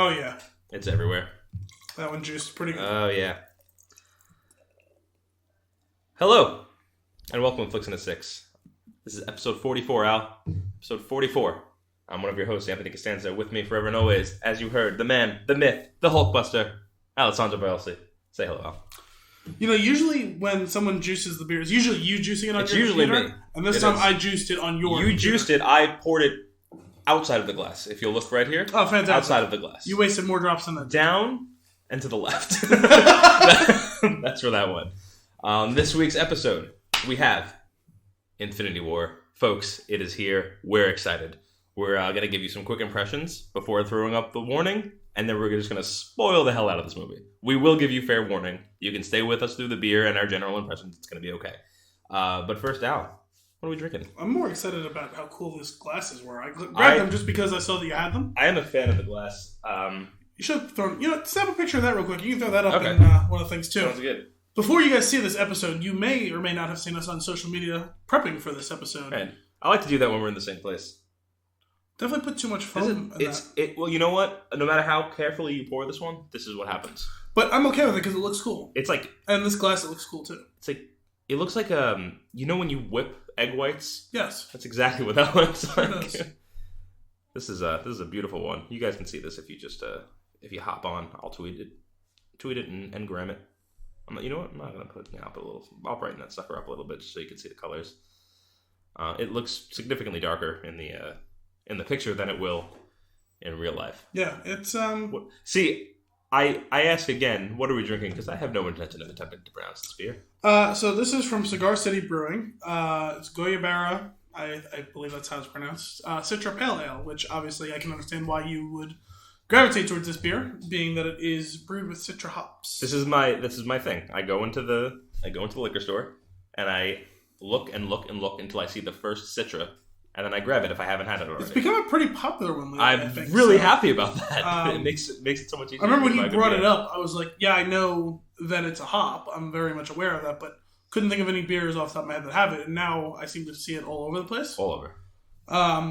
Oh, yeah. It's everywhere. That one juiced pretty good. Oh, yeah. Hello, and welcome to Flicks in a Six. This is episode 44, Al. Episode 44. I'm one of your hosts, Anthony Costanzo. With me forever and always, as you heard, the man, the myth, the Hulkbuster, Alessandro Bielsi. Say hello, Al. You know, usually when someone juices the beer, it's usually you juicing it on It's your usually computer. me. And this It time is. I juiced it on your You computer. juiced it. I poured it outside of the glass. If you'll look right here. Oh, fantastic. Outside of the glass. You wasted more drops than that. Down and to the left. That's where that went. This week's episode, we have Infinity War. Folks, it is here. We're excited. We're going to give you some quick impressions before throwing up the warning, and then we're just going to spoil the hell out of this movie. We will give you fair warning. You can stay with us through the beer and our general impressions. It's going to be okay. But first, Al, what are we drinking? I'm more excited about how cool these glasses were. I grabbed them just because I saw that you had them. I am a fan of the glass. You should have thrown... You know, snap a picture of that real quick. You can throw that up Okay. in one of the things, too. Sounds good. Before you guys see this episode, you may or may not have seen us on social media prepping for this episode. Right. I like to do that when we're in the same place. Definitely put too much foam in that. Well, you know what? No matter how carefully you pour this one, this is what happens. But I'm okay with it because it looks cool. It's like And this glass, it looks cool, too. it looks like you know when you whip egg whites? Yes. That's exactly what that looks It like. does. This is a beautiful one. You guys can see this if you just if you hop on. I'll tweet it and gram it. You know what? I'm not gonna put up a little. I'll brighten that sucker up a little bit just so you can see the colors. It looks significantly darker in the picture than it will in real life. Yeah, it's... See, I ask again, what are we drinking? Because I have no intention of attempting to pronounce this beer. So this is from Cigar City Brewing. It's Goya Barra, I believe that's how it's pronounced. Citra Pale Ale, which obviously I can understand why you would gravitate towards this beer, being that it is brewed with Citra hops. This is my thing. I go into the liquor store and I look and look and look until I see the first Citra, and then I grab it if I haven't had it already. It's become a pretty popular one lately, I'm I think. really happy about that. It makes it so much easier. I remember when to you buy brought good it beer. up, I was like, yeah, I know that it's a hop. I'm very much aware of that, but couldn't think of any beers off the top of my head that have it, and now I seem to see it all over the place. All over.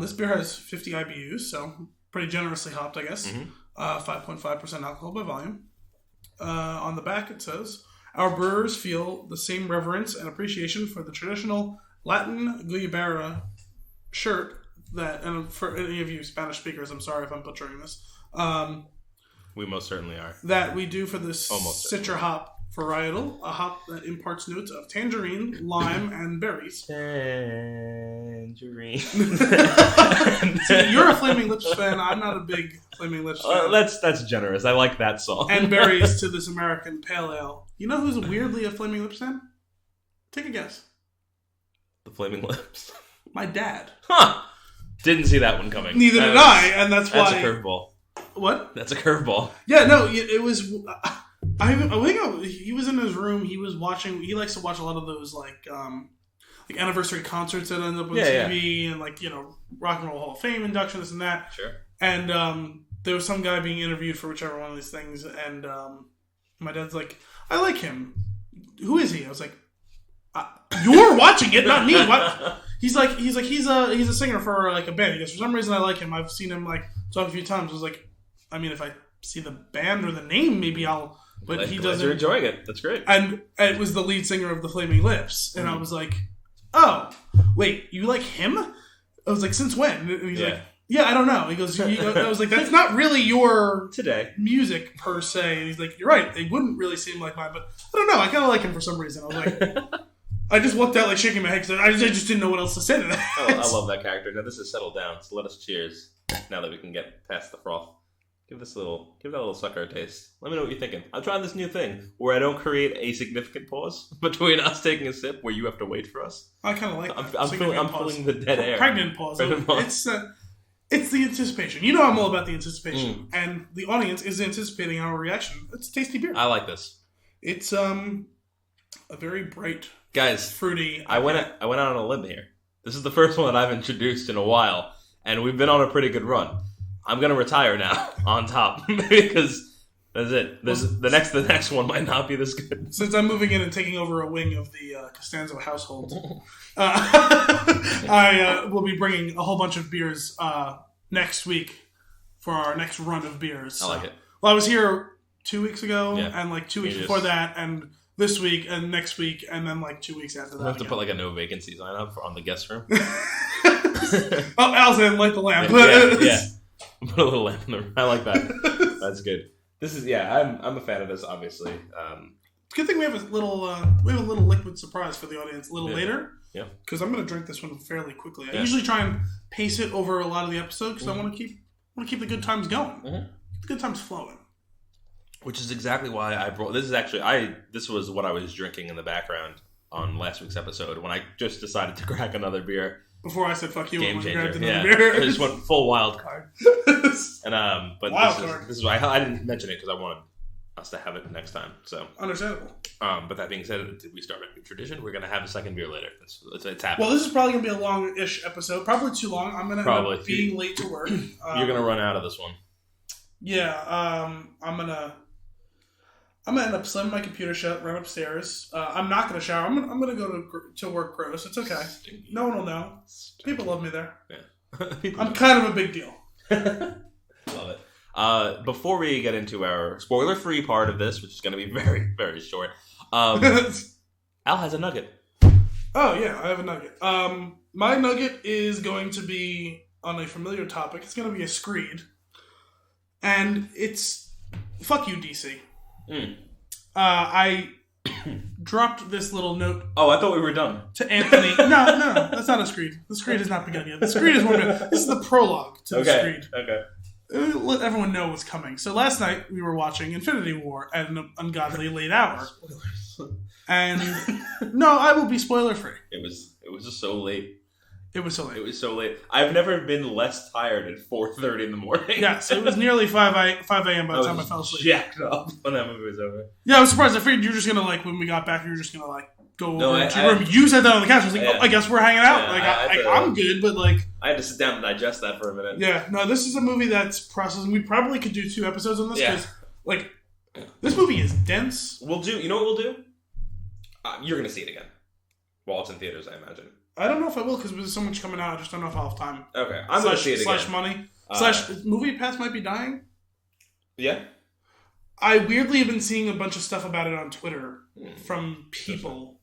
This beer has 50 IBUs, so pretty generously hopped, I guess. Mhm. 5.5% alcohol by volume. On the back it says, our brewers feel the same reverence and appreciation for the traditional Latin Guayabera shirt that, and for any of you Spanish speakers, I'm sorry if I'm butchering this, We most certainly are. that we do for this Almost Citra hop varietal, a hop that imparts notes of tangerine, lime, and berries. Tangerine. See, you're a Flaming Lips fan. I'm not a big Flaming Lips fan. That's generous. I like that song. And berries to this American Pale Ale. You know who's weirdly a Flaming Lips fan? Take a guess. The Flaming Lips. My dad. Huh. Didn't see that one coming. Neither did I, and that's why. That's a curveball. What? That's a curveball. Yeah, no, it was. I think he was in his room. He was watching. He likes to watch a lot of those like anniversary concerts that end up on TV and Rock and Roll Hall of Fame induction, this and that. Sure. And there was some guy being interviewed for whichever one of these things, and my dad's like, "I like him. Who is he?" I was like, "You're watching it, not me." What? He's a singer for like a band. He goes, "For some reason I like him. I've seen him like talk a few times." I was like, "I mean, if I see the band or the name, maybe I'll." But he doesn't. You're enjoying it. That's great. And it was the lead singer of the Flaming Lips, and I was like, "Oh, wait, you like him?" I was like, "Since when?" And he's like, "Yeah, I don't know." He goes, "I was like, that's not really your Today music per se." And he's like, "You're right. They wouldn't really seem like mine, but I don't know. I kind of like him for some reason." I was like, I just walked out like shaking my head because I just didn't know what else to say to that. I love that character. Now this is settled down, so let us cheers. Now that we can get past the froth, give that little sucker a taste. Let me know what you're thinking. I'm trying this new thing where I don't create a significant pause between us taking a sip, where you have to wait for us. I kind of like that. I'm feeling the dead air. Pregnant pause. It's the anticipation. You know I'm all about the anticipation, and the audience is anticipating our reaction. It's tasty beer. I like this. It's a very bright, guys, fruity. I went out on a limb here. This is the first one that I've introduced in a while, and we've been on a pretty good run. I'm gonna retire now on top because that's it. The next one might not be this good. Since I'm moving in and taking over a wing of the Costanzo household, I will be bringing a whole bunch of beers next week for our next run of beers. I like it. Well, I was here 2 weeks ago, Yeah. and like 2 weeks before that, and this week, and next week, and then like 2 weeks after that. We'll have to put like a no vacancy sign up on the guest room. Oh, Al's light the lamp. Yeah. Put a little lamp in the room. I like that. That's good. This is I'm a fan of this, obviously. Good thing we have a little liquid surprise for the audience a little later. Yeah. Because I'm going to drink this one fairly quickly. I Yeah. usually try and pace it over a lot of the episodes because I want to keep the good times going. Mm-hmm. Keep the good times flowing. Which is exactly why I brought this. This was what I was drinking in the background on last week's episode when I just decided to crack another beer. Before I said fuck you, Game I changer. grabbed Yeah. another beer. I just went full wild card. And but Wild card. This is why I didn't mention it because I wanted us to have it next time. So Understandable. but that being said, did we start a new tradition? We're gonna have a second beer later. It's happening. Well, this is probably going to be a long-ish episode. Probably too long. I'm going to end up being late to work. You're gonna run out of this one. Yeah. I'm gonna end up slamming my computer shut, run upstairs. I'm not gonna shower. I'm gonna go to work gross. It's okay. No one will know. People love me there. Yeah. I'm kind of a big deal. Love it. Before we get into our spoiler-free part of this, which is going to be very, very short, Al has a nugget. Oh yeah, I have a nugget. My nugget is going to be on a familiar topic. It's going to be a screed, and it's fuck you, DC. I dropped this little note. Oh, I thought we were done. To Anthony. No, that's not a screed. The screed has not begun yet. The screed is one. This is the prologue to the screed. Okay. Let everyone know what's coming. So last night we were watching Infinity War at an ungodly late hour. And no, I will be spoiler free. It was just so late. It was so late. It was so late. I've never been less tired at 4:30 in the morning. Yeah, so it was nearly 5 a.m. by the time I fell asleep. Jacked up when that movie was over. Yeah, I was surprised. I figured you were just gonna when we got back, you were just gonna go over to your room. I You sat down on the couch. I was like, yeah. I guess we're hanging out. Yeah, I'm good, but I had to sit down and digest that for a minute. Yeah, no, this is a movie that's processing. We probably could do 2 episodes on this because, this movie is dense. We'll do. You know what we'll do? You're gonna see it again while it's in theaters, I imagine. I don't know if I will because there's so much coming out. I just don't know if I'll have time. Okay, I'm gonna see it again. / money. / movie pass might be dying. Yeah. I weirdly have been seeing a bunch of stuff about it on Twitter from people.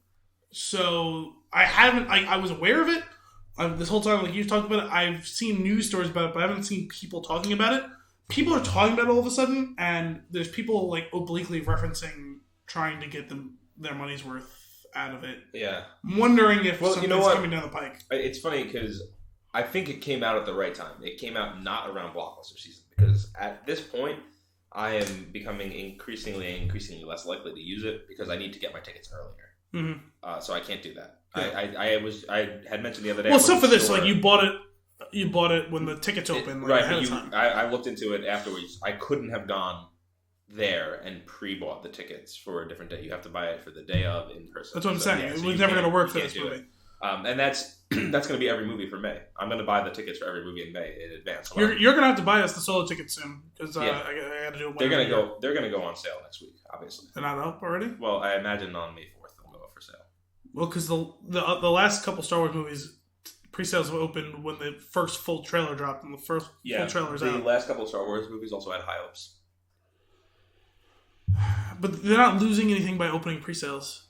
So I haven't. I was aware of it this whole time. Like you've talked about it, I've seen news stories about it, but I haven't seen people talking about it. People are talking about it all of a sudden, and there's people obliquely referencing trying to get their money's worth out of it. Yeah. I'm wondering if something's you know what? coming down the pike. It's funny because I think it came out at the right time. It came out not around blockbuster season because at this point I am becoming increasingly less likely to use it because I need to get my tickets earlier. Mm-hmm. So I can't do that. Yeah. I had mentioned the other day. Well, so for this, you bought it when the tickets open, right? ahead of time. I looked into it afterwards. I couldn't have gone there and pre-bought the tickets for a different day. You have to buy it for the day of in person. That's what I'm saying. It was never going to work for this movie. And that's going to be every movie for May. I'm going to buy the tickets for every movie in May in advance. You're going to have to buy us the solo tickets soon because I got to do it. They're going to go on sale next week. Obviously, they're not up already. Well, I imagine on May 4th they'll go up for sale. Well, because the last couple Star Wars movies pre-sales opened when the first full trailer dropped, and the first full trailer's out. The last couple of Star Wars movies also had high hopes. But they're not losing anything by opening pre-sales.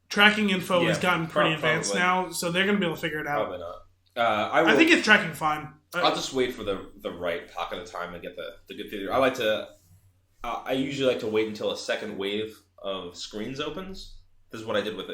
Tracking info has gotten pretty advanced now, so they're going to be able to figure it out. Probably not. I think it's tracking fine. I'll just wait for the right pocket of time and get the good theater. I usually like to wait until a second wave of screens opens. This is what I did with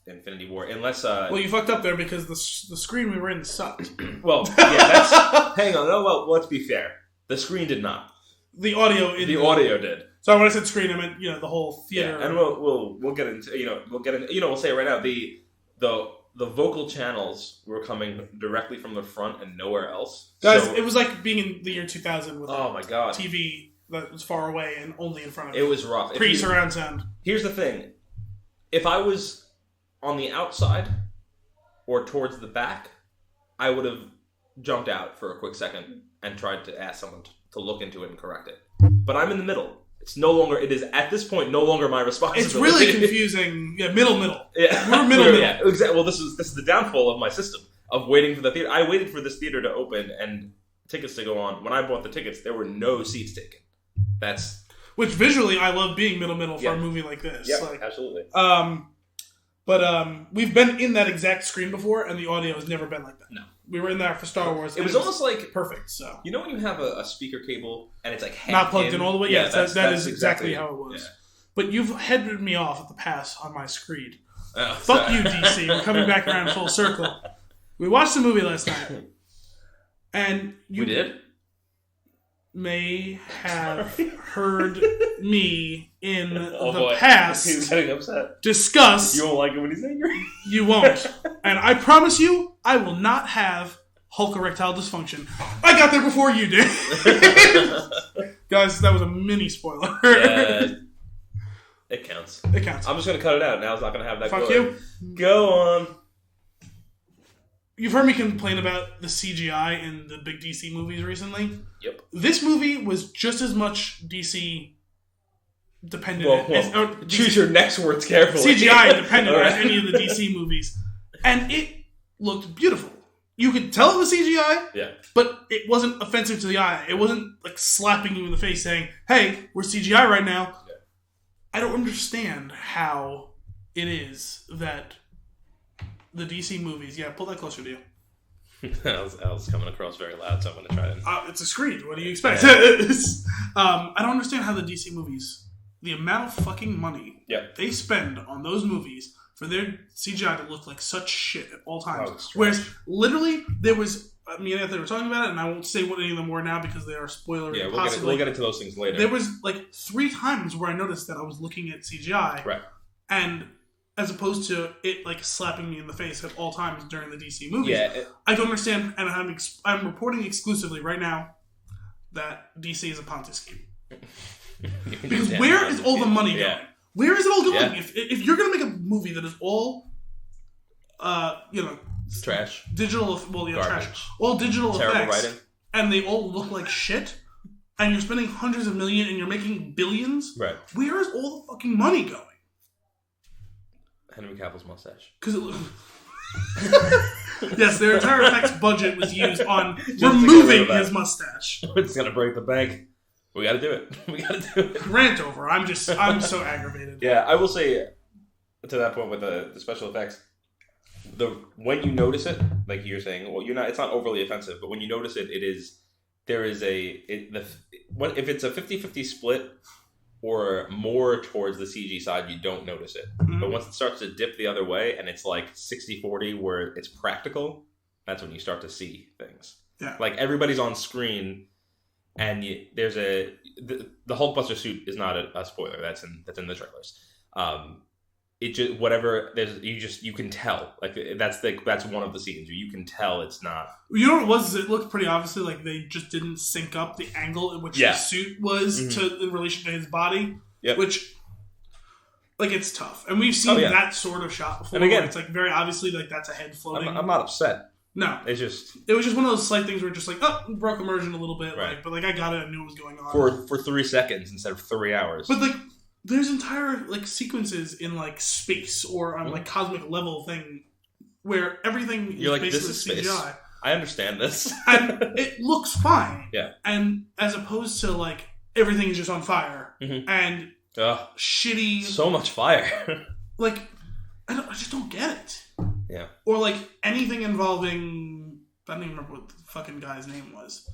Infinity War. Unless you fucked up there because the screen we were in sucked. Well, yeah, hang on. No, well, let's be fair. The screen did not. The audio did. So when I said screen, I meant the whole theater. Yeah, and we'll get into we'll say it right now. The vocal channels were coming directly from the front and nowhere else. Guys, it was like being in the year 2000 with my god, TV that was far away and only in front of it. It was rough. Pre-surround sound. Here's the thing: if I was on the outside or towards the back, I would have jumped out for a quick second and tried to ask someone to look into it and correct it. But I'm in the middle. It is at this point no longer my responsibility. It's really confusing. Yeah, middle. Yeah, we're middle. Yeah, exactly. Well, this is the downfall of my system of waiting for the theater. I waited for this theater to open and tickets to go on. When I bought the tickets, there were no seats taken. Which visually, I love being middle for a movie like this. Yeah, like, absolutely. But we've been in that exact screen before, and the audio has never been like that. No. We were in there for Star Wars. It was almost like perfect. So you know when you have a speaker cable and it's like not plugged in all the way. Yeah, that is exactly how it was. Yeah. But you've headed me off at the pass on my screed. Oh, Fuck you, DC. We're coming back around full circle. We watched the movie last night, and you we did. May have heard me in boy. past He's getting upset. discuss. You won't like it when he's angry. You won't. And I promise you, I will not have Hulk erectile dysfunction. I got there before you did. Guys, that was a mini spoiler. Yeah, it counts. It counts. I'm just going to cut it out. Now it's not going to have that Fuck glory. you. Go on. You've heard me complain about the CGI in the big DC movies recently. Yep. This movie was just as much DC dependent. Choose your next words carefully. CGI dependent on any of the DC movies. And it looked beautiful. You could tell it was CGI, yeah, but it wasn't offensive to the eye. It wasn't like slapping you in the face saying, hey, we're CGI right now. Yeah. I don't understand how it is that the DC movies... Yeah, pull that closer to you. I was coming across very loud, so I'm going to try to... It's a screen. What do you expect? Yeah. I don't understand how the DC movies... The amount of fucking money they spend on those movies for their CGI to look like such shit at all times. Whereas, literally, there was... Me and Anthony were talking about it, and I won't say what any of them were now because they are spoilery. Yeah, we'll get into those things later. There was, 3 times where I noticed that I was looking at CGI. Right. And... as opposed to it slapping me in the face at all times during the DC movies. Yeah, I don't understand, and I'm reporting exclusively right now that DC is a Ponzi scheme. Because where is all the money going? Where is it all going? Yeah. If you're going to make a movie that is all, trash, digital, trash, all digital terrible effects, writing, and they all look like shit, and you're spending hundreds of millions and you're making billions, right? Where is all the fucking money going? Henry Cavill's mustache. Because yes, their entire effects budget was used on removing his mustache. It's gonna break the bank. We gotta do it. Rant over. I'm so aggravated. Yeah, I will say to that point with the special effects, when you notice it, like you're saying, well, it's not overly offensive, but when you notice it, if it's a 50-50 split or more towards the CG side, you don't notice it. Mm-hmm. But once it starts to dip the other way and it's like 60-40 where it's practical, that's when you start to see things. Yeah. Like everybody's on screen and there's the Hulkbuster suit is not a spoiler. That's in the trailers. It just you can tell, like that's one of the scenes where you can tell it's not. You know what it was? It looked pretty obviously like they just didn't sync up the angle in which the suit was in relation to his body. Yep. Which, like, it's tough, and we've seen that sort of shot before. And again, it's like very obviously like that's a head floating. I'm not upset. No, it was just one of those slight things where just like, broke immersion a little bit, right. But I got it. I knew what was going on for 3 seconds instead of 3 hours. But like. There's entire sequences in space or on cosmic level thing where everything is basically this is CGI. Space. I understand this, and it looks fine. Yeah, and as opposed to everything is just on fire and shitty, so much fire. I just don't get it. Yeah, or anything involving I don't even remember what the fucking guy's name was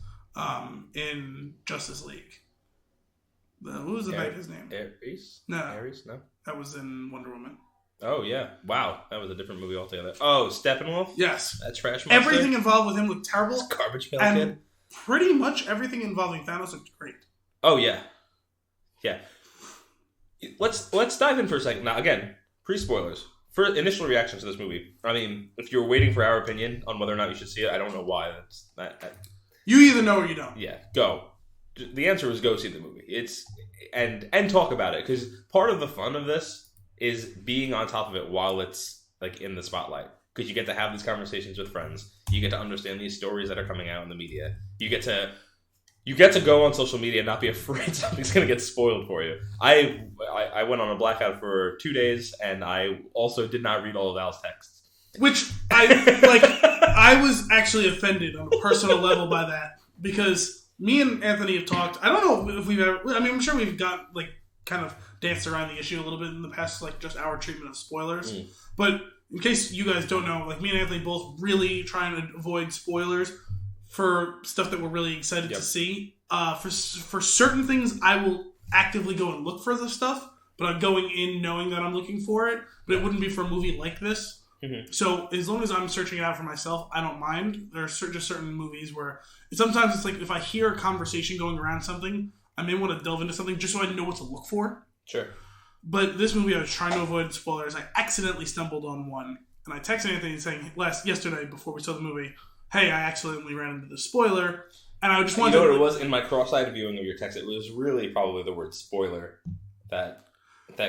in Justice League. Who was the bad guy's name? Ares? No. Ares? No. That was in Wonder Woman. Oh, yeah. Wow. That was a different movie altogether. Oh, Steppenwolf? Yes. That trash monster? Everything involved with him looked terrible. It's garbage pail and kid. Pretty much everything involving Thanos looked great. Oh, yeah. Yeah. Let's dive in for a second. Now, again, pre-spoilers. For initial reactions to this movie, I mean, if you're waiting for our opinion on whether or not you should see it, I don't know why. You either know or you don't. Yeah. Go. The answer is go see the movie. And talk about it, because part of the fun of this is being on top of it while it's in the spotlight, because you get to have these conversations with friends. You get to understand these stories that are coming out in the media. You get to go on social media and not be afraid something's going to get spoiled for you. I went on a blackout for 2 days, and I also did not read all of Al's texts, which I was actually offended on a personal level by that. because me and Anthony have talked. I don't know if we've ever. I mean, I'm sure we've got like kind of danced around the issue a little bit in the past, like just our treatment of spoilers. But in case you guys don't know, like me and Anthony both really trying to avoid spoilers for stuff that we're really excited to see. For certain things, I will actively go and look for the stuff, but I'm going in knowing that I'm looking for it. But it wouldn't be for a movie like this. So as long as I'm searching it out for myself, I don't mind. There are just certain movies where sometimes it's like if I hear a conversation going around something, I may want to delve into something just so I know what to look for. Sure. But this movie, I was trying to avoid spoilers. I accidentally stumbled on one, and I texted Anthony saying yesterday before we saw the movie, "Hey, I accidentally ran into the spoiler," and I just wanted. You know what it was in my cross-eyed viewing of your text? It was really probably the word spoiler that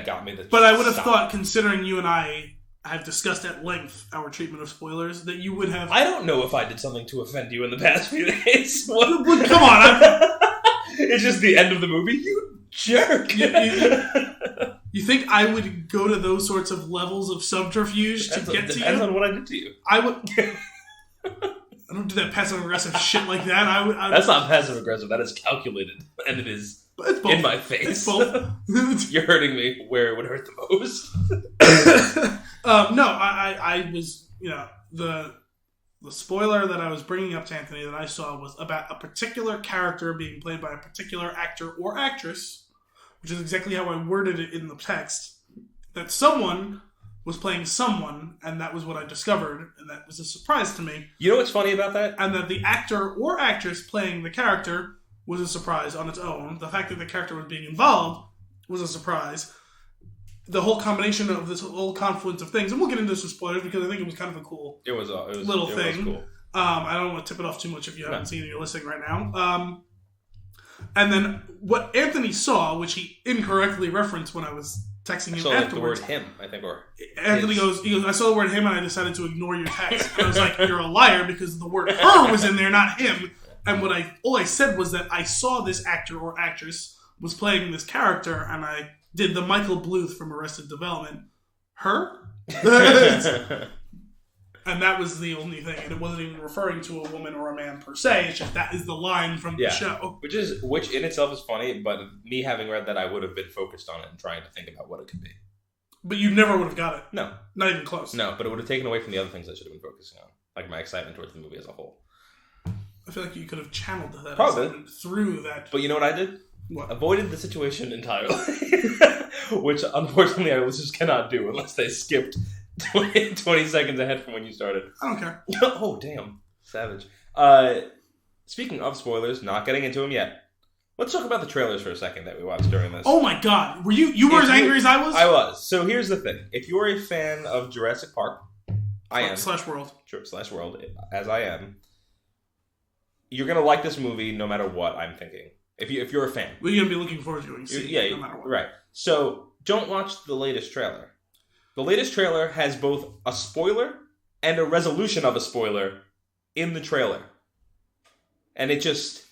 got me. But I would have thought, considering you and I have discussed at length our treatment of spoilers, that you would have. I don't know if I did something to offend you in the past few days. Come on, it's just the end of the movie. You jerk. You think I would go to those sorts of levels of subterfuge to get to you? Depends on what I did to you. I would. I don't do that passive aggressive shit like that. I would. That's not passive aggressive. That is calculated, and it is in my face. It's both. You're hurting me where it would hurt the most. No, I was, the spoiler that I was bringing up to Anthony that I saw was about a particular character being played by a particular actor or actress, which is exactly how I worded it in the text, that someone was playing someone, and that was what I discovered, and that was a surprise to me. You know what's funny about that? And that the actor or actress playing the character was a surprise on its own. The fact that the character was being involved was a surprise. The whole combination of this whole confluence of things, and we'll get into some spoilers because I think it was kind of a cool little thing. Was cool. I don't want to tip it off too much if you haven't seen it, you're listening right now. And then what Anthony saw, which he incorrectly referenced when I was texting him afterwards. The word him, I think, or Anthony goes, I saw the word him and I decided to ignore your text. And I was like, you're a liar because the word her was in there, not him. And all I said was that I saw this actor or actress was playing this character, and I did the Michael Bluth from Arrested Development. Her? And that was the only thing. And it wasn't even referring to a woman or a man per se. It's just that is the line from the show. Which in itself is funny, but me having read that, I would have been focused on it and trying to think about what it could be. But you never would have got it. No. Not even close. No, but it would have taken away from the other things I should have been focusing on. Like my excitement towards the movie as a whole. I feel like you could have channeled that excitement through that. But you know what I did? What? Avoided the situation entirely. Which, unfortunately, I just cannot do unless they skipped 20 seconds ahead from when you started. I don't care. Oh, damn. Savage. Speaking of spoilers, not getting into them yet. Let's talk about the trailers for a second that we watched during this. Oh my god. Were you were as angry as I was? I was. So here's the thing. If you're a fan of Jurassic Park, I am. /World. /World, as I am. You're going to like this movie no matter what, I'm thinking. If you're a fan. Well, you're going to be looking forward to doing no matter what. Right. So, don't watch the latest trailer. The latest trailer has both a spoiler and a resolution of a spoiler in the trailer. And it just...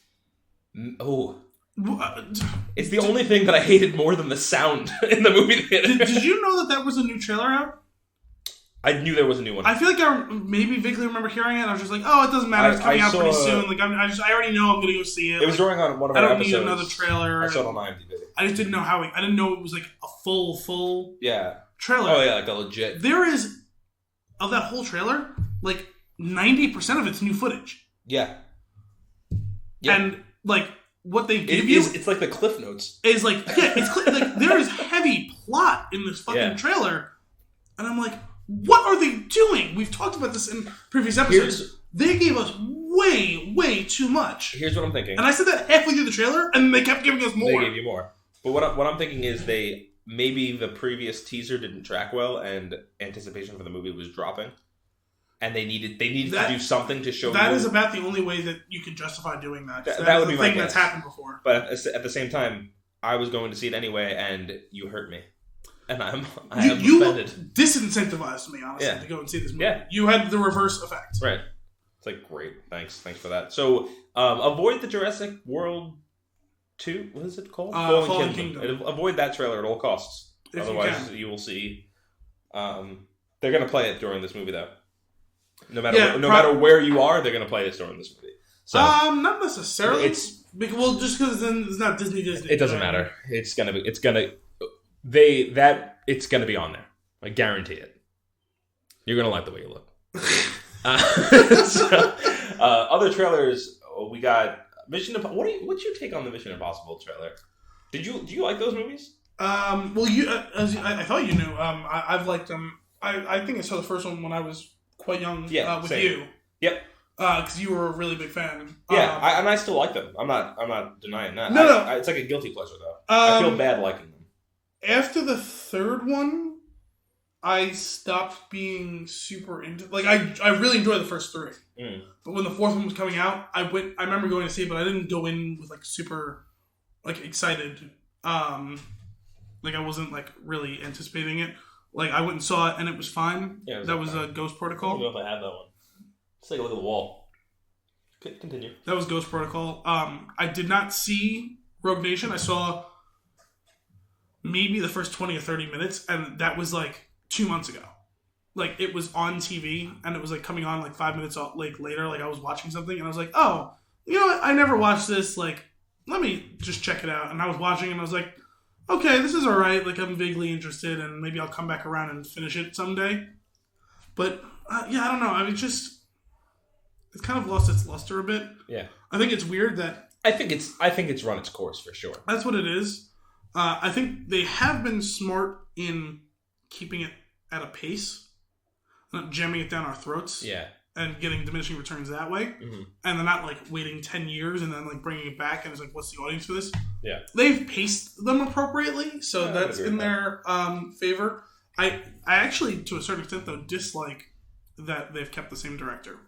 Oh. It's the only thing that I hated more than the sound in the movie theater. Did you know that was a new trailer out? I knew there was a new one. I feel like I maybe vaguely remember hearing it. And I was just like, "Oh, it doesn't matter. It's coming out pretty soon." Like, I already know I'm going to go see it. It was during on one of our episodes. I don't need another trailer. I saw it on IMDb. I just didn't know how. I didn't know it was like a full trailer. Oh yeah, like a legit. There is of that whole trailer, like 90% of it's new footage. Yeah. And like what they give you, it's like the Cliff Notes. Is like like there is heavy plot in this fucking trailer, and I'm like. What are they doing? We've talked about this in previous episodes. They gave us way, way too much. Here's what I'm thinking. And I said that halfway through the trailer, and they kept giving us more. They gave you more. But what I'm thinking is maybe the previous teaser didn't track well, and anticipation for the movie was dropping. And they needed to do something to show. That is about the only way that you could justify doing that. That would be my guess. That's happened before. But at the same time, I was going to see it anyway, and you hurt me. And I am offended. You disincentivized me, honestly, to go and see this movie. Yeah. You had the reverse effect. Right. It's like, great. Thanks for that. So, avoid the Jurassic World 2. What is it called? Fallen Kingdom. Avoid that trailer at all costs. Otherwise, you will see. They're going to play it during this movie, though. No matter where you are, they're going to play this during this movie. So not necessarily. it's just because then it's not Disney. it doesn't matter. It's gonna be on there. I guarantee it. You're gonna like the way you look. Other trailers we got Mission Impossible. What's your take on the Mission Impossible trailer? Do you like those movies? Well, I thought you knew. I've liked them. I think I saw the first one when I was quite young. With same. you. Yep. Because you were a really big fan. Yeah, and I still like them. I'm not denying that. No. It's like a guilty pleasure though. I feel bad liking them. After the third one, I stopped being super into. Like I really enjoyed the first three. But when the fourth one was coming out, I remember going to see it, but I didn't go in with like super like excited. Like I wasn't like really anticipating it. Like I went and saw it and it was fine. Yeah, that was a Ghost Protocol. I don't know if I have that one. Let's take a look at the wall. Continue. That was Ghost Protocol. I did not see Rogue Nation. I saw maybe the first 20 or 30 minutes, and that was like 2 months ago. Like it was on TV, and it was like coming on like 5 minutes later. Like I was watching something, and I was like, oh, you know what? I never watched this. Like, let me just check it out. And I was watching, and I was like, okay, this is all right. Like I'm vaguely interested, and maybe I'll come back around and finish it someday. But yeah, I don't know. I mean, it's kind of lost its luster a bit. Yeah, I think it's weird that I think it's run its course for sure. That's what it is. I think they have been smart in keeping it at a pace, not jamming it down our throats. Yeah, and getting diminishing returns that way. Mm-hmm. And they're not like waiting 10 years and then like bringing it back and it's like, what's the audience for this? Yeah, they've paced them appropriately, so that's in their favor. I actually, to a certain extent, though, dislike that they've kept the same director.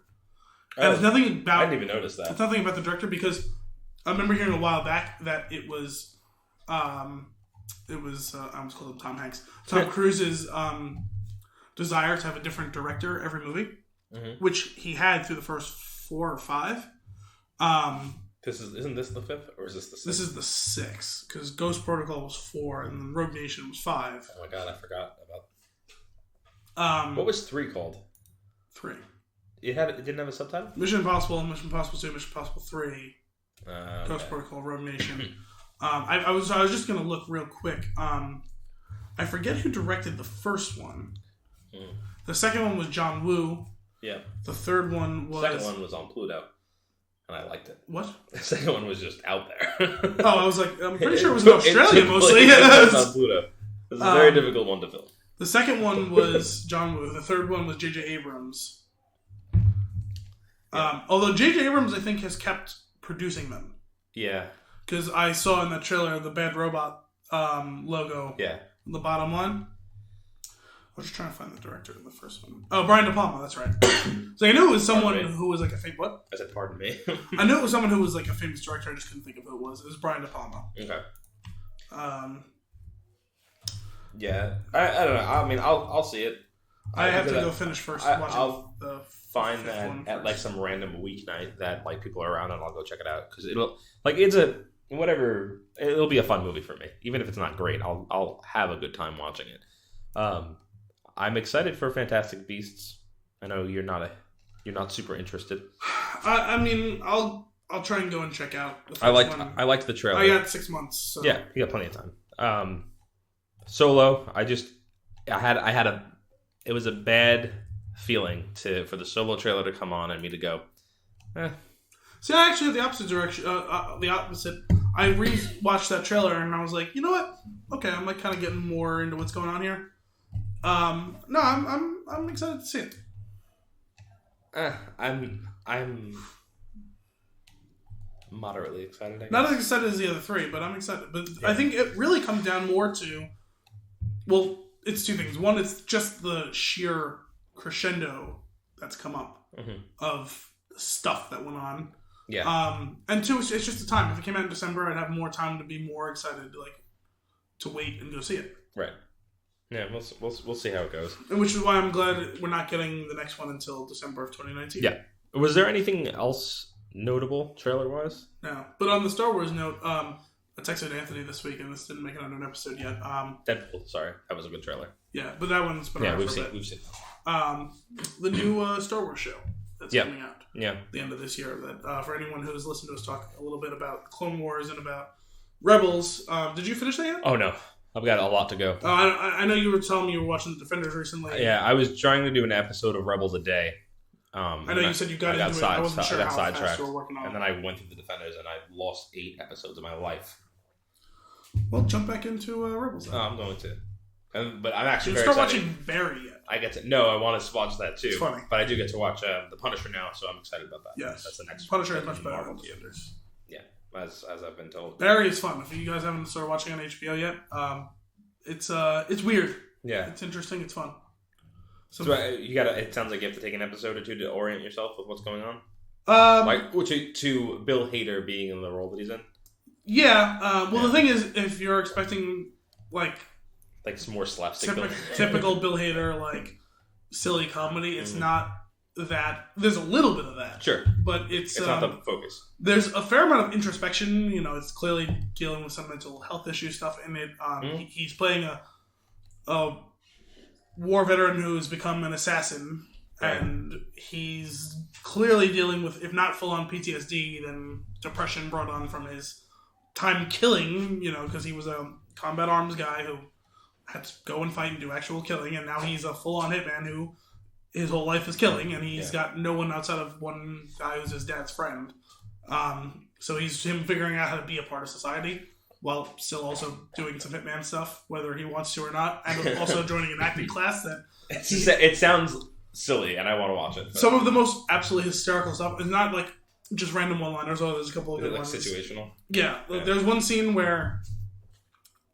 And it's nothing about. I didn't even notice that. It's nothing about the director because I remember hearing a while back that it was I almost called him Tom Hanks. Tom Cruise's desire to have a different director every movie, which he had through the first 4 or 5. Isn't this the 5th or is this the 6th? This is the 6th because Ghost Protocol was 4 and then Rogue Nation was 5. Oh my god, I forgot about. What was 3 called? 3. It didn't have a subtitle? Mission Impossible, Mission Impossible 2, Mission Impossible 3, Ghost Protocol, Rogue Nation. I was just gonna look real quick. I forget who directed the first one. The second one was John Woo. Yeah. The third one was. The second one was on Pluto, and I liked it. What? The second one was just out there. Oh, I was like, I'm pretty sure it was in Australia mostly. It was on Pluto. It was a very difficult one to film. The second one was John Woo. The third one was J.J. Abrams. Yeah. Although J.J. Abrams, I think, has kept producing them. Yeah. Because I saw in that trailer the Bad Robot logo. Yeah. The bottom one. I was just trying to find the director of the first one. Oh, Brian De Palma. That's right. So I knew it was someone who was like a famous. What? I said, pardon me. I knew it was someone who was like a famous director. I just couldn't think of who it was. It was Brian De Palma. Okay. Yeah. I don't know. I mean, I'll see it. I have to go finish first. I'll find that at like some random weeknight that like people are around and I'll go check it out because it'll like it'll be a fun movie for me even if it's not great. I'll have a good time watching it. I'm excited for Fantastic Beasts. I know you're not super interested. I mean I'll try and go and check out. I liked the trailer. I got 6 months. So. Yeah, you got plenty of time. Solo. It was a bad feeling for the Solo trailer to come on and me to go, See, I actually had the opposite direction. The opposite. I re-watched that trailer and I was like, you know what? Okay, I'm like kind of getting more into what's going on here. No, I'm excited to see it. I'm moderately excited. Not as excited as the other 3, but I'm excited. But yeah. I think it really comes down more to, well, it's 2 things. One, it's just the sheer crescendo that's come up of stuff that went on. Yeah. And 2, it's just the time. If it came out in December, I'd have more time to be more excited, to wait and go see it. Right. Yeah, we'll see how it goes. And which is why I'm glad we're not getting the next one until December of 2019. Yeah. Was there anything else notable trailer-wise? No. But on the Star Wars note, I texted Anthony this week, and this didn't make it on an episode yet. Deadpool, sorry. That was a good trailer. Yeah, but that one's been around for a bit. We've seen the new Star Wars show that's Yeah. coming out Yeah. at the end of this year. That for anyone who's listened to us talk a little bit about Clone Wars and about Rebels, did you finish that yet? Oh no, I've got a lot to go. I know you were telling me you were watching The Defenders recently. Yeah, I was trying to do an episode of Rebels a day. I know you said you got into it. I wasn't sure how fast sidetracked, you were working on it. and then I went through The Defenders, and I lost 8 episodes of my life. Well, jump back into Rebels. Then. I'm going to. But I'm actually you very start excited. watching Barry yet? I get to. No, I want to watch that too. It's funny. But I do get to watch The Punisher now, so I'm excited about that. Yes. That's the next Punisher is much better Marvel than Defenders. Yeah, as I've been told. Barry is fun. If you guys haven't started watching on HBO yet, it's weird. Yeah. It's interesting. It's fun. So you gotta. It sounds like you have to take an episode or two to orient yourself with what's going on. To Bill Hader being in the role that he's in. Yeah. The thing is, if you're expecting like some more slapstick, typical Bill Hader like silly comedy, it's not that. There's a little bit of that, sure, but it's not the focus. There's a fair amount of introspection. It's clearly dealing with some mental health issue stuff in it. He's playing a war veteran who's become an assassin, and he's clearly dealing with, if not full-on PTSD, then depression brought on from his time killing, because he was a combat arms guy who had to go and fight and do actual killing, and now he's a full-on hitman who his whole life is killing, and he's got no one outside of one guy who's his dad's friend. So he's him figuring out how to be a part of society, while still also doing some hitman stuff, whether he wants to or not, and also joining an acting class that... It sounds silly, and I want to watch it. But. Some of the most absolutely hysterical stuff is not like just random one-liners, although there's a couple of good ones. Situational? Yeah. There's one scene where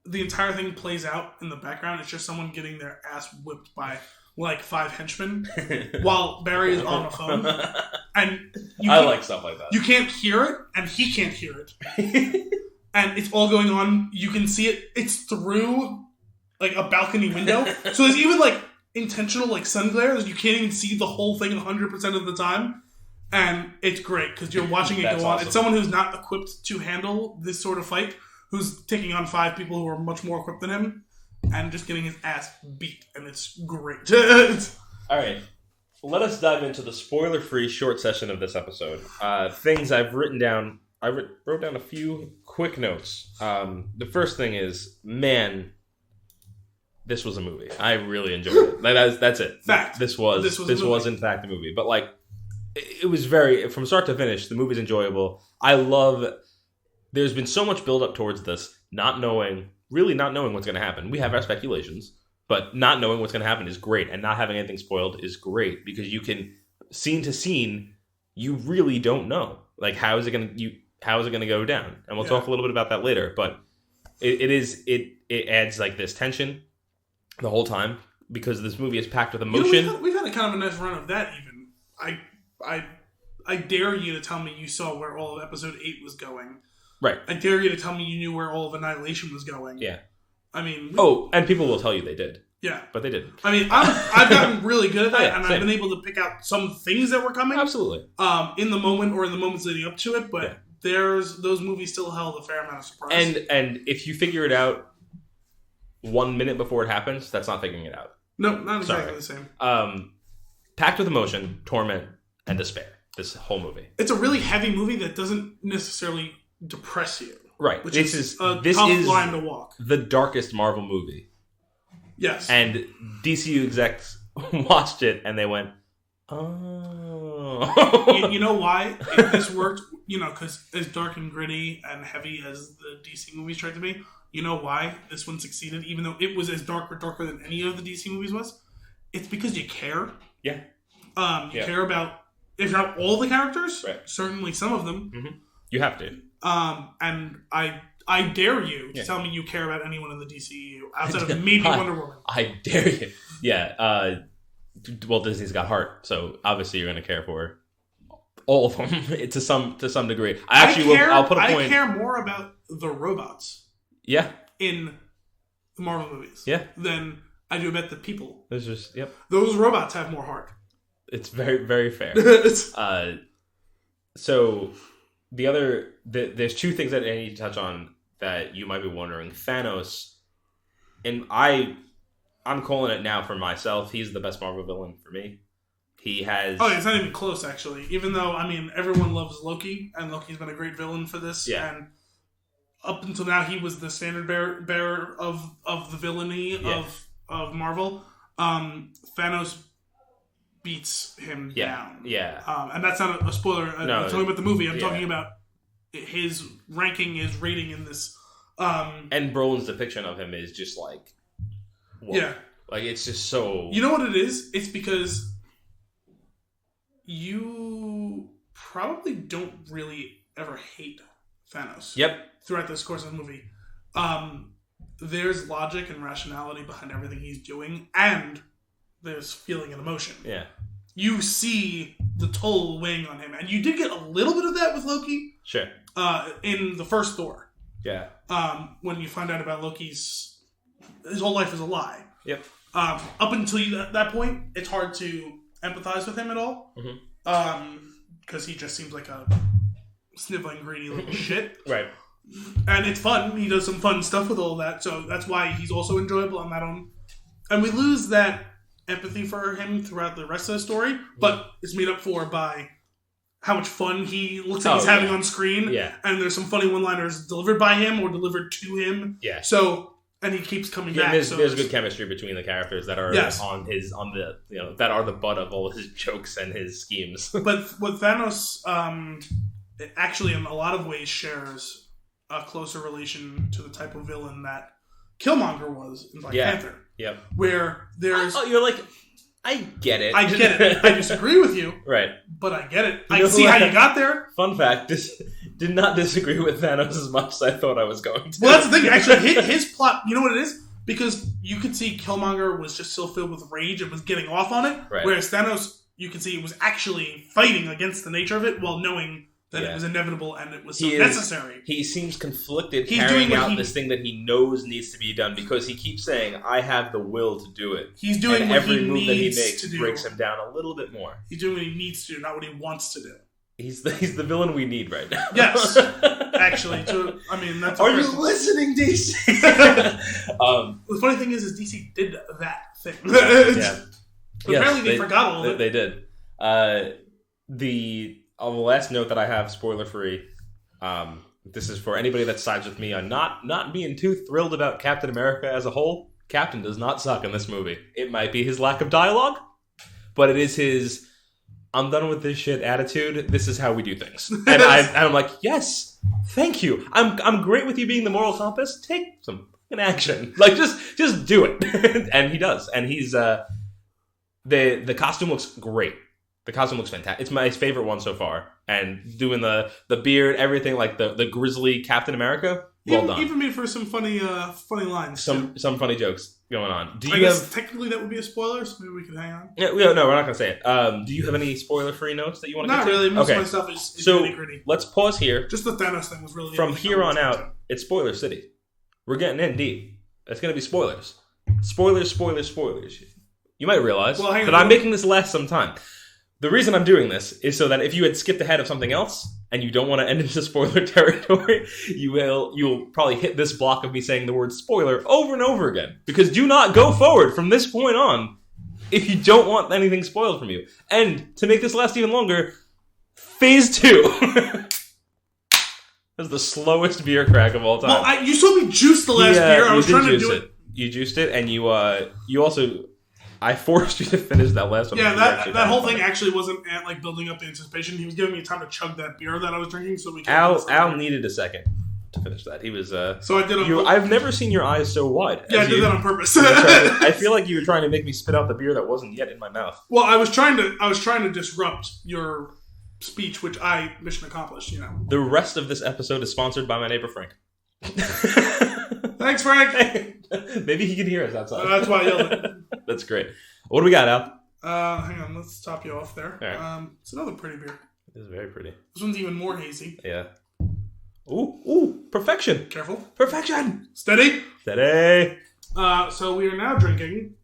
the entire thing plays out in the background. It's just someone getting their ass whipped by like 5 henchmen while Barry is on the phone. And I like stuff like that. You can't hear it, and he can't hear it. And it's all going on. You can see it. It's through like a balcony window. So there's even like intentional like sun glare. You can't even see the whole thing 100% of the time. And it's great because you're watching it go on. Awesome. It's someone who's not equipped to handle this sort of fight, who's taking on 5 people who are much more equipped than him, and just getting his ass beat. And it's great. All right. Let us dive into the spoiler-free short session of this episode. Things I've written down. I wrote down a few quick notes. The first thing is, man, this was a movie. I really enjoyed it. That's it. Fact. This was in fact a movie. But like, it was very, from start to finish, the movie's enjoyable. There's been so much build up towards this, really not knowing what's going to happen. We have our speculations, but not knowing what's going to happen is great, and not having anything spoiled is great, because you can, scene to scene, you really don't know. Like, how is it going to go down? And we'll talk a little bit about that later, but it adds like this tension the whole time, because this movie is packed with emotion. We've had a kind of a nice run of that even. I dare you to tell me you saw where all of episode 8 was going. Right. I dare you to tell me you knew where all of Annihilation was going. Yeah. I mean... and people will tell you they did. Yeah. But they didn't. I mean, I've gotten really good at that, and same. I've been able to pick out some things that were coming. Absolutely. In the moment or in the moments leading up to it, but those movies still held a fair amount of surprise. And if you figure it out 1 minute before it happens, that's not figuring it out. No, not exactly the same. Packed with emotion, torment, and despair. This whole movie. It's a really heavy movie that doesn't necessarily depress you. Right. This is a tough line to walk. The darkest Marvel movie. Yes. And DCU execs watched it and they went, oh. You know why this worked? Because as dark and gritty and heavy as the DC movies tried to be, you know why this one succeeded, even though it was as darker than any of the DC movies was? It's because you care. Yeah. You care about, if not all the characters, right. Certainly some of them. Mm-hmm. You have to. And I dare you to tell me you care about anyone in the DCEU outside of maybe Wonder Woman. I dare you. Yeah. Well, Disney's got heart, so obviously you're going to care for all of them to some degree. I'll put a point. I care more about the robots. Yeah. In the Marvel movies. Yeah. Than I do about the people. There's just Those robots have more heart. It's very, very fair. So there's 2 things that I need to touch on that you might be wondering. Thanos, and I'm calling it now for myself. He's the best Marvel villain for me. He has... Oh, it's not even close, actually. Even though, I mean, everyone loves Loki, and Loki's been a great villain for this. Yeah. And up until now, he was the standard bearer of the villainy of Marvel. Thanos beats him down. Yeah. And that's not a spoiler. No, I'm talking about the movie. I'm talking about his ranking, his rating in this. And Brolin's depiction of him is just like... Whoa. Yeah. Like, it's just so... You know what it is? It's because you probably don't really ever hate Thanos. Yep. Throughout this course of the movie. There's logic and rationality behind everything he's doing, and there's feeling and emotion. Yeah. You see the toll weighing on him, and you did get a little bit of that with Loki. Sure. In the first Thor. Yeah. When you find out about Loki's... His whole life is a lie. Yep. Up until that point, it's hard to empathize with him at all. Because he just seems like a sniveling, greedy little shit. Right. And it's fun. He does some fun stuff with all that, so that's why he's also enjoyable on that own. And we lose that empathy for him throughout the rest of the story, but it's made up for by how much fun he looks like he's having on screen. Yeah. And there's some funny one-liners delivered by him or delivered to him. Yeah. So, and he keeps coming back. There's good chemistry between the characters that are that are the butt of all his jokes and his schemes. But what Thanos actually in a lot of ways shares a closer relation to the type of villain that Killmonger was in Black Panther. Yep. Where there's... you're like, I get it. I get it. I disagree with you. Right. But I get it. I can see how you got there. Fun fact, did not disagree with Thanos as much as I thought I was going to. Well, that's the thing. Actually, his plot, you know what it is? Because you could see Killmonger was just so filled with rage and was getting off on it. Right. Whereas Thanos, you can see it was actually fighting against the nature of it while knowing that it was inevitable and it was necessary. He seems conflicted He's carrying doing out this thing that he knows needs to be done because he keeps saying, I have the will to do it. He's doing and what every he move needs that he makes to do. breaks him down a little bit more. He's doing what he needs to do, not what he wants to do. He's the villain we need right now. Yes. Actually, that's... Are you listening, DC? The funny thing is DC did that thing. Apparently they forgot all of it. They did. The last note that I have, spoiler free, this is for anybody that sides with me on not being too thrilled about Captain America as a whole. Captain does not suck in this movie. It might be his lack of dialogue, but it is his I'm done with this shit attitude. This is how we do things. And I'm like, yes, thank you. I'm great with you being the moral compass. Take some fucking action. Like just do it. And he does. And he's the costume looks great. The costume looks fantastic. It's my favorite one so far. And doing the beard, everything, like the grizzly Captain America, well done. Even made for some funny lines. Some funny jokes going on. I guess technically that would be a spoiler, so maybe we could hang on. Yeah, no, we're not going to say it. Do you have any spoiler-free notes that you want to get to? Not really. Most of my stuff is nitty-gritty. Let's pause here. Just the Thanos thing was really... From here on out, it's Spoiler City. We're getting in deep. It's going to be spoilers. Spoilers. You might realize that I'm making this last some time. The reason I'm doing this is so that if you had skipped ahead of something else and you don't want to end into spoiler territory, you'll probably hit this block of me saying the word spoiler over and over again. Because do not go forward from this point on if you don't want anything spoiled from you. And to make this last even longer, Phase 2. That's the slowest beer crack of all time. Well, you saw me juice the last beer. I was trying to do it. You juiced it, and you also... I forced you to finish that last one. Yeah, that whole thing actually wasn't like building up the anticipation. He was giving me time to chug that beer that I was drinking, so we. Al needed a second to finish that. He was. So I did. I've never seen your eyes so wide. Yeah, I did that on purpose. I feel like you were trying to make me spit out the beer that wasn't yet in my mouth. Well, I was trying to disrupt your speech, which mission accomplished. You know. The rest of this episode is sponsored by my neighbor Frank. Thanks, Frank. Maybe he can hear us outside. That's why I yelled it. That's great. What do we got, Al? Hang on, let's top you off there. Right. It's another pretty beer. This is very pretty. This one's even more hazy. Yeah. Ooh, perfection. Careful. Perfection. Steady. So we are now drinking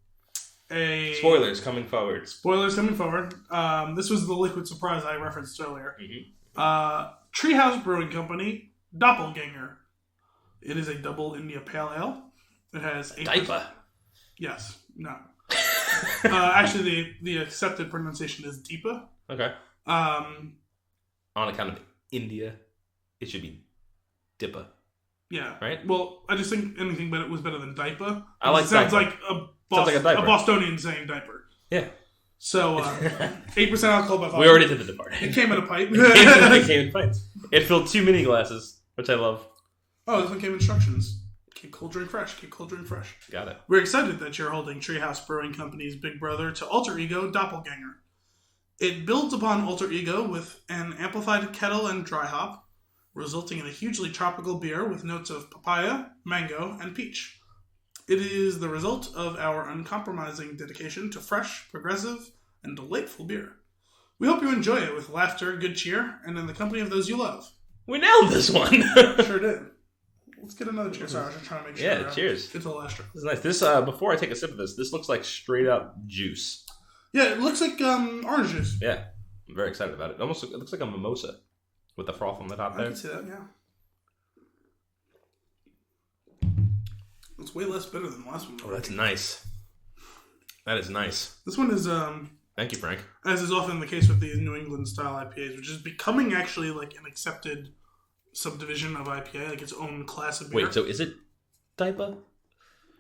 a... Spoilers coming forward. This was the liquid surprise I referenced earlier. Mm-hmm. Treehouse Brewing Company, Doppelganger. It is a double India Pale Ale. It has... Diaper. Yes. No. Actually, the accepted pronunciation is Deepa. Okay. Um, On account of India, it should be Dippa. Yeah. Right? Well, I just think anything but it was better than diaper. I like it sounds diaper. like a Sounds like a diaper. Bostonian saying diaper. Yeah. So 8% alcohol by volume. We already did the departing. It came in a pipe. It came in pints. It filled 2 mini glasses, which I love. Oh, this one came instructions. Keep cold, drink fresh. Keep cold, drink fresh. Got it. We're excited that you're holding Treehouse Brewing Company's big brother to Alter Ego Doppelganger. It builds upon Alter Ego with an amplified kettle and dry hop, resulting in a hugely tropical beer with notes of papaya, mango, and peach. It is the result of our uncompromising dedication to fresh, progressive, and delightful beer. We hope you enjoy it with laughter, good cheer, and in the company of those you love. We nailed this one. Sure did. Let's get another cheers. Sorry, I was just trying to make sure. Yeah, cheers. Get to the last drop. This is nice. This before I take a sip of this looks like straight up juice. Yeah, it looks like orange juice. Yeah, I'm very excited about it. It looks like a mimosa with the froth on the top I there. can see that, yeah. It's way less bitter than the last one. Oh, that's nice. That is nice. This one is, Thank you, Frank. as is often the case with these New England style IPAs, which is becoming actually like an accepted subdivision of IPA, like its own class of beer. Wait, so is it Daipa?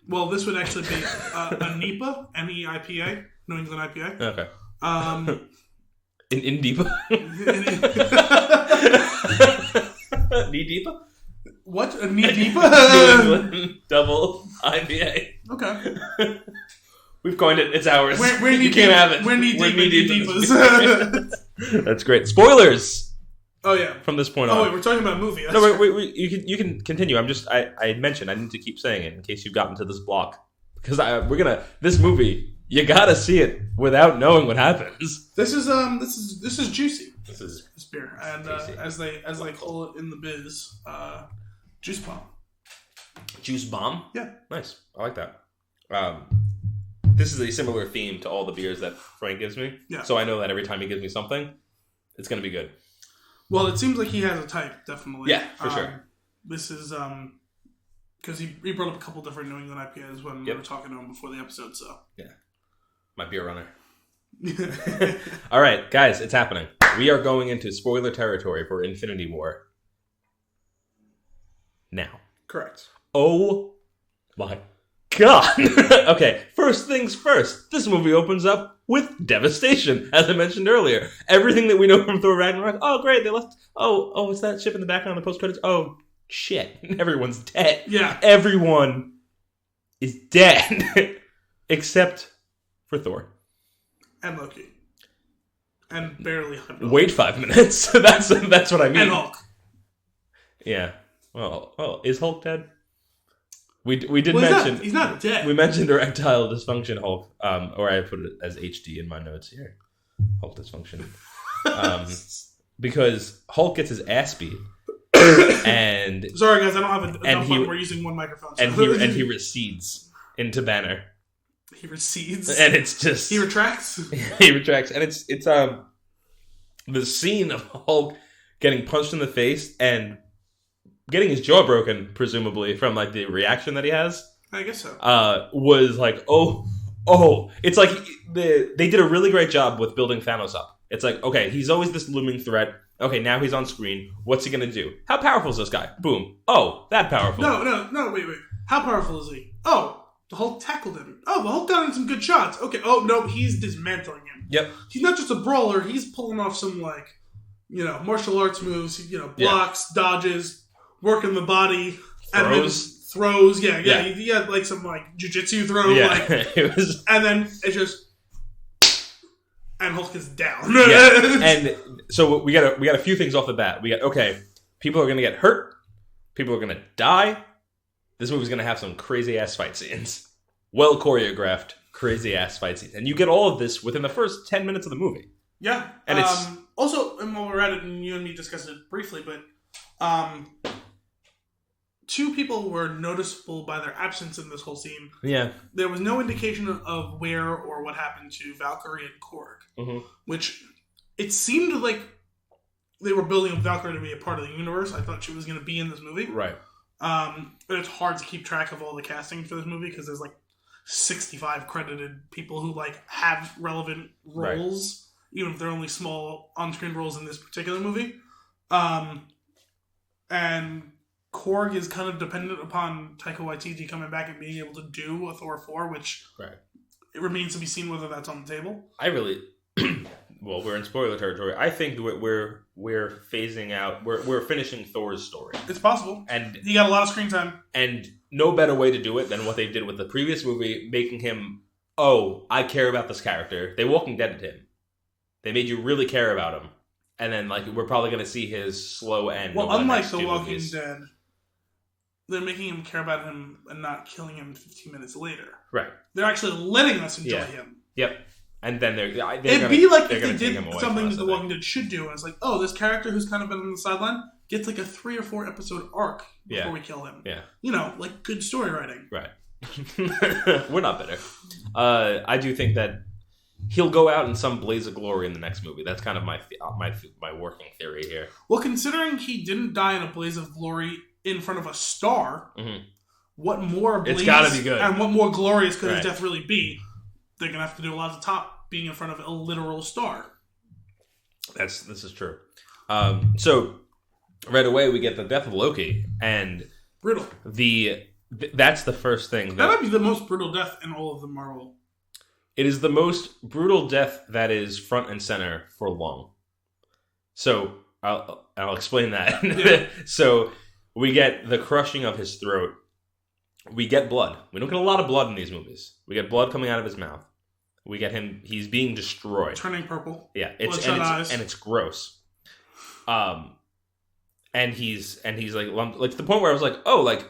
Well, this would actually be a NEIPA, N-E-I-P-A, New England IPA. Okay. In Deepa? Knee Deepa? What? A knee New England double IPA. Okay. We've coined it. It's ours. We're you can't have it. We're knee deep in Deepas. That's great. Spoilers Oh, yeah. from this point on. Oh, wait, we're talking about a movie. That's No, right. wait. You can continue. I mentioned I need to keep saying it in case you've gotten to this block because this movie you gotta see it without knowing what happens. This is juicy. This Beer, and as they call it in the biz, juice bomb. Juice bomb. Yeah, Nice. I like that. This is a similar theme to all the beers that Frank gives me. Yeah. So I know that every time he gives me something, it's gonna be good. well, it seems like he has a type, definitely. Yeah, for sure. This is because he brought up a couple different New England IPAs when we were talking to him before the episode. So yeah, my beer runner. All right, guys, it's happening. We are going into spoiler territory for Infinity War. Now. Correct. Oh my God. Okay, first things first. This movie opens up with devastation, as I mentioned earlier. Everything that we know from Thor Ragnarok. Oh, great, they left. Oh, it's that ship in the background on the post-credits. Oh, shit. Everyone's dead. Yeah. Everyone is dead. Except for Thor. And Loki. And barely Hulk. Wait 5 minutes. That's what I mean. And Hulk. Yeah. Well, is Hulk dead? We did Well, mention he's not dead. we mentioned erectile dysfunction Hulk, or I put it as HD in my notes here. Hulk dysfunction, because Hulk gets his ass beat, and Sorry guys, I don't have a And button. We're using one microphone. So. and he recedes into Banner, He recedes. and it's just He retracts. he retracts, and it's the scene of Hulk getting punched in the face and getting his jaw broken, presumably from like the reaction that he has. I guess so. Was like, oh, it's like they did a really great job with building Thanos up. It's like, okay, he's always this looming threat. Okay, now he's on screen. What's he gonna do? How powerful is this guy? Boom. Oh, that powerful. No, wait. How powerful is he? Oh, the Hulk tackled him. Oh, the Hulk got in some good shots. Okay, oh, no, he's dismantling him. Yep. He's not just a brawler, he's pulling off some, like, martial arts moves, blocks, dodges, working the body. And then throws. Yeah. He had, like, some, like, jiu-jitsu throw. Yeah, like, it was. and then it's just... And Hulk is down. Yeah. And so we got a few things off the bat. We got, okay, people are gonna get hurt. People are gonna die. This movie's gonna have some crazy ass fight scenes. Well choreographed, crazy ass fight scenes. And you get all of this within the first 10 minutes of the movie. Yeah. And it's also, and while we're at it, and you and me discussed it briefly, but two people were noticeable by their absence in this whole scene. Yeah. There was no indication of where or what happened to Valkyrie and Korg, which it seemed like they were building up Valkyrie to be a part of the universe. I thought she was going to be in this movie. Right. But it's hard to keep track of all the casting for this movie because there's like 65 credited people who like have relevant roles, even if they're only small on-screen roles in this particular movie. And Korg is kind of dependent upon Taika Waititi coming back and being able to do a Thor 4, which it remains to be seen whether that's on the table. I really, well, we're in spoiler territory. I think we're phasing out. We're finishing Thor's story. It's possible, and he got a lot of screen time. And no better way to do it than what they did with the previous movie, making him, oh, I care about this character. They Walking Deaded him. They made you really care about him, and then like we're probably going to see his slow end. Well, unlike The Walking Dead, they're making him care about him and not killing him 15 minutes later. Right. They're actually letting us enjoy him. Yep. And then it'd be like if they did something that The Walking Dead should do, and it's like, oh, this character who's kind of been on the sideline gets like a 3 or 4 episode arc before we kill him. Yeah. You know, like good story writing. Right. We're not bitter. I do think that he'll go out in some blaze of glory in the next movie. That's kind of my working theory here. Well, considering he didn't die in a blaze of glory in front of a star, what more blaze it's gotta be good. And what more glorious could his death really be? They're gonna have to do a lot of the top being in front of a literal star. This is true. So right away we get the death of Loki, and brutal. That's the first thing. That might be the most brutal death in all of the Marvel. It is the most brutal death that is front and center for long. So I'll explain that. Yeah. So we get the crushing of his throat. We get blood. We don't get a lot of blood in these movies. We get blood coming out of his mouth. We get him. He's being destroyed, turning purple. Yeah, it's gross. And he's like to the point where I was like, oh, like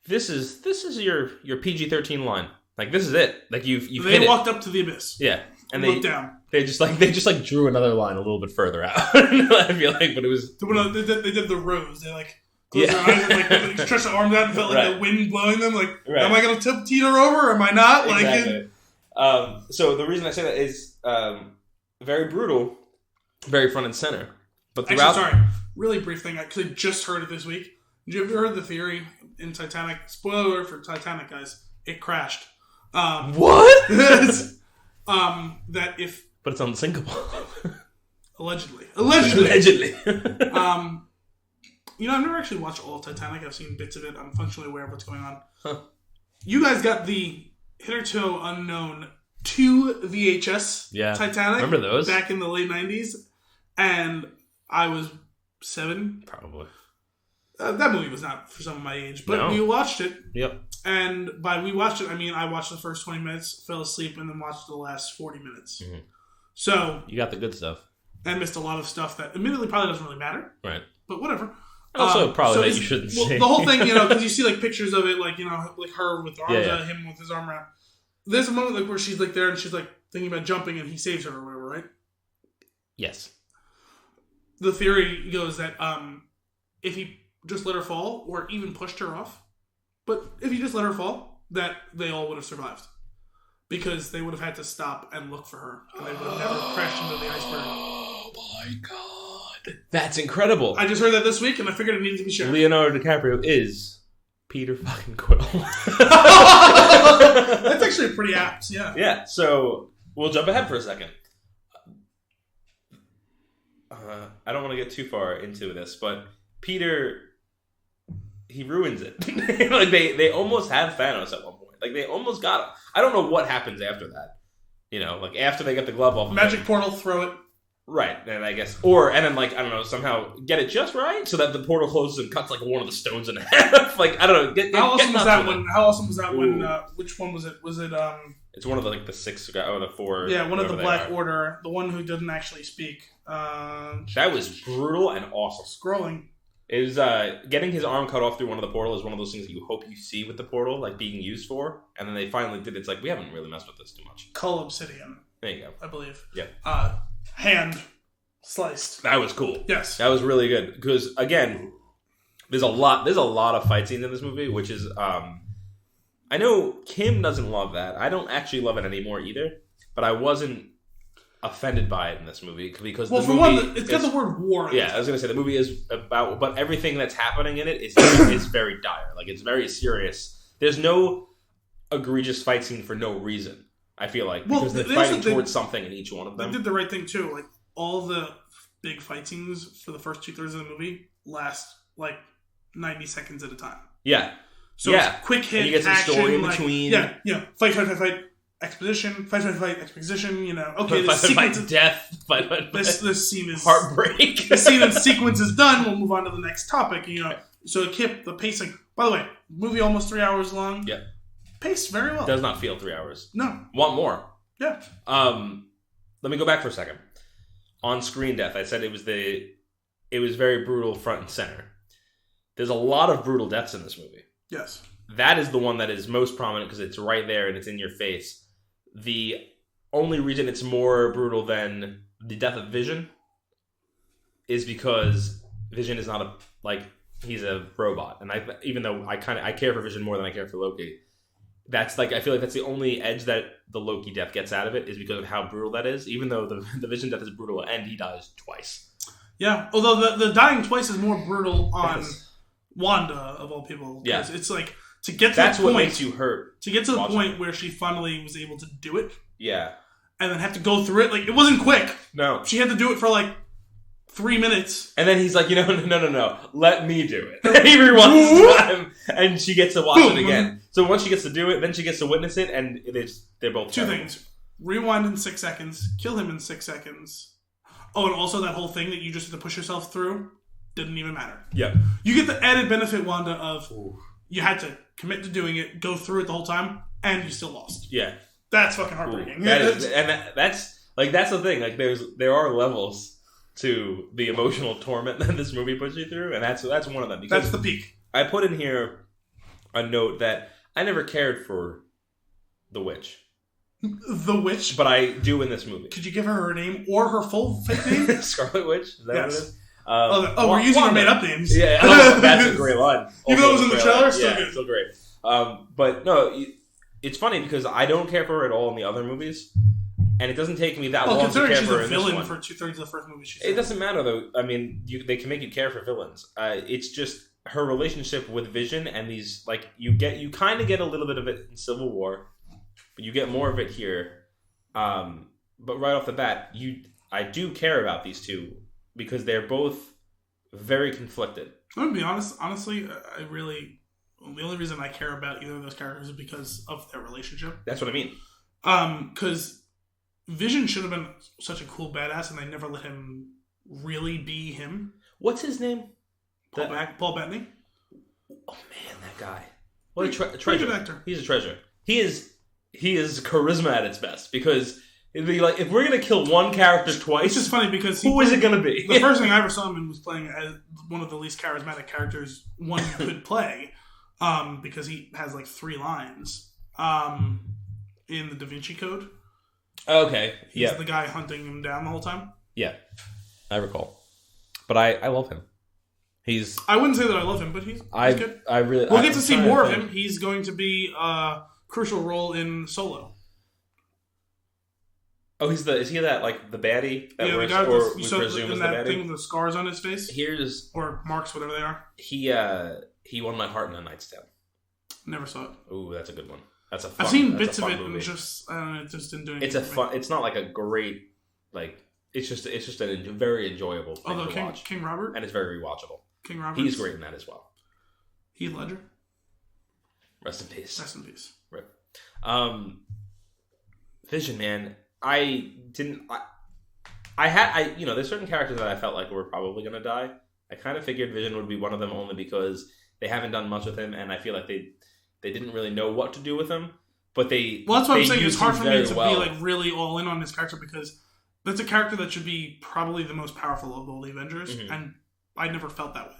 this is your PG-13 line. Like this is it. Like you've they walked up to the abyss. Yeah, and they looked down. They just drew another line a little bit further out. I feel like, but it was they did the rose. They like closed their eyes and like stretched their arms out and felt like the wind blowing them. Like, am I going to teeter over? Or am I not? Like, exactly. So the reason I say that is very brutal, very front and center. But throughout, actually, sorry, really brief thing. I just heard it this week. Did you ever heard the theory in Titanic? Spoiler alert for Titanic, guys. It crashed. What? That if... But it's unsinkable. Allegedly. You know, I've never actually watched all of Titanic. I've seen bits of it. I'm functionally aware of what's going on. Huh. You guys got the hitherto unknown 2 VHS Titanic. Remember those? Back in the late 90s. And I was 7. Probably. That movie was not for someone my age, but we watched it. Yep. And by we watched it, I mean I watched the first 20 minutes, fell asleep, and then watched the last 40 minutes. Mm-hmm. So you got the good stuff. And missed a lot of stuff that admittedly probably doesn't really matter. Right. But whatever. Also, probably that you shouldn't see. The whole thing, you know, because you see like pictures of it, like, you know, like her with her arms out, him with his arm around. There's a moment like where she's like there and she's like thinking about jumping and he saves her or whatever, right? Yes. The theory goes that if he just let her fall or even pushed her off, but if he just let her fall, that they all would have survived. Because they would have had to stop and look for her. And they would have never crashed into the iceberg. Oh my god. That's incredible. I just heard that this week and I figured it needed to be shared. Leonardo DiCaprio is Peter fucking Quill. That's actually pretty apt, yeah. Yeah, so we'll jump ahead for a second. I don't want to get too far into this, but Peter, he ruins it. Like they almost have Thanos at one point. Like they almost got him. I don't know what happens after that. You know, like after they get the glove off. Magic portal, throw it. Right, and I guess, and then like I don't know, somehow get it just right so that the portal closes and cuts like one of the stones in half. Like I don't know. How awesome was that one? How awesome was that one? Which one was it? Was it? It's one of the 6 or the 4. Yeah, one of the Black Order, the one who doesn't actually speak. That was brutal and awesome. Scrolling. It was getting his arm cut off through one of the portals is one of those things that you hope you see with the portal, like being used for. And then they finally did. It's like we haven't really messed with this too much. Cull Obsidian. There you go. I believe. Yeah. Hand sliced. That was cool. Yes. That was really good because again, there's a lot of fight scenes in this movie, which is I know Kim doesn't love that. I don't actually love it anymore either, but I wasn't offended by it in this movie because the movie it's got the word war in it. Yeah, I was going to say the movie is about, but everything that's happening in it is very dire. Like it's very serious. There's no egregious fight scene for no reason. I feel like Well, because they're fighting towards something in each one of them. They did the right thing too. Like all the big fight scenes for the first 2/3 of the movie last like 90 seconds at a time. Yeah. So yeah. it's quick hit, and you get some action, story in like, between. Yeah. Fight, exposition. Fight, exposition. You know. Okay, fight, the sequence fight, death. Fight, this scene is heartbreak. The scene and sequence is done. We'll move on to the next topic. You know. So it kept the pacing. By the way, movie almost 3 hours long. Yeah. Paced very well. Does not feel 3 hours. No. Want more? Yeah. Let me go back for a second. On screen death, I said it was very brutal front and center. There's a lot of brutal deaths in this movie. Yes. That is the one that is most prominent because it's right there and it's in your face. The only reason it's more brutal than the death of Vision is because Vision is not he's a robot, and even though I care for Vision more than I care for Loki, that's I feel like that's the only edge that the Loki death gets out of it is because of how brutal that is. Even though the Vision death is brutal and he dies twice. Yeah, although the dying twice is more brutal on Wanda of all people. Yeah, it's like to get to that's the point, what makes you hurt. To get to the point where she finally was able to do it. Yeah, and then have to go through it. Like it wasn't quick. No, she had to do it for 3 minutes. And then he's like, no, let me do it. And he rewinds time, and she gets to watch it again. So once she gets to do it, then she gets to witness it, and they're both two terrible. things. Rewind in 6 seconds. Kill him in 6 seconds. Oh, and also that whole thing that you just had to push yourself through didn't even matter. Yeah. You get the added benefit, Wanda, of you had to commit to doing it, go through it the whole time, and you still lost. Yeah. That's fucking heartbreaking. That's the thing. There are levels to the emotional torment that this movie puts you through, and that's one of them. That's the peak. I put in here a note that I never cared for the witch. The witch? But I do in this movie. Could you give her name or her full fake name? Scarlet Witch? Is that what it is? We're using our made-up names. Yeah, that's a great line. Even though it was in the trailer, still great. But no, it's funny because I don't care for her at all in the other movies. And it doesn't take me that long to care for her in this one. Considering she's a villain for 2/3 of the first movie she's in. It doesn't matter, though. I mean, they can make you care for villains. It's just her relationship with Vision and these, you kind of get a little bit of it in Civil War, but you get more of it here. But right off the bat, I do care about these two because they're both very conflicted. I'm gonna be honest. Honestly, the only reason I care about either of those characters is because of their relationship. That's what I mean. Because Vision should have been such a cool badass, and they never let him really be him. What's his name? Paul Bettany. Oh man, that guy! What a treasure! Pretty good actor. He's a treasure. He is charisma at its best because it'd be like if we're gonna kill one character twice, it's just funny because who is it gonna be? The first thing I ever saw him in was playing as one of the least charismatic characters one could play, because he has 3 lines in the Da Vinci Code. Okay. He's the guy hunting him down the whole time. Yeah, I recall. But I love him. I wouldn't say that I love him, but he's good. We'll get to see more of him. He's going to be a crucial role in Solo. Oh, is he that the baddie? Yeah, the guy we you saw presume in is that the baddie? thing with the scars on his face. Or marks, whatever they are. He won my heart in A Knight's Tale. Never saw it. Ooh, that's a good one. That's a fun. I've seen bits of it movie. and just it just didn't do anything. It's a fun. It's not like a great It's just a very enjoyable thing to watch. King Robert, and it's very rewatchable. King Robert. He's great in that as well. Heath Ledger. Rest in peace. Rest in peace. Right. Vision, man. I there's certain characters that I felt like were probably going to die. I kind of figured Vision would be one of them only because they haven't done much with him, and I feel like they didn't really know what to do with him. But that's what I'm saying. It's hard for me to be really all in on this character because that's a character that should be probably the most powerful of all the Avengers, and I never felt that way.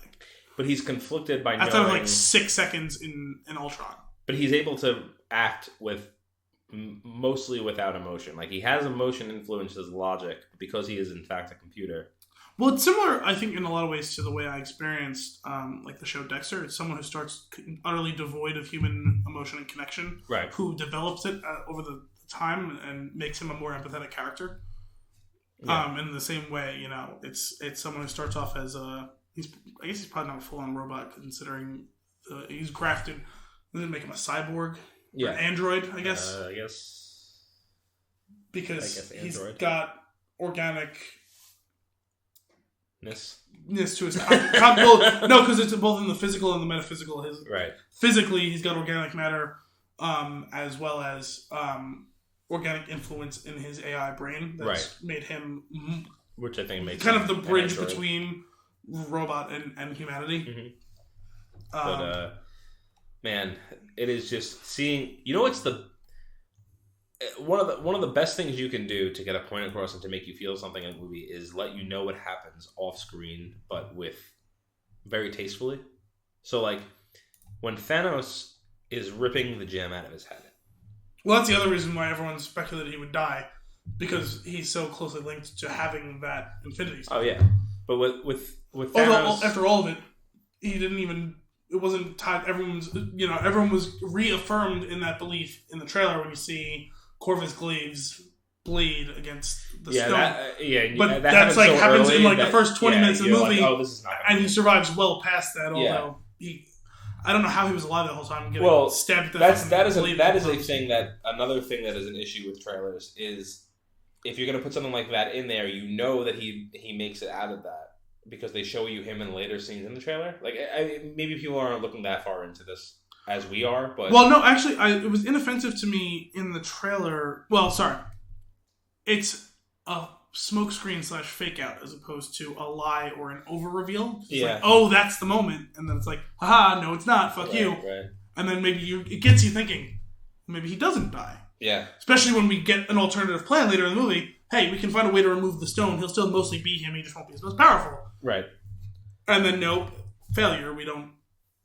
But he's conflicted by knowing... After 6 seconds in Ultron. But he's able to act with mostly without emotion. He has emotion influences logic because he is in fact a computer. Well, it's similar, I think, in a lot of ways to the way I experienced the show Dexter. It's someone who starts utterly devoid of human emotion and connection, right? Who develops it over the time and makes him a more empathetic character. Yeah. In the same way, it's someone who starts off as I guess he's probably not a full-on robot considering he's grafted. They didn't make him a cyborg. Yeah. Or Android, I guess. I guess. Because he's Android. got organicness Ness. to his... well, no, because it's both in the physical and the metaphysical. Right. Physically, he's got organic matter, as well as organic influence in his AI brain that's made him... Which I think makes kind of the bridge between robot and humanity. Mm-hmm. But man, it is just seeing. You know, it's one of the best things you can do to get a point across and to make you feel something in a movie is let you know what happens off screen, but with very tastefully. So, like when Thanos is ripping the gem out of his head. Well, that's the other reason why everyone speculated he would die, because he's so closely linked to having that Infinity Stone. Oh yeah, but with Thanos, although after all of it, he didn't even. It wasn't tied. Everyone was reaffirmed in that belief in the trailer when you see Corvus Glaive's blade against the stone. But that's like happens in like the first 20 minutes of the movie, like, this is not and he survives well past that. Although I don't know how he was alive that whole time. Stabbed. That is a thing that another thing that is an issue with trailers is if you're going to put something like that in there, you know that he makes it out of that. Because they show you him in later scenes in the trailer. Like, maybe people aren't looking that far into this as we are, but... Well, no, actually, it was inoffensive to me in the trailer... Well, sorry. It's a smokescreen / fake out as opposed to a lie or an over-reveal. It's like, oh, that's the moment. And then it's like, haha, no, it's not. Fuck you. Right. And then maybe it gets you thinking, maybe he doesn't die. Yeah. Especially when we get an alternative plan later in the movie. Hey, we can find a way to remove the stone. He'll still mostly be him. He just won't be as most powerful. Right. And then, nope, failure. We don't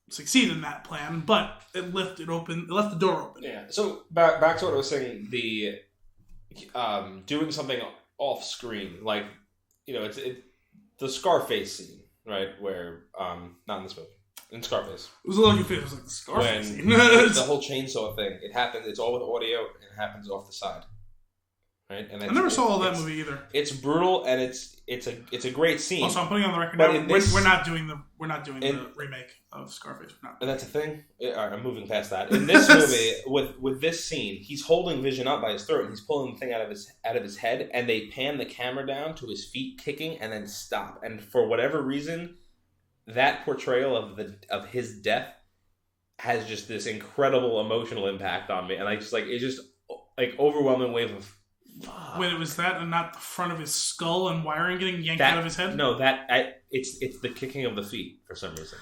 succeed in that plan, but it left the door open. Yeah. So, back to what I was saying, the doing something off screen, like, it's the Scarface scene, right, where, not in this movie, in Scarface. It was a little confused. It was like the Scarface scene. The whole chainsaw thing, it's all with audio, and it happens off the side. Right? And I never saw that movie either. It's brutal and it's a great scene. Also, I'm putting on the record now. We're not doing the remake of Scarface. And that's a thing. All right, I'm moving past that. In this movie, with this scene, he's holding Vision up by his throat and he's pulling the thing out of his head, and they pan the camera down to his feet kicking and then stop. And for whatever reason, that portrayal of his death has just this incredible emotional impact on me, and it's just like overwhelming wave of. Wait, it was that and not the front of his skull and wiring getting yanked out of his head? No, it's the kicking of the feet for some reason.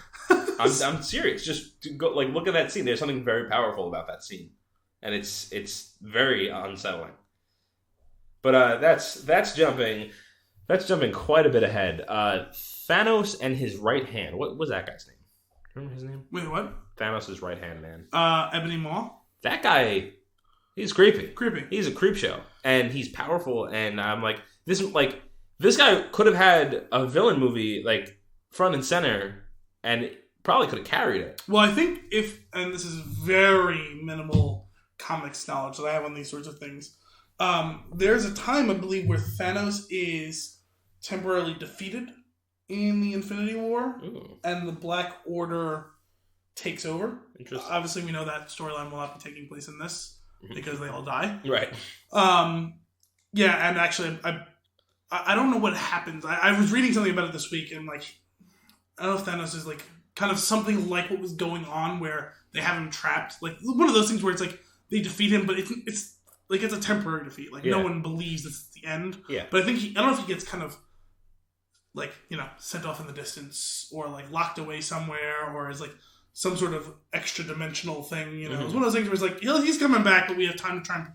I'm serious. Just go look at that scene. There's something very powerful about that scene, and it's very unsettling. But that's jumping quite a bit ahead. Thanos and his right hand. What was that guy's name? Remember his name? Wait, what? Thanos' right hand man. Ebony Maw. That guy. He's creepy. He's a creep show, and he's powerful. And I'm like, this guy could have had a villain movie front and center, and probably could have carried it. Well, I think and this is very minimal comics knowledge that I have on these sorts of things. There's a time I believe where Thanos is temporarily defeated in the Infinity War, and the Black Order takes over. Interesting. Obviously, we know that storyline will not be taking place in this. Because they all die. Right. Yeah, and actually, I don't know what happens. I was reading something about it this week, and I don't know if Thanos is kind of something like what was going on, where they have him trapped. One of those things where it's they defeat him, but it's a temporary defeat. No one believes it's the end. Yeah. But I think I don't know if he gets kind of sent off in the distance, or locked away somewhere, or is some sort of extra dimensional thing, It's one of those things where it's he's coming back, but we have time to try and...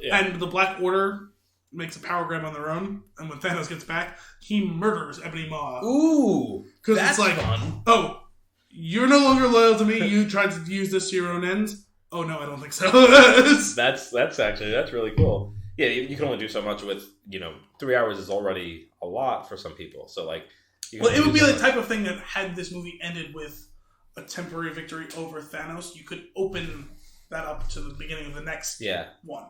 Yeah. And the Black Order makes a power grab on their own, and when Thanos gets back, he murders Ebony Maw. Ooh! Because it's fun. Oh, you're no longer loyal to me, you tried to use this to your own ends? Oh no, I don't think so. That's really cool. Yeah, you can only do so much with, 3 hours is already a lot for some people, so it would be the type of thing that had this movie ended with a temporary victory over Thanos, you could open that up to the beginning of the next one.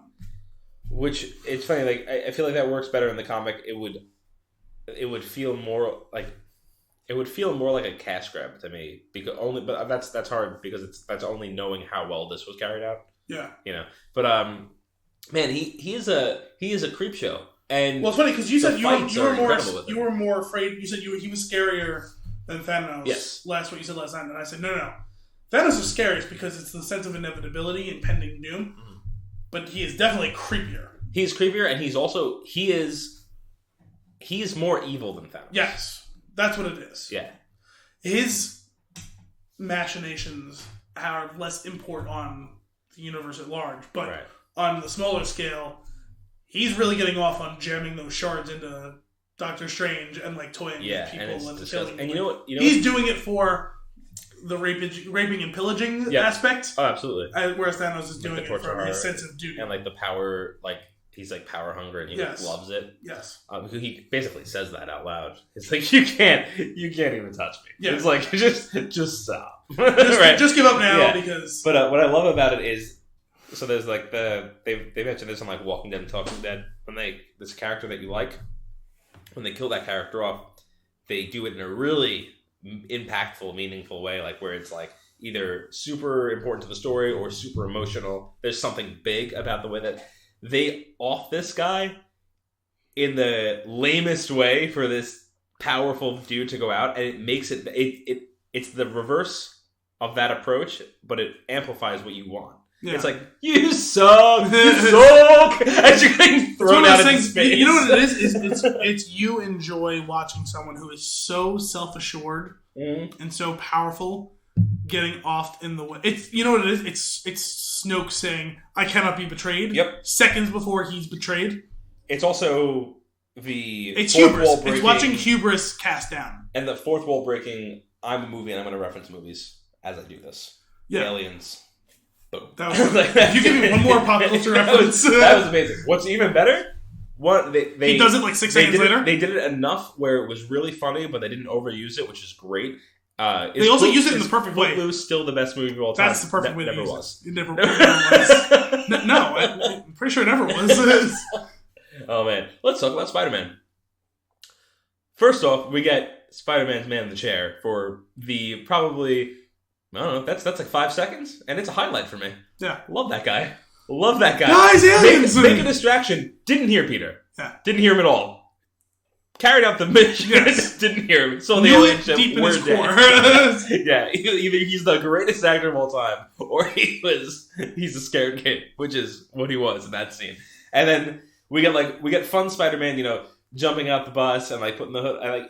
Which, it's funny, I feel like that works better in the comic. It would feel more like a cash grab to me, but that's hard because that's only knowing how well this was carried out. Yeah. But man, he is a creep show. And well, it's funny because you said you were more afraid. You said he was scarier than Thanos. Yes. What you said last time, and I said no. Thanos is scariest because it's the sense of inevitability and pending doom. Mm-hmm. But he is definitely creepier. He's creepier, and he is more evil than Thanos. Yes, that's what it is. Yeah. His machinations have less import on the universe at large, but on the smaller scale, he's really getting off on jamming those shards into Doctor Strange and like toying with people and killing. And he's doing it for the raping and pillaging aspect. Oh, absolutely. Whereas Thanos is doing it for his sense of duty and like the power, like he's like power hungry and he loves it. Yes. He basically says that out loud. It's like you can't even touch me. Yeah. It's like just stop. Just give up now because. But what I love about it is, so there's like they mentioned this on like Walking Dead and Talking Dead when this character that you like, when they kill that character off, they do it in a really impactful, meaningful way, like where it's like either super important to the story or super emotional. There's something big about the way that they off this guy in the lamest way for this powerful dude to go out, and it makes it's the reverse of that approach, but it amplifies what you want. Yeah. It's like, you suck, as you're getting thrown out into space. You know what it is? It's you enjoy watching someone who is so self-assured and so powerful getting off in the way. It's, you know what it is? It's Snoke saying, I cannot be betrayed. Yep. Seconds before he's betrayed. It's also it's hubris. Wall breaking. It's watching hubris cast down. And the fourth wall breaking, I'm a movie and I'm going to reference movies as I do this. Yeah. Aliens. Boom. That was if you give me one more pop culture reference. That was amazing. What's even better? He does it like 6 seconds later. They did it enough where it was really funny, but they didn't overuse it, which is great. They also use it in the perfect way. Footloose still the best movie of all time. That's the perfect way to use was. It. It never was. No, I'm pretty sure it never was. Oh man, let's talk about Spider-Man. First off, we get Spider-Man's Man in the Chair for the probably. I don't know. That's like 5 seconds, and it's a highlight for me. Yeah, love that guy. Love that guy. Guys, aliens. Make a distraction. Didn't hear Peter. Yeah, didn't hear him at all. Carried out the mission. Yes. Didn't hear him. So the alien ship. Deep in his core. Yeah, either he's the greatest actor of all time, or he's a scared kid, which is what he was in that scene. And then we get fun Spider-Man, jumping out the bus and like putting the hood. And,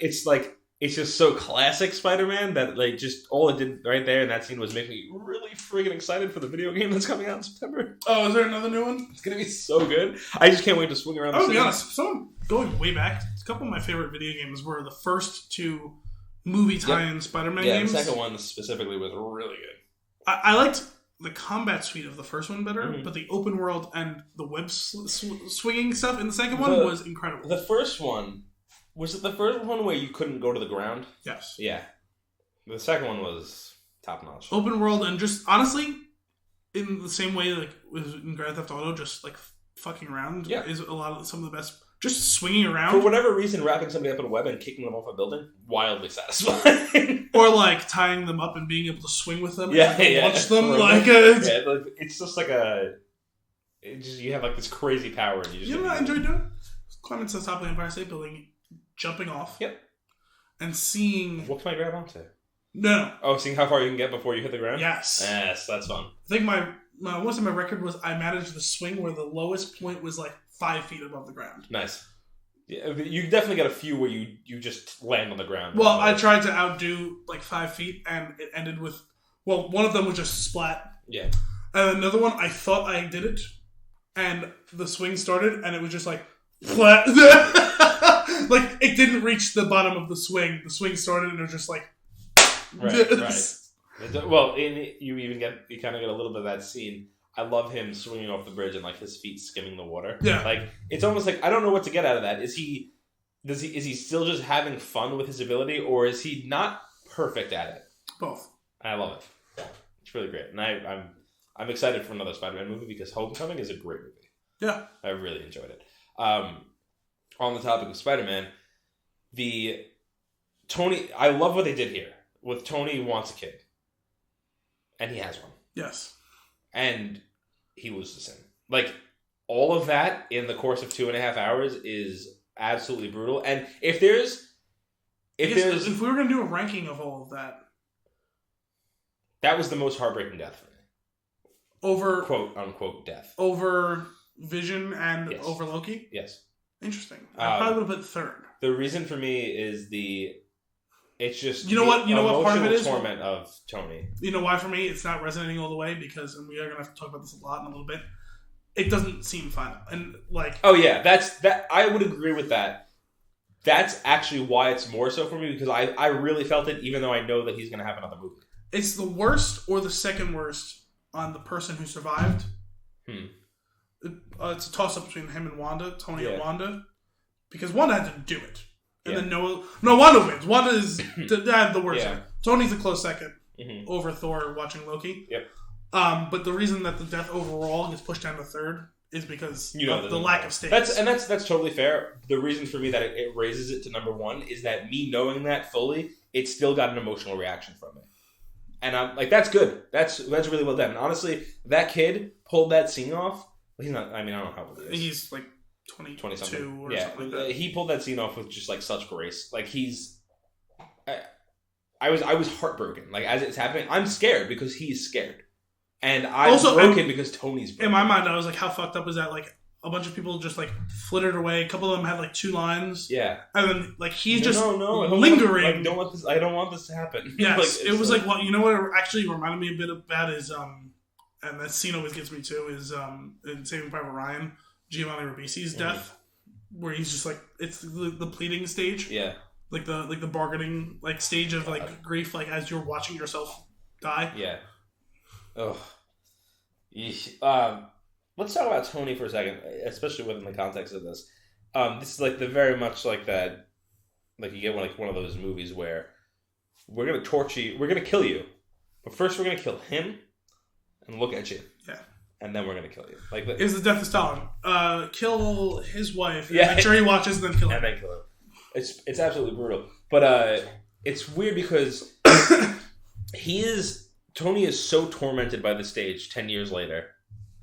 it's just so classic Spider-Man that like just all it did right there in that scene was make me really friggin' excited for the video game that's coming out in September. Oh, is there another new one? It's gonna be so good. I just can't wait to swing around. I'll be honest. Going way back, a couple of my favorite video games were the first two movie tie-in Spider-Man games. Yeah, the second one specifically was really good. I liked the combat suite of the first one better, but the open world and the web swinging stuff in the second one was incredible. The first one. Was it the first one where you couldn't go to the ground? Yes. Yeah. The second one was top notch. Open world and just honestly, in the same way like in Grand Theft Auto, just like fucking around is some of the best. Just swinging around for whatever reason, wrapping somebody up in a web and kicking them off a building, wildly satisfying. Or like tying them up and being able to swing with them, and launch them it's just like you have like this crazy power. And you know what I enjoyed doing? Climbing to the top of the Empire State Building. Jumping off. Yep. And seeing. What can I grab onto? No. Oh, seeing how far you can get before you hit the ground? Yes. Yes, that's fun. I think my record was I managed the swing where the lowest point was like 5 feet above the ground. Nice. Yeah, you definitely got a few where you just land on the ground. Well, I tried to outdo like 5 feet and it ended with. Well, one of them was just splat. Yeah. And another one, I thought I did it. And the swing started and it was just like. Flat. Like it didn't reach the bottom of the swing. The swing started and it was just like. Right. Well, you kind of get a little bit of that scene. I love him swinging off the bridge and like his feet skimming the water. Yeah. Like it's almost like I don't know what to get out of that. Is he still just having fun with his ability, or is he not perfect at it? Both. I love it. It's really great, and I'm excited for another Spider-Man movie because Homecoming is a great movie. Yeah, I really enjoyed it. On the topic of Spider-Man, I love what they did here. With Tony wants a kid. And he has one. Yes. And he loses him. Like, all of that in the course of 2.5 hours is absolutely brutal. And if we were going to do a ranking of all of that, that was the most heartbreaking death for me. Over quote unquote death. Over Vision and yes. over Loki? Yes. Interesting. I probably would have put third. The reason for me is it's just what part of it is? Torment of Tony. You know why for me it's not resonating all the way? Because, and we are going to have to talk about this a lot in a little bit, it doesn't seem final. And like, oh yeah, that I would agree with that. That's actually why it's more so for me, because I really felt it, even though I know that he's going to have another movie. It's the worst or the second worst on the person who survived. It's a toss up between him and Wanda, Tony and Wanda, because Wanda had to do it, and then Wanda wins. Wanda is the worst. Yeah. Tony's a close second over Thor watching Loki. Yep. But the reason that the death overall gets pushed down to third is because of the lack of stakes. That's totally fair. The reason for me that it raises it to number one is that me knowing that fully, it still got an emotional reaction from me. And I'm like, that's good. That's really well done. And honestly, that kid pulled that scene off. He's not. I mean, I don't know how old he is. He's like 20 something or something like that. He pulled that scene off with just like such grace. Like I was heartbroken. Like as it's happening, I'm scared because he's scared, and I'm broken because Tony's broken. In my mind, I was like, how fucked up is that? Like a bunch of people just like flittered away. A couple of them had like 2 lines. Yeah, and then like he's just lingering. I don't want this to happen. Yes, it was like well, you know what? It actually reminded me a bit of that is and that scene always gets me too, is in Saving Private Ryan, Giovanni Ribisi's death, where he's just like, it's the pleading stage. Yeah. Like the bargaining like stage of like grief, like as you're watching yourself die. Yeah. Oh. Let's talk about Tony for a second, especially within the context of this. This is like the very much like that, like you get one of those movies where we're gonna torture you, we're gonna kill you, but first we're gonna kill him. And look at you. Yeah. And then we're going to kill you. Like is the death of Stalin. Kill his wife. And make sure he watches and then kill him. And then kill him. It's absolutely brutal. But it's weird because Tony is so tormented by the stage 10 years later,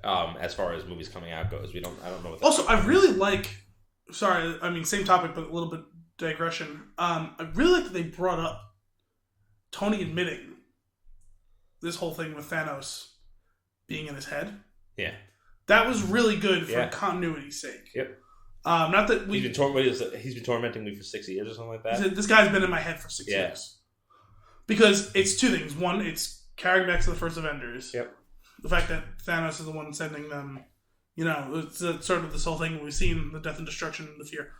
as far as movies coming out goes. I don't know what that also, I really like, sorry, I mean, same topic, but a little bit digression. I really like that they brought up Tony admitting this whole thing with Thanos being in his head. Yeah. That was really good for continuity's sake. Yep. Not that he's been tormenting me for 6 years or something like that. This guy's been in my head for 6 years. Because it's 2 things. One, it's carrying back to the first Avengers. Yep. The fact that Thanos is the one sending them, it's sort of this whole thing we've seen, the death and destruction and the fear.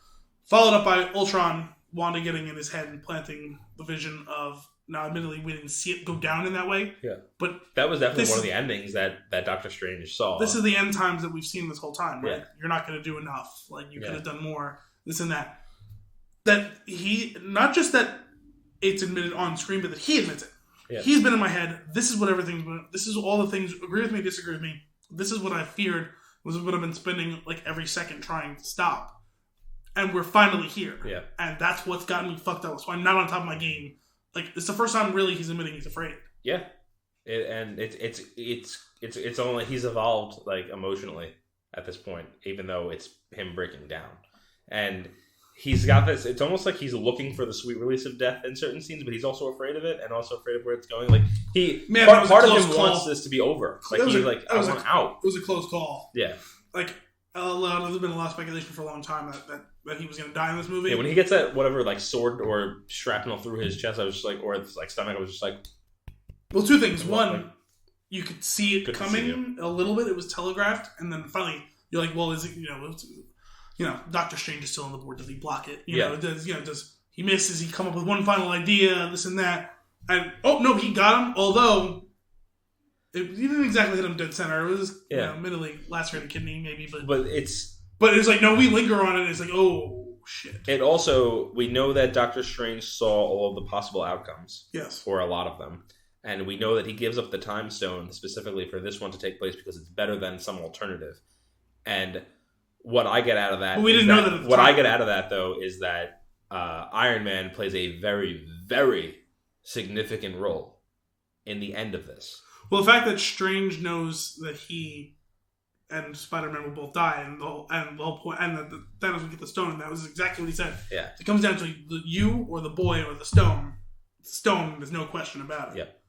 Followed up by Ultron, Wanda getting in his head and planting the vision of. Now, admittedly, we didn't see it go down in that way. Yeah. But that was definitely one of the endings that Doctor Strange saw. This is the end times that we've seen this whole time, right? Yeah. You're not going to do enough. Like, you could have done more, this and that. That he, not just that it's admitted on screen, but that he admits it. Yeah. He's been in my head. This is what this is all the things, agree with me, disagree with me. This is what I feared, was what I've been spending like every second trying to stop. And we're finally here. Yeah. And that's what's gotten me fucked up. So I'm not on top of my game. Like, it's the first time really he's admitting he's afraid. Yeah, it's only he's evolved like emotionally at this point, even though it's him breaking down, and he's got this. It's almost like he's looking for the sweet release of death in certain scenes, but he's also afraid of it, and also afraid of where it's going. Like part of him wants this to be over. Like I want out. It was a close call. Yeah, like there's been a lot of speculation for a long time that he was going to die in this movie. Yeah, when he gets that whatever like sword or shrapnel through his chest, I was just like, or his like stomach, I was just like. Well, 2 things. One, you could see it coming a little bit. It was telegraphed, and then finally you're like, well, is it Doctor Strange is still on the board. Does he block it? Does he miss? Does he come up with one final idea? This and that. And no, he got him. Although he didn't exactly hit him dead center. It was admittedly lacerated kidney maybe, but it's like no, we linger on it. It's like oh shit. It also we know that Doctor Strange saw all of the possible outcomes. Yes, or a lot of them. And we know that he gives up the time stone specifically for this one to take place because it's better than some alternative. And what I get out of that, I get out of that though is that Iron Man plays a very, very significant role in the end of this. Well, the fact that Strange knows that he and Spider-Man will both die, and the whole point, and that Thanos would get the stone, and that was exactly what he said. Yeah. It comes down to you or the boy or the stone. Stone, there's no question about it. Yep.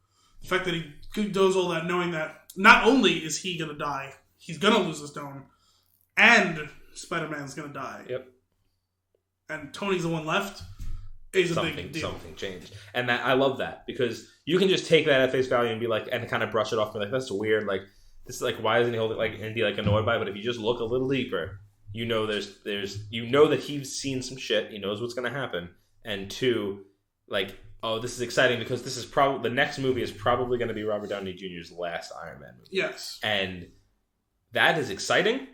The fact that he does all that knowing that not only is he going to die, he's going to lose the stone, and Spider-Man's going to die. Yep. And Tony's the one left. Is a big deal. Something changed. And that I love that, because you can just take that at face value and be like, and kind of brush it off and be like, that's weird. Like, this is like, why isn't he holding, like, and be like annoyed by it? But if you just look a little deeper, you know you know that he's seen some shit. He knows what's going to happen. And two, like, oh, this is exciting because this is probably, the next movie is probably going to be Robert Downey Jr.'s last Iron Man movie. Yes. And that is exciting.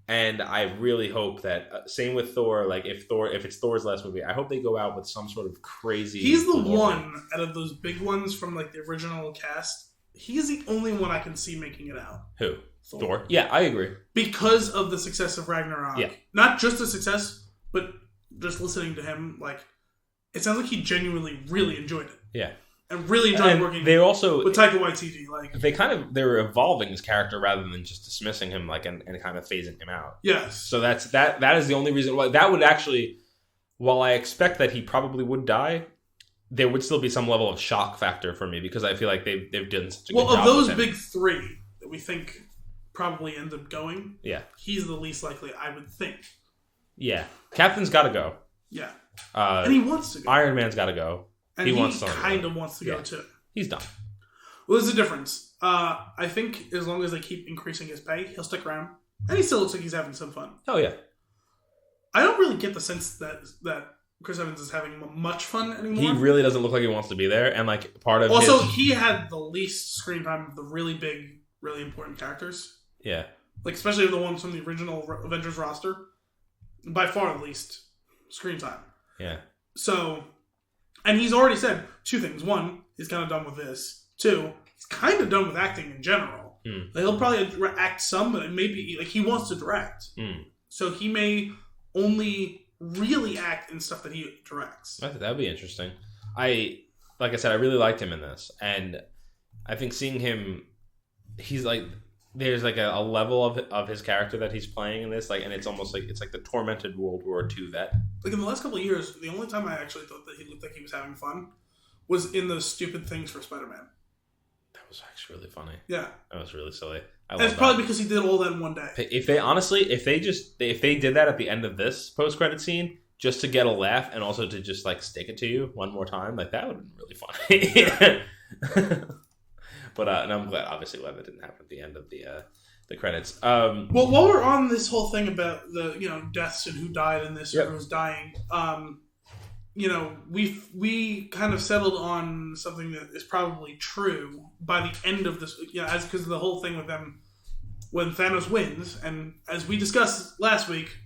And I really hope that, same with Thor, like if it's Thor's last movie, I hope they go out with some sort of crazy... He's the one out of those big ones from like the original cast. He's the only one I can see making it out. Who? Thor? Yeah, I agree. Because of the success of Ragnarok. Yeah. Not just the success, but just listening to him, like, it sounds like he genuinely really enjoyed it. Yeah. And really enjoyed working they also, with Taika Waititi. Like, they were evolving his character rather than just dismissing him, like, and kind of phasing him out. Yes. So that is the only reason why that would actually, while I expect that he probably would die, there would still be some level of shock factor for me, because I feel like they've done such a good job. Well, of those big three that we think probably end up going, yeah, he's the least likely, I would think. Yeah. Captain's got to go. Yeah. And he wants to go. Iron Man's got to go. And he kind of wants to go too. He's done. Well, there's a difference. I think as long as they keep increasing his pay, he'll stick around. And he still looks like he's having some fun. Oh, yeah. I don't really get the sense that Chris Evans is having much fun anymore. He really doesn't look like he wants to be there. And, like, part of also, he had the least screen time of the really big, really important characters. Yeah. Like, especially the ones from the original Avengers roster. By far the least screen time. Yeah. So, and he's already said two things. One, he's kind of done with this. Two, he's kind of done with acting in general. Like, he'll probably act some, but it may be, like, he wants to direct. So he may only really act in stuff that he directs. That'd be interesting. Like I said, I really liked him in this. And I think seeing him, he's like, there's like a level of his character that he's playing in this, like, and it's almost like it's like the tormented World War II vet. Like, in the last couple of years, the only time I actually thought that he looked like he was having fun was in those stupid things for Spider-Man. That was actually really funny. Yeah, that was really silly. And it's probably because he did all that in one day. If they did that at the end of this post-credit scene, just to get a laugh and also to just like stick it to you one more time, like that would have been really funny. Yeah. But and I'm glad that didn't happen at the end of the credits. Well, while we're on this whole thing about the deaths and who died in this or who's dying, we kind of settled on something that is probably true by the end of this. As because of the whole thing with them when Thanos wins, and as we discussed last week,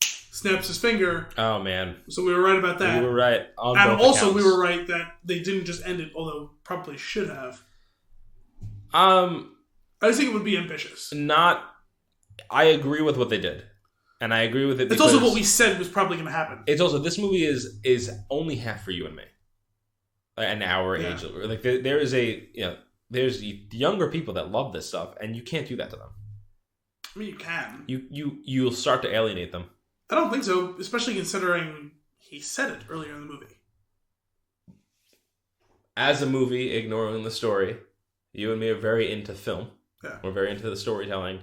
snaps his finger. Oh man! So we were right about that. We were right, and also we were right that they didn't just end it, although probably should have. I just think it would be ambitious. I agree with what they did, and I agree with it. It's also what we said was probably going to happen. It's also this movie is only half for you and me, an hour age. Like there is there's younger people that love this stuff, and you can't do that to them. I mean, you can. You'll start to alienate them. I don't think so, especially considering he said it earlier in the movie. As a movie, ignoring the story. You and me are very into film. Yeah. We're very into the storytelling.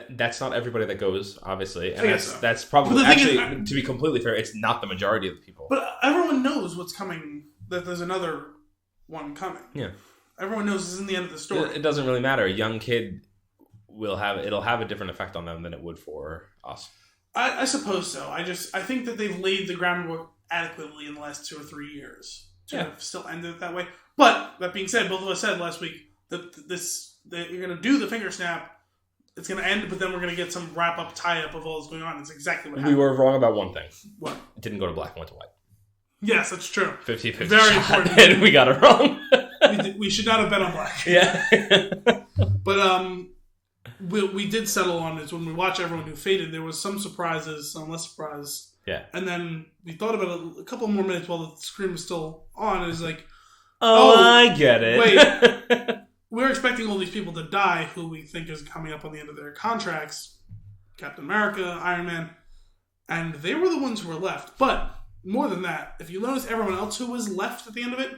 That's not everybody that goes, obviously. And that's probably, actually, to be completely fair, it's not the majority of the people. But everyone knows what's coming, that there's another one coming. Yeah. Everyone knows this isn't the end of the story. It doesn't really matter. A young kid it'll have a different effect on them than it would for us. I suppose so. I think that they've laid the groundwork adequately in the last 2 or 3 years to have still ended it that way. But that being said, both of us said last week that that you're going to do the finger snap. It's going to end, but then we're going to get some wrap up, tie up of all that's going on. It's exactly what happened. We were wrong about one thing. What? It didn't go to black and went to white. Yes, that's true. 50-50 Very shot, important. And we got it wrong. we should not have bet on black. Yeah. But we did settle on is when we watch Everyone Who Faded, there was some surprises, some less surprise. Yeah. And then we thought about it a couple more minutes while the screen was still on. It was like, I get it. Wait. We were expecting expecting all these people to die who we think is coming up on the end of their contracts. Captain America, Iron Man. And they were the ones who were left. But more than that, if you notice everyone else who was left at the end of it,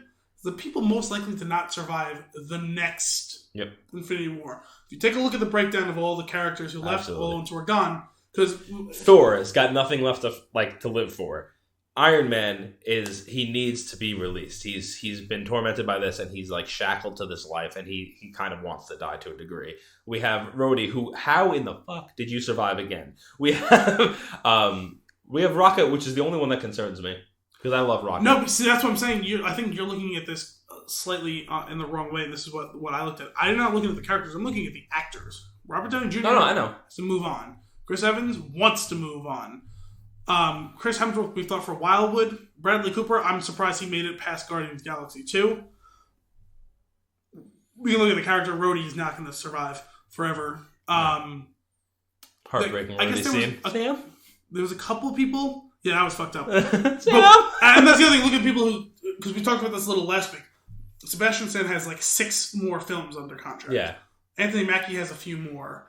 the people most likely to not survive the next Infinity War. If you take a look at the breakdown of all the characters who left, all the ones who are gone, because Thor has got nothing left to live for. Iron Man he needs to be released. He's been tormented by this, and he's like shackled to this life, and he kind of wants to die to a degree. We have Rhodey, who, how in the fuck did you survive again? We have Rocket, which is the only one that concerns me because I love Rocket. No, but see, that's what I'm saying. I think you're looking at this slightly in the wrong way. This is what I looked at. I'm not looking at the characters. I'm looking at the actors. Robert Downey Jr. No, I know. has to move on. Chris Evans wants to move on. Chris Hemsworth, we thought for Wildwood. Bradley Cooper, I'm surprised he made it past Guardians of the Galaxy 2. We can look at the character. Rhodey is not going to survive forever. Heartbreaking. I guess there was a couple of people. Yeah, that was fucked up. And that's the other thing. Look at people who, because we talked about this a little last week. Sebastian Stan has like 6 more films under contract. Yeah. Anthony Mackie has a few more.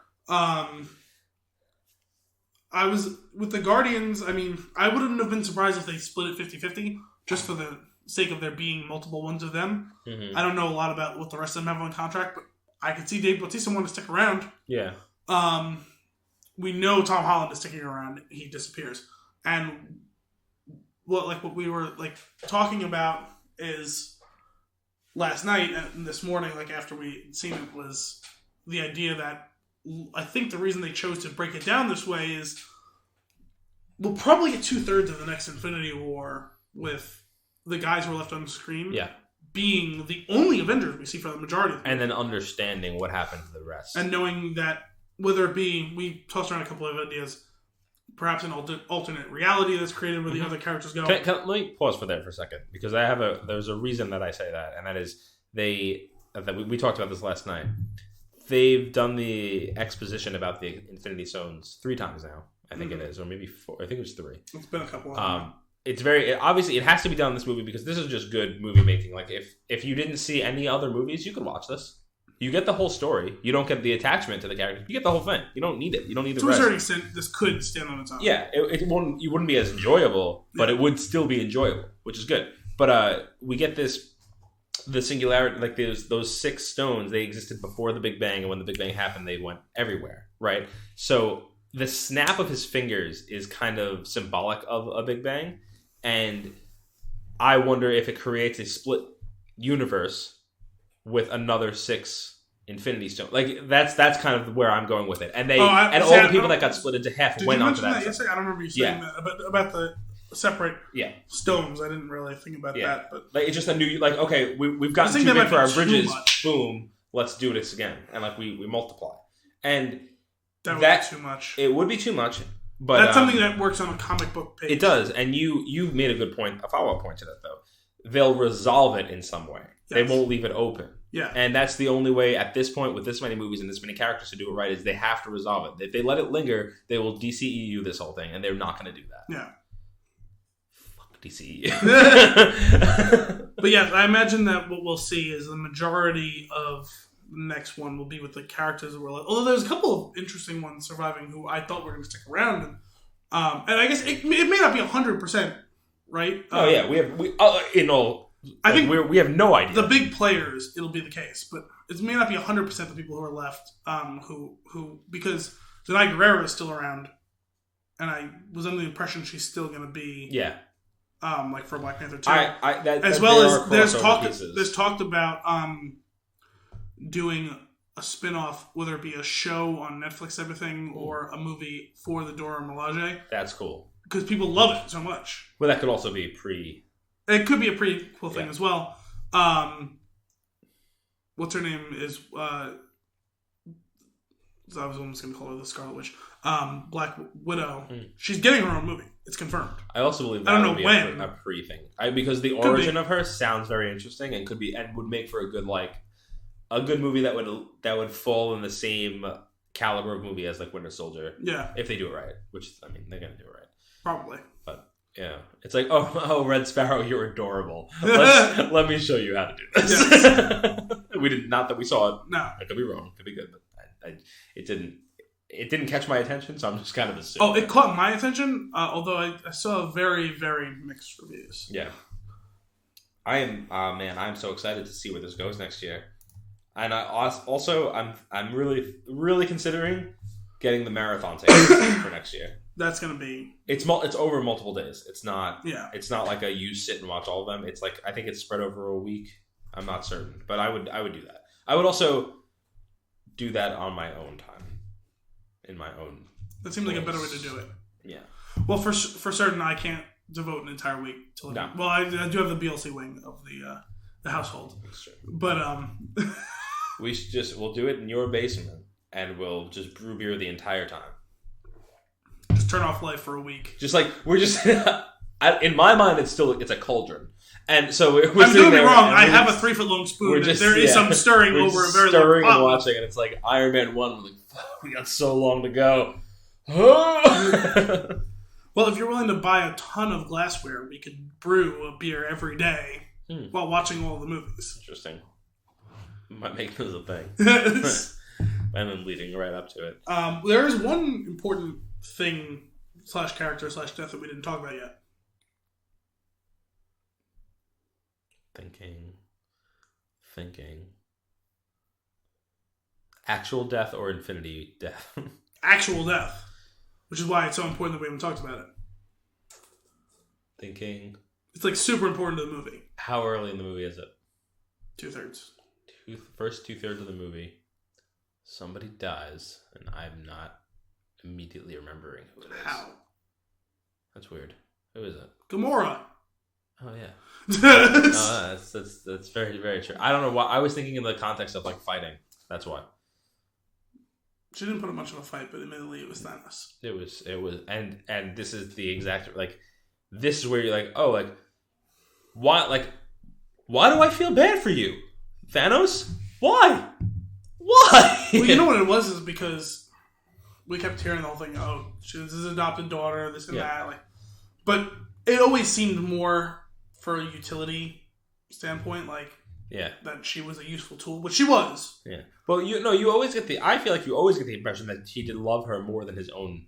I was with the Guardians. I mean, I wouldn't have been surprised if they split it 50-50, just for the sake of there being multiple ones of them. Mm-hmm. I don't know a lot about what the rest of them have on contract, but I could see Dave Bautista want to stick around. Yeah. We know Tom Holland is sticking around. He disappears, and what we were talking about is last night and this morning, after we seen it, was the idea that. I think the reason they chose to break it down this way is we'll probably get 2/3 of the next Infinity War with the guys who are left on the screen being the only Avengers we see for the majority of them. And then understanding what happened to the rest. And knowing that whether it be, we tossed around a couple of ideas, perhaps an alternate reality that's created where the other characters go. Let me pause for that for a second, because there's a reason that I say that, and that is we talked about this last night. They've done the exposition about the Infinity Stones 3 times now. I think it is, or maybe 4. I think it was 3. It's been a couple of times. It's obviously it has to be done in this movie because this is just good movie making. Like if you didn't see any other movies, you could watch this. You get the whole story. You don't get the attachment to the character. You get the whole thing. You don't need it. You don't need the rest. To a certain extent, this could stand on its own. Yeah, you wouldn't be as enjoyable, but it would still be enjoyable, which is good. But we get the singularity, like those 6 stones, they existed before the Big Bang, and when the Big Bang happened, they went everywhere, right? So the snap of his fingers is kind of symbolic of a Big Bang, and I wonder if it creates a split universe with another 6 Infinity Stones. Like that's kind of where I'm going with it. And all the people that got split into half went onto that. I don't remember you saying that about the separate stones. I didn't really think about that, but it's just a new okay, we've gotten too big for our bridges. Boom, let's do this again, and we multiply, and that would be too much. It would be too much, but that's something that works on a comic book page. It does, and you made a good point, a follow up point to that though. They'll resolve it in some way. Yes. They won't leave it open. Yeah, and that's the only way at this point with this many movies and this many characters to do it right is they have to resolve it. If they let it linger, they will DCEU this whole thing, and they're not going to do that. Yeah. DCEU. But yeah, I imagine that what we'll see is the majority of the next one will be with the characters that were left. Although there's a couple of interesting ones surviving who I thought were going to stick around, and I guess it may not be 100%, right? I think we have no idea. The big players, it'll be the case, but it may not be 100% the people who are left. Who because Denai Guerrero is still around, and I was under the impression she's still going to be for Black Panther 2. As well as there's talked about doing a spin-off, whether it be a show on Netflix type of thing or a movie for the Dora Milaje. That's cool. Because people love it so much. Well, that could also be It could be a pretty cool thing as well. What's her name is... I was almost going to call her the Scarlet Witch. Black Widow. She's getting her own movie. It's confirmed. I also believe that would be a pre thing. Because the origin of her sounds very interesting and would make for a good movie that would fall in the same caliber of movie as Winter Soldier. Yeah. If they do it right. Which, they're going to do it right. Probably. But Yeah, it's like, oh, Red Sparrow, you're adorable. Let me show you how to do this. Yes. We did not that we saw it. No, I could be wrong. Could be good, but it didn't catch my attention. So I'm just kind of assuming. Oh, it caught my attention. Although I saw very, very mixed reviews. Yeah, I am. Man, I'm so excited to see where this goes next year. And I'm really, really considering getting the marathon ticket for next year. That's gonna be. It's over multiple days. It's not. Yeah. It's not like you sit and watch all of them. It's like I think it's spread over a week. I'm not certain, but I would do that. I would also do that on my own time, in my own. That seems like a better way to do it. Yeah. Well, for certain, I can't devote an entire week to. No. Well, I do have the BLC wing of the household, but we'll do it in your basement, and we'll just brew beer the entire time. Just turn off life for a week. Just like we're just in my mind, it's a cauldron, and so we're I'm sitting there. Wrong. I have a 3-foot long spoon. There is some stirring over a very stirring long pot. And watching, and it's like Iron Man 1. We're like, we got so long to go. Well, if you're willing to buy a ton of glassware, we could brew a beer every day while watching all the movies. Interesting. Might make this a thing. And then leading right up to it. There is one important thing / character / death that we didn't talk about yet. Thinking. Actual death or infinity death? Actual death. Which is why it's so important that we haven't talked about it. Thinking. It's like super important to the movie. How early in the movie is it? 2/3. First 2/3 of the movie. Somebody dies, and I'm not immediately remembering who it is. How? That's weird. Who is it? Gamora. Oh yeah. That's very, very true. I don't know why. I was thinking in the context of like fighting. That's why. She didn't put up much of a fight, but admittedly it was Thanos. It was, and this is the exact like. This is where you're like, oh, like, why do I feel bad for you, Thanos? Why? Well, you know what it was is because we kept hearing the whole thing. Oh, she's his adopted daughter, this and that. Like, but it always seemed more for a utility standpoint, like that she was a useful tool, which she was. Yeah. Well, you always get I feel like you always get the impression that he did love her more than his own.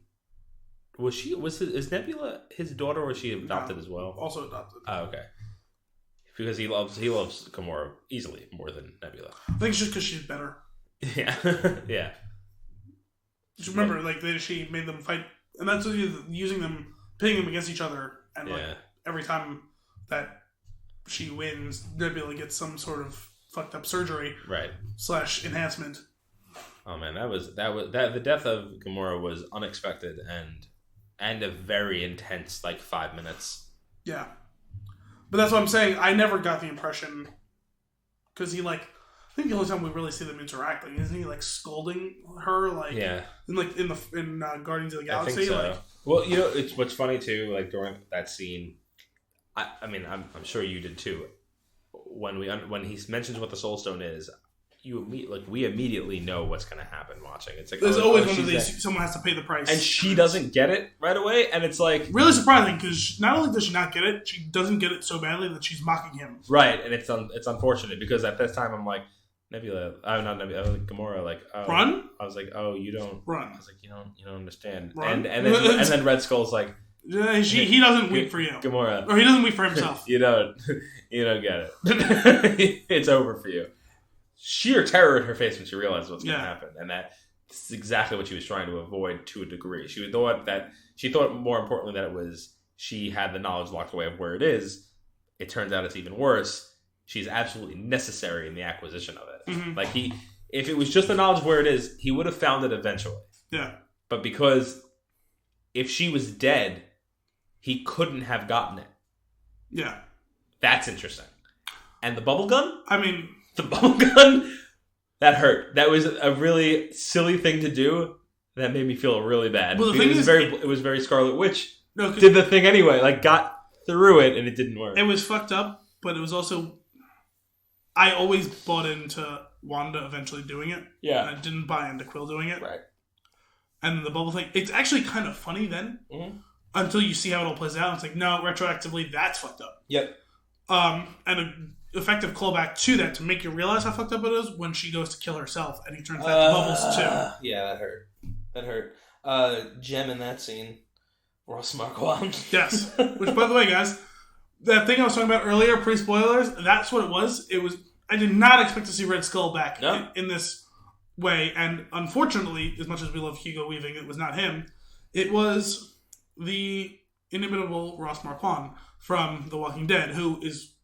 Is Nebula his daughter, or was she adopted as well? Also adopted. Oh, okay. Because he loves Gamora easily more than Nebula. I think it's just because she's better. Yeah, yeah. Just remember, like she made them fight, and that's using them, pitting them against each other, and like every time that she wins, Nebula gets some sort of fucked up surgery, right? / enhancement. Oh man, the death of Gamora was unexpected and a very intense 5 minutes. Yeah, but that's what I'm saying. I never got the impression because he I think the only time we really see them interacting isn't he scolding her in Guardians of the Galaxy. I think so. Well, it's what's funny too. During that scene, I mean, I'm sure you did too. When he mentions what the Soul Stone is, we immediately know what's going to happen watching. It's like there's always one of these. Someone has to pay the price, and she doesn't get it right away, and it's really surprising because not only does she not get it, she doesn't get it so badly that she's mocking him. Right, and it's unfortunate because at this time I'm like, Nebula, not Nebula, Gamora, run. I was like, oh, you don't run. I was like, you don't understand. Run. And then Red Skull's like, he doesn't weep for you, Gamora, or he doesn't weep for himself. you don't get it. It's over for you. Sheer terror in her face when she realized what's going to happen, and that's exactly what she was trying to avoid to a degree. She thought more importantly that it was she had the knowledge locked away of where it is. It turns out it's even worse. She's absolutely necessary in the acquisition of it. Mm-hmm. If it was just the knowledge of where it is, he would have found it eventually. Yeah. But because if she was dead, he couldn't have gotten it. Yeah. That's interesting. And the bubble gun? I mean, the bubble gun, that hurt. That was a really silly thing to do. That made me feel really bad. Well, it was very Scarlet Witch. No, did the thing anyway. Got through it, and it didn't work. It was fucked up, but it was also. I always bought into Wanda eventually doing it. Yeah, and I didn't buy into Quill doing it. Right. And the bubble thing. It's actually kind of funny then, until you see how it all plays out. It's like, no, retroactively, that's fucked up. Yep. And an effective callback to that to make you realize how fucked up it is when she goes to kill herself and he turns that to Bubbles too. Yeah, that hurt. Gem in that scene, Ross Marquand. Yes. Which, by the way, guys, that thing I was talking about earlier, pre-spoilers, that's what it was. I did not expect to see Red Skull back in this way, and unfortunately, as much as we love Hugo Weaving, it was not him. It was the inimitable Ross Marquand from The Walking Dead, who is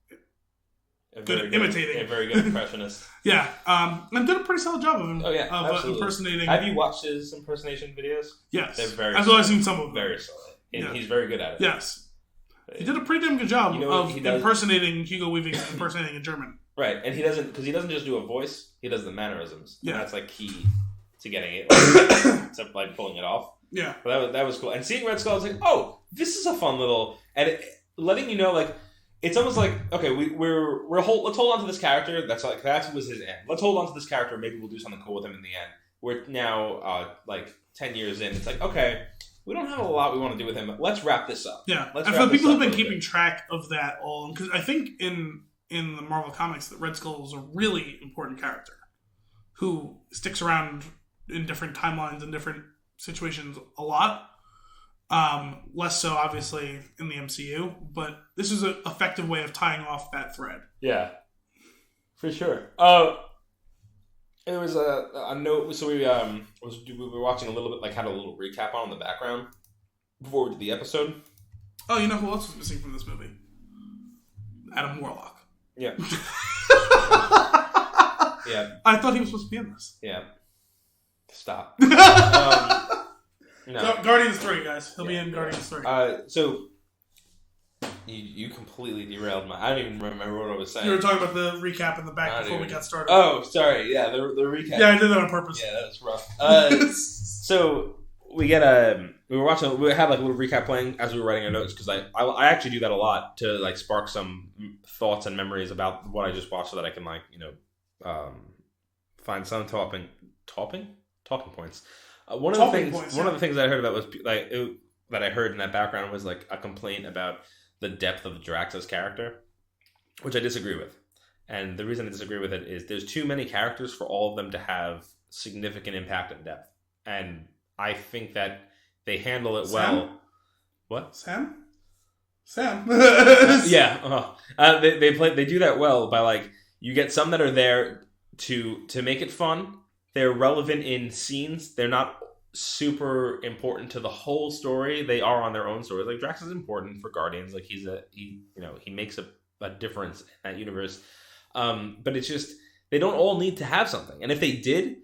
imitating. A very good impressionist. Yeah, and did a pretty solid job of him. Oh yeah, absolutely. Impersonating. Have you watched his impersonation videos? Yes, they're very. I've seen some of them. Very solid, and he's very good at it. Yes, he did a pretty damn good job of impersonating Hugo Weaving, impersonating a German. Right, and he doesn't just do a voice; he does the mannerisms. Yeah, and that's like key to getting it, except like pulling it off. Yeah, but that was cool. And seeing Red Skull, I was like, oh, this is a fun little, and letting you know, like, it's almost like, okay, let's hold on to this character. That was his end. Let's hold on to this character. Maybe we'll do something cool with him in the end. We're now like 10 years in. It's like, okay, we don't have a lot we want to do with him. But let's wrap this up. Yeah, and for the people who've been keeping track of that all, because I think in the Marvel comics that Red Skull is a really important character who sticks around in different timelines and different situations a lot. Less so, obviously, in the MCU, but this is an effective way of tying off that thread. Yeah, for sure. It was a note. So we were watching a little bit, like had a little recap on in the background before we did the episode. Oh, you know who else was missing from this movie? Adam Warlock. Yeah. Yeah. I thought he was supposed to be in this. Yeah. Stop. No. Guardians 3, guys. He'll be in Guardians 3. So, you completely derailed I don't even remember what I was saying. You were talking about the recap in the back before we got started. Oh, sorry. Yeah, the recap. Yeah, I did that on purpose. Yeah, that was rough. So, we had like a little recap playing as we were writing our notes, because I actually do that a lot to like spark some thoughts and memories about what I just watched so that I can find some talking points. One of the things that I heard about was that I heard in that background was like a complaint about the depth of Drax's character, which I disagree with. And the reason I disagree with it is there's too many characters for all of them to have significant impact and depth. And I think that they handle it well. What? Sam? Yeah. They do that well by like you get some that are there to make it fun. They're relevant in scenes. They're not super important to the whole story. They are on their own story. Like Drax is important for Guardians. Like he makes a difference in that universe. But it's just they don't all need to have something. And if they did,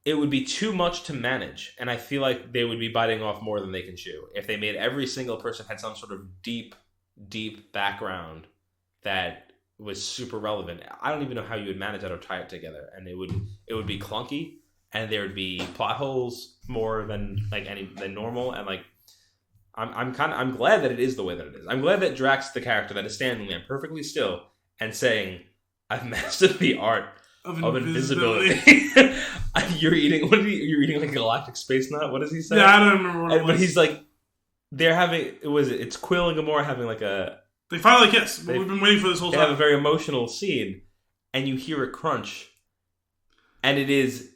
it would be too much to manage. And I feel like they would be biting off more than they can chew. If they made every single person had some sort of deep background that was super relevant. I don't even know how you would manage that or tie it together, and it would be clunky, and there would be plot holes more than than normal, and like I'm glad that it is the way that it is. I'm glad that Drax, the character that is standing there perfectly still and saying, "I've mastered the art of invisibility." You're eating like a galactic space nut. What does he say? Yeah, I don't remember what it was. But he's like, it's Quill and Gamora having like a. They finally kiss. But we've been waiting for this whole time. They have a very emotional scene, and you hear it crunch, and it is.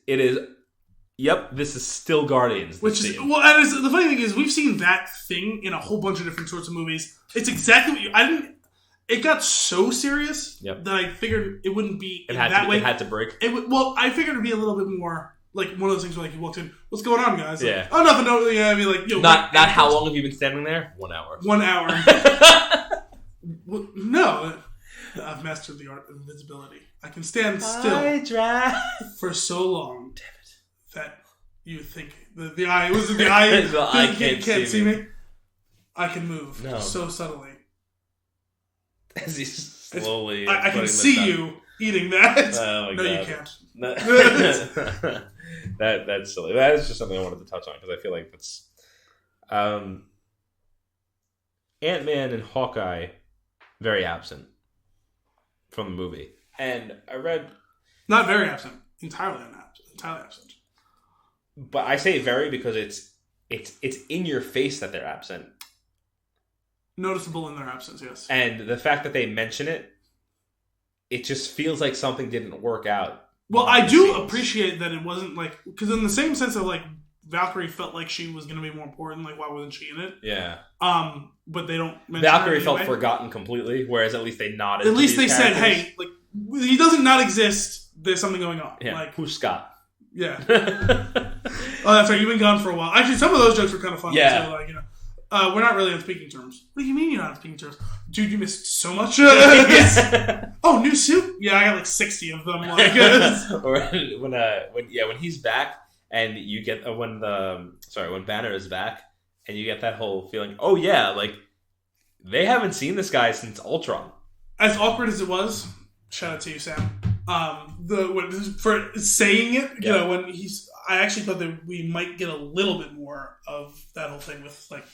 Yep, this is still Guardians. Which is and the funny thing is, we've seen that thing in a whole bunch of different sorts of movies. It's exactly what It got so serious that I figured it wouldn't be that way. It had to break. I figured it'd be a little bit more like one of those things where like he walks in, "What's going on, guys?" Like, yeah. Oh, nothing. No, yeah. I mean, like, not how long have you been standing there? 1 hour. 1 hour. No, I've mastered the art of invisibility. I can stand still for so long. Damn it! That you think the eye wasn't the eye. The eye can't see me. I can move so subtly. As he's slowly. I can see you eating that. Oh my God. You can't. That's silly. That is just something I wanted to touch on because I feel like that's Ant-Man and Hawkeye very absent from the movie, and I read not very absent, entirely absent. But I say very because it's in your face that they're absent. Noticeable in their absence, yes. And the fact that they mention it, it just feels like something didn't work out. Well, I do appreciate that it wasn't like... Because in the same sense of, like, Valkyrie felt like she was going to be more important, like, why wasn't she in it? Yeah. But they don't mention Valkyrie her felt anyway. Forgotten completely, whereas at least they nodded. At least to they these said, characters. hey, like, he doesn't not exist. There's something going on. Yeah. Like, Who's Scott? Yeah. Oh, that's right. You've been gone for a while. Actually, some of those jokes were kind of funny, Yeah. too. Like, we're not really on speaking terms. What do you mean you're not on speaking terms? Dude, you missed so much. Oh, new suit? Yeah, I got like 60 of them. Like, Or when he's back and you get when Banner is back and you get that whole feeling. Oh yeah, like they haven't seen this guy since Ultron. As awkward as it was, shout out to you, Sam. For saying it, you know, when I actually thought that we might get a little bit more of that whole thing with like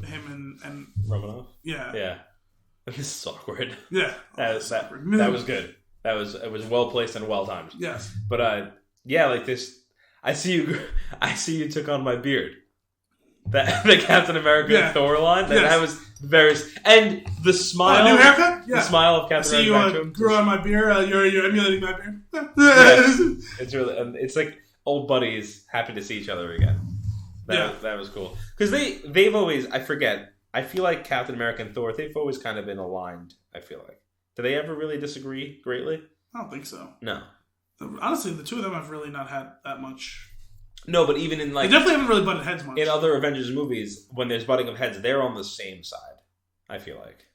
him and Romanoff. Yeah. Yeah. This is awkward. Yeah. That was good. It was well placed and well timed. Yes. But yeah, like this. I see you took on my beard. The Captain America Thor line. That was very, and the smile. New haircut. Yeah. The smile of Captain America. I see you grew on my beard. You're emulating my beard. Yeah. It's really. It's like old buddies happy to see each other again. That was cool because they've always. I forget. I feel like Captain America and Thor, they've always kind of been aligned, I feel like. Do they ever really disagree greatly? I don't think so. No. Honestly, the two of them have really not had that much. No, but even in like... They definitely haven't really butted heads much. In other Avengers movies, when there's butting of heads, they're on the same side, I feel like.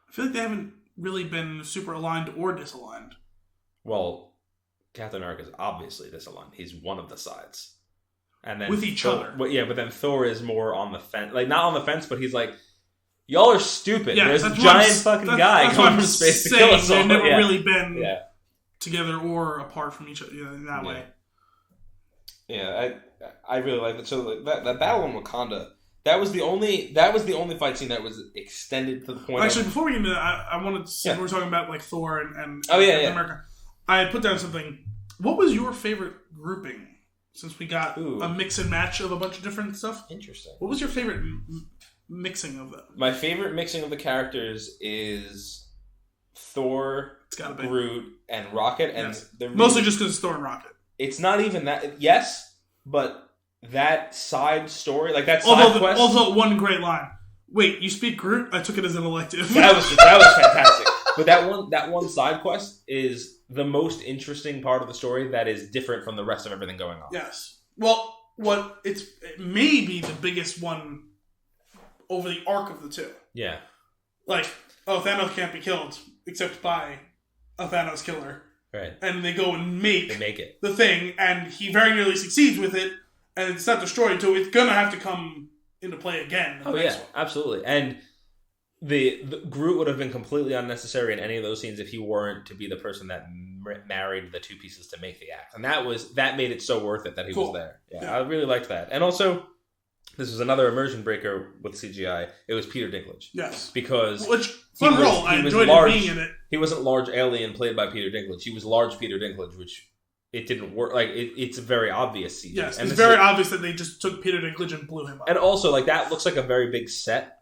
I feel like they haven't really been super aligned or disaligned. Well, Captain America is obviously disaligned. He's one of the sides. And then with each other. But then Thor is more on the fence. Like, not on the fence, but he's like, y'all are stupid. Yeah, There's a giant fucking guy coming from space to kill us all. They've never really been Yeah. together or apart from each other in that way. Yeah, I really like it. So that battle in Wakanda, that was the only fight scene that was extended to the point. Actually, before we get into that, I wanted to say we're talking about like Thor and America. I put down something. What was your favorite grouping? Since we got a mix and match of a bunch of different stuff. Interesting. What was your favorite mixing of them? My favorite mixing of the characters is Thor, Groot, and Rocket, and mostly just because it's Thor and Rocket. It's not even that. Yes, but that side story, like that side quest. Also, one great line. Wait, you speak Groot? I took it as an elective. That was fantastic. But that one side quest is the most interesting part of the story that is different from the rest of everything going on. Yes. Well, it may be the biggest one over the arc of the two. Yeah. Like, Thanos can't be killed except by a Thanos killer. Right. And they go and make it. The thing, and he very nearly succeeds with it, and it's not destroyed, so it's gonna have to come into play again. Absolutely. And the Groot would have been completely unnecessary in any of those scenes if he weren't to be the person that married the two pieces to make the axe, and that made it so worth it that he was there. Yeah, I really liked that. And also, this was another immersion breaker with CGI. It was Peter Dinklage. Yes, because fun role. I enjoyed him being in it. He wasn't large alien played by Peter Dinklage. He was large Peter Dinklage, which it didn't work. Like it's a very obvious CGI. Yes, it's very obvious that they just took Peter Dinklage and blew him up. And also, like that looks like a very big set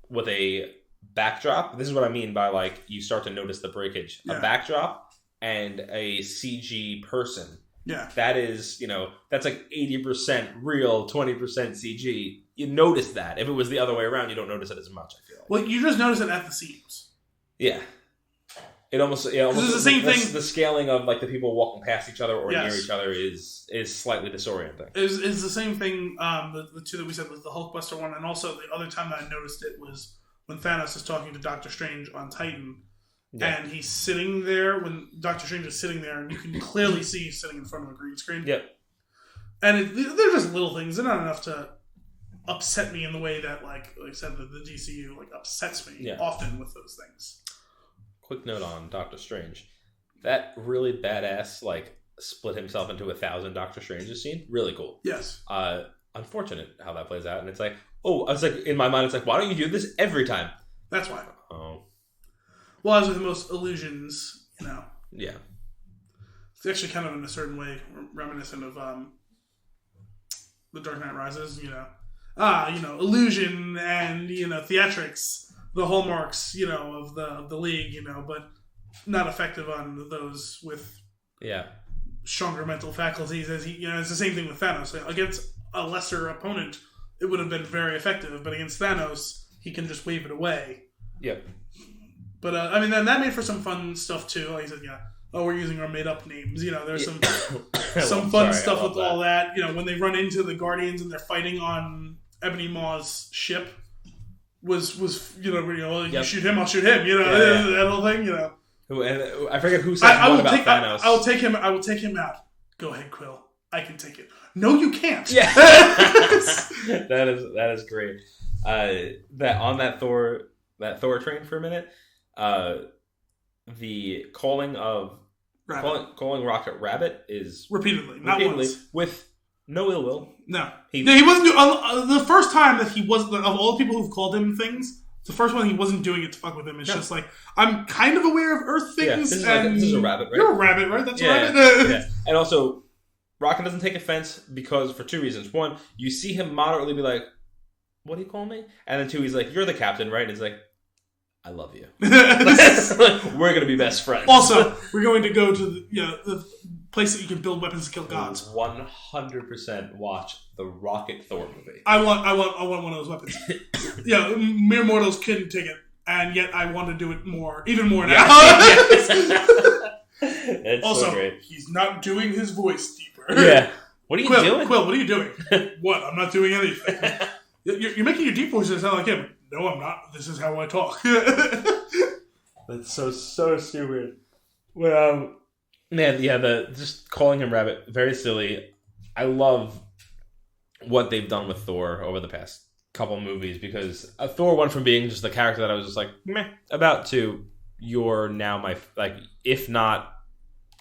with a backdrop. This is what I mean by like you start to notice the breakage. A backdrop and a CG person. Yeah. That is, that's like 80% real, 20% CG. You notice that. If it was the other way around, you don't notice it as much, I feel like. Well, you just notice it at the seams. Yeah. It almost it's the same thing. The scaling of like the people walking past each other or near each other is slightly disorienting. It's the same thing, the two that we said was the Hulkbuster one, and also the other time that I noticed it was when Thanos is talking to Doctor Strange on Titan, and he's sitting there when Doctor Strange is sitting there, and you can clearly see he's sitting in front of a green screen. Yep. And they're just little things. They're not enough to upset me in the way that, like I said, the DCU upsets me often with those things. Quick note on Doctor Strange. That really badass, split himself into 1,000 Doctor Stranges scene. Really cool. Yes. Unfortunate how that plays out. And it's like, I was like, in my mind, it's like, why don't you do this every time? That's why. Oh. Well, as with most illusions, Yeah. It's actually kind of in a certain way reminiscent of The Dark Knight Rises, illusion and theatrics, the hallmarks of the league, but not effective on those with stronger mental faculties. As it's the same thing with Thanos. Against a lesser opponent, it would have been very effective, but against Thanos, he can just wave it away. Yep. But then that made for some fun stuff too. Like I said, we're using our made up names. There's some fun stuff with all that. When they run into the Guardians and they're fighting on Ebony Maw's ship, was you shoot him, I'll shoot him. That whole thing. And I forget who said what about Thanos. I will take him out. Go ahead, Quill. I can take it. No, you can't. Yeah. that is great. That on that Thor train for a minute. The calling Rocket Rabbit is repeatedly, not once, with no ill will. No, he wasn't. The first time that he was of all the people who've called him things, the first one he wasn't doing it to fuck with him. It's just like, I'm kind of aware of Earth things. Yeah, this is a rabbit, right? You're a rabbit, right? That's a rabbit. Yeah. And also, Rocket doesn't take offense for two reasons. One, you see him moderately be like, "What do you call me?" And then two, he's like, "You're the captain, right?" And he's like, I love you. We're going to be best friends. Also, we're going to go to the place that you can build weapons to kill gods. 100% watch the Rocket Thor movie. I want one of those weapons. Mere mortals couldn't take it, and yet I want to do it even more now. It's also, so great. He's not doing his voice deeper. Yeah. What are you doing? Quill, what are you doing? What? I'm not doing anything. You're making your deep voices sound like him. No, I'm not. This is how I talk. That's so stupid. Well, man, just calling him Rabbit, very silly. I love what they've done with Thor over the past couple movies, because Thor went from being just the character that I was just like meh about to you're now my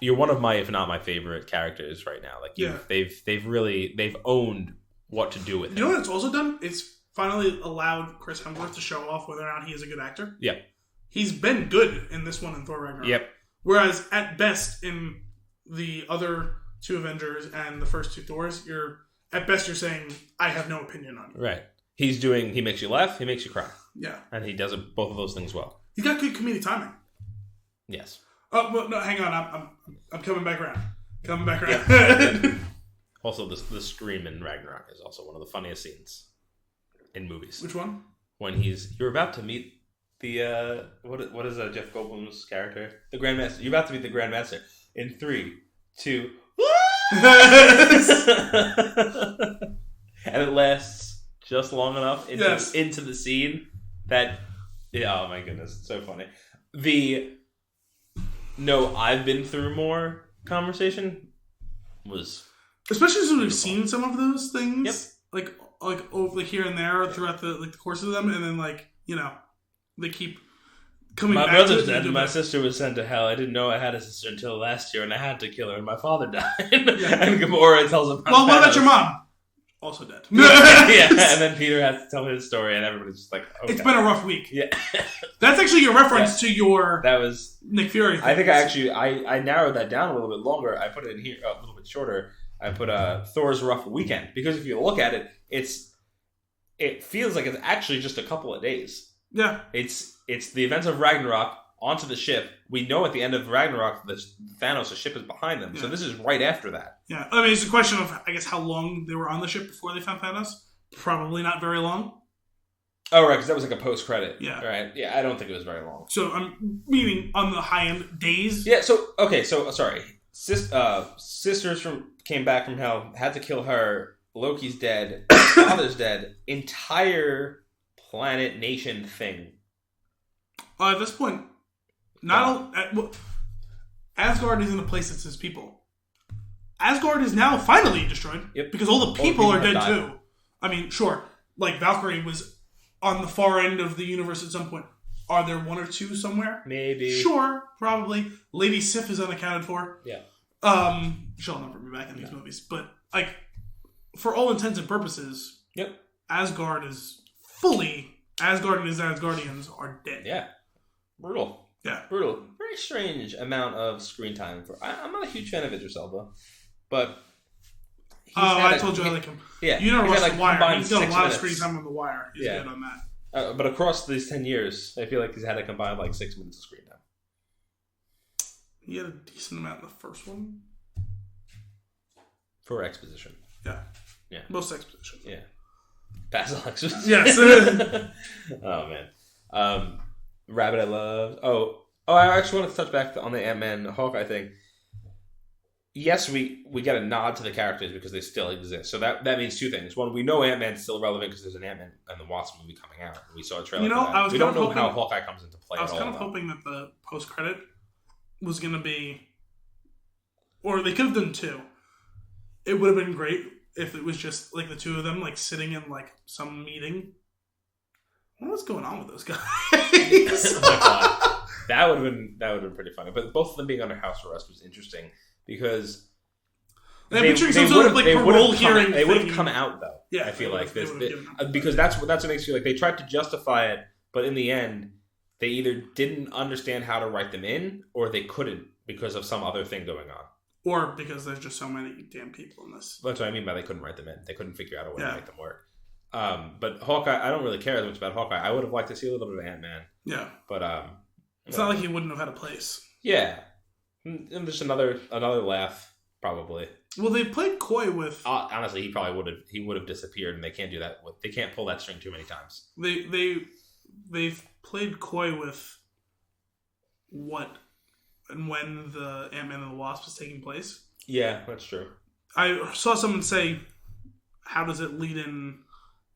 you're one of my if not my favorite characters right now. Like they've owned what to do with him. You know what it's also done? It's finally allowed Chris Hemsworth to show off whether or not he is a good actor. Yeah. He's been good in this one in Thor Ragnarok. Yep. Whereas at best in the other two Avengers and the first two Thors, you're saying, I have no opinion on you. Right. He makes you laugh, he makes you cry. Yeah. And he does both of those things well. He's got good comedic timing. Yes. Oh, well, no, hang on. I'm coming back around. Yeah. Also, the scream in Ragnarok is also one of the funniest scenes in movies. Which one? When you're about to meet the what is Jeff Goldblum's character, the Grandmaster. You're about to meet the Grandmaster in 3, 2, and it lasts just long enough into the scene that oh my goodness, it's so funny. I've been through more conversation was especially since we've seen some of those things. Yep. Like here and there throughout the course of them, and then they keep coming back. My brother's dead, and my sister was sent to hell. I didn't know I had a sister until last year, and I had to kill her, and my father died. Yeah. And Gamora tells him, well, what about your mom? Also dead. Yeah, and then Peter has to tell his story, and everybody's just like, okay. It's been a rough week. Yeah. That's actually your reference to your that was Nick Fury thing. I think I narrowed that down a little bit longer. I put it in here a little bit shorter. I put Thor's Rough Weekend, because if you look at it, it feels like it's actually just a couple of days. Yeah. It's the events of Ragnarok onto the ship. We know at the end of Ragnarok that Thanos' the ship is behind them. Yeah. So this is right after that. Yeah. I mean, it's a question of, I guess, how long they were on the ship before they found Thanos. Probably not very long. Oh, right, because that was like a post-credit. Yeah. Right. Yeah, I don't think it was very long. So I'm meaning on the high end, days. Yeah, so sorry. Sisters came back from hell, had to kill her. Loki's dead. Father's dead. Entire planet, nation thing. At this point, Asgard isn't a place that says people. Asgard is now finally destroyed. Yep. Because all the people are dead too. I mean, sure, like Valkyrie was on the far end of the universe at some point. Are there one or two somewhere? Maybe. Sure, probably. Lady Sif is unaccounted for. Yeah. She'll never be back in these movies. But, for all intents and purposes, yep, Asgard and his Asgardians are dead. Yeah. Brutal. Yeah. Brutal. Very strange amount of screen time. I'm not a huge fan of Idris Elba, but I told you I like him. Yeah, you never he's watched had, The Wire. He's got a lot of minutes. screen time on The Wire. He's good on that. But across these 10 years, I feel like he's had a combined like 6 minutes of screen time. He had a decent amount in the first one. For exposition. Yeah. Yeah. Most exposition. Yeah. Basil exposition. Yes. Oh, man. Rabbit I Love. Oh, I actually want to touch back on the Ant-Man Hawkeye thing. Yes, we get a nod to the characters because they still exist. So that means two things. One, we know Ant-Man's still relevant because there's an Ant-Man and the Wasp movie coming out. We saw a trailer for that. We don't know how Hawkeye comes into play. I was kind of hoping that the post-credit was going to be... Or they could have done two. It would have been great if it was just like the two of them like sitting in like some meeting. I wonder what's going on with those guys. Oh my God. That would have been pretty funny. But both of them being under house arrest was interesting because they would have come out though. Yeah, I feel like this because that's what makes you like they tried to justify it, but in the end they either didn't understand how to write them in or they couldn't because of some other thing going on. Or because there's just so many damn people in this. That's what I mean by they couldn't write them in. They couldn't figure out a way to make them work. But Hawkeye, I don't really care as much about Hawkeye. I would have liked to see a little bit of Ant-Man. Yeah. But it's not like he wouldn't have had a place. Yeah. And just another laugh, probably. Well, they played coy with... honestly, he would have disappeared, and they can't do that. They can't pull that string too many times. They've played coy with what and when the Ant-Man and the Wasp is taking place. Yeah, that's true. I saw someone say, how does it lead in...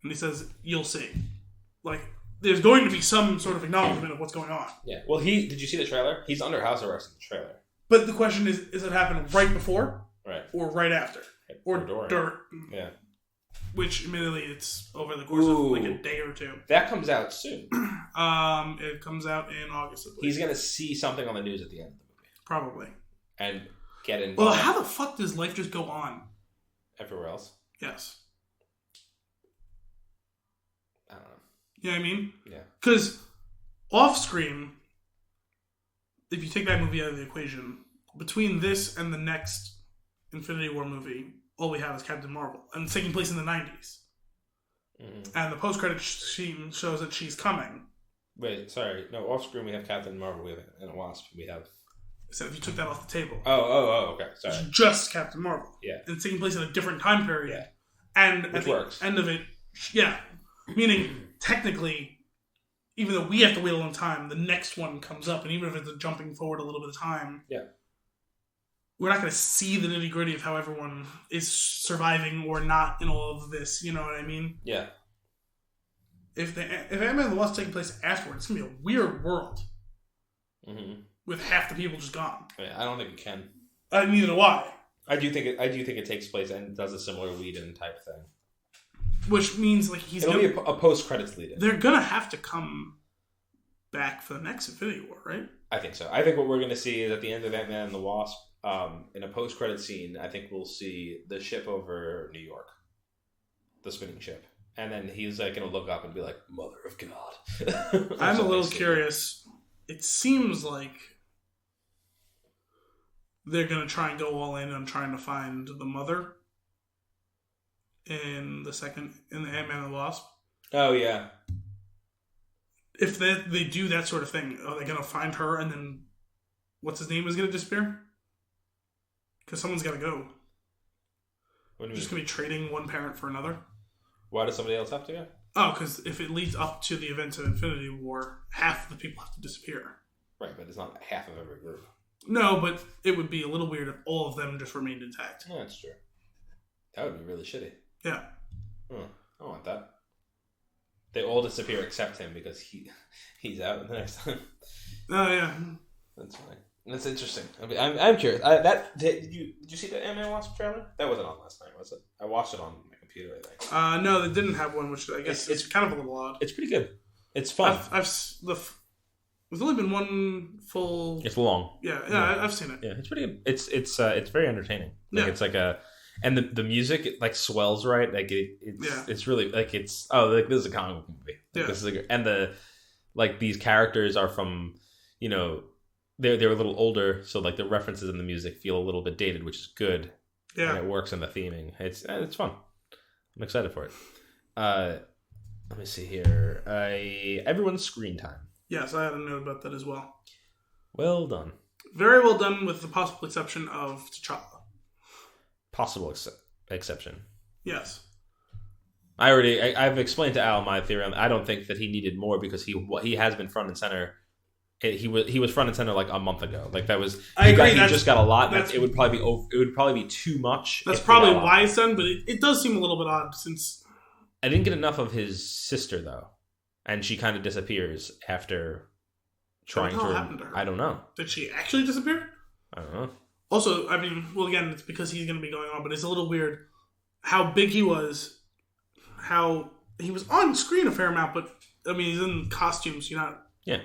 And he says, you'll see. Like, there's going to be some sort of acknowledgement of what's going on. Yeah. Well, did you see the trailer? He's under house arrest in the trailer. But the question is it happening right before? Right. Or right after? Or during? Yeah. Which, admittedly, it's over the course of like a day or two. That comes out soon. It comes out in August, I believe. He's going to see something on the news at the end of the movie. Probably. And get involved. Well, how the fuck does life just go on? Everywhere else? Yes. I don't know. You know what I mean? Yeah. Because off-screen, if you take that movie out of the equation, between this and the next Infinity War movie, all we have is Captain Marvel. And it's taking place in the 90s. Mm-hmm. And the post-credit scene shows that she's coming. Wait, sorry. No, off-screen we have Captain Marvel, we have and a Wasp. We have... So if you took that off the table. Oh, okay. Sorry. It's just Captain Marvel. Yeah. And it's taking place in a different time period. Yeah. And Which at the works. end of it, yeah. Meaning, technically, even though we have to wait a long time, the next one comes up, and even if it's jumping forward a little bit of time, we're not going to see the nitty-gritty of how everyone is surviving or not in all of this, you know what I mean? Yeah. If Ant-Man and the Wasp taking place afterward, it's going to be a weird world. Mm-hmm. With half the people just gone. I don't think it can. Neither do I. I do think it takes place and does a similar lead-in type thing. Which means like it'll be a post-credits lead-in. They're gonna have to come back for the next Infinity War, right? I think so. I think what we're gonna see is at the end of Ant-Man and the Wasp, in a post-credit scene, I think we'll see the ship over New York, the spinning ship, and then he's like gonna look up and be like, "Mother of God." I'm a little curious. It seems like they're going to try and go all in on trying to find the mother in the Ant-Man and the Wasp. Oh, yeah. If they do that sort of thing, are they going to find her and then what's his name is going to disappear? Because someone's got to go. What do you just going to be trading one parent for another? Why does somebody else have to go? Oh, because if it leads up to the events of Infinity War, half the people have to disappear. Right, but it's not half of every group. No, but it would be a little weird if all of them just remained intact. Yeah, that's true. That would be really shitty. Yeah. I want that. They all disappear except him because he's out the next time. Oh, yeah. That's fine. That's interesting. I'm curious. Did you see the Ant-Man Wasp trailer? That wasn't on last night, was it? I watched it on my computer, I think. No, they didn't have one, which I guess it's kind of a little odd. It's pretty good. It's fun. There's only been one full. It's long. Yeah, I've seen it. Yeah, it's pretty good. It's very entertaining. Like, yeah. It's like and the music it like swells right. Like it's really like this is a comic book movie. Like, yeah. This is and these characters are from they're a little older, so like the references in the music feel a little bit dated, which is good. Yeah. And it works in the theming. It's fun. I'm excited for it. Let me see here. Everyone's screen time. Yes, I had a note about that as well. Well done. Very well done, with the possible exception of T'Challa. Possible exception. Yes. I've explained to Al my theory. I don't think that he needed more because he has been front and center. He was front and center like a month ago. Like that was. I agree. He just got a lot. It would probably be too much. That's probably why it's done, but it does seem a little bit odd since. I didn't get enough of his sister though, and she kind of disappears after trying What the hell happened to her? I don't know. Did she actually disappear? I don't know. Also, I mean, well, again, it's because he's going to be going on, but it's a little weird how big he was, how he was on screen a fair amount, but I mean, he's in costumes, Yeah.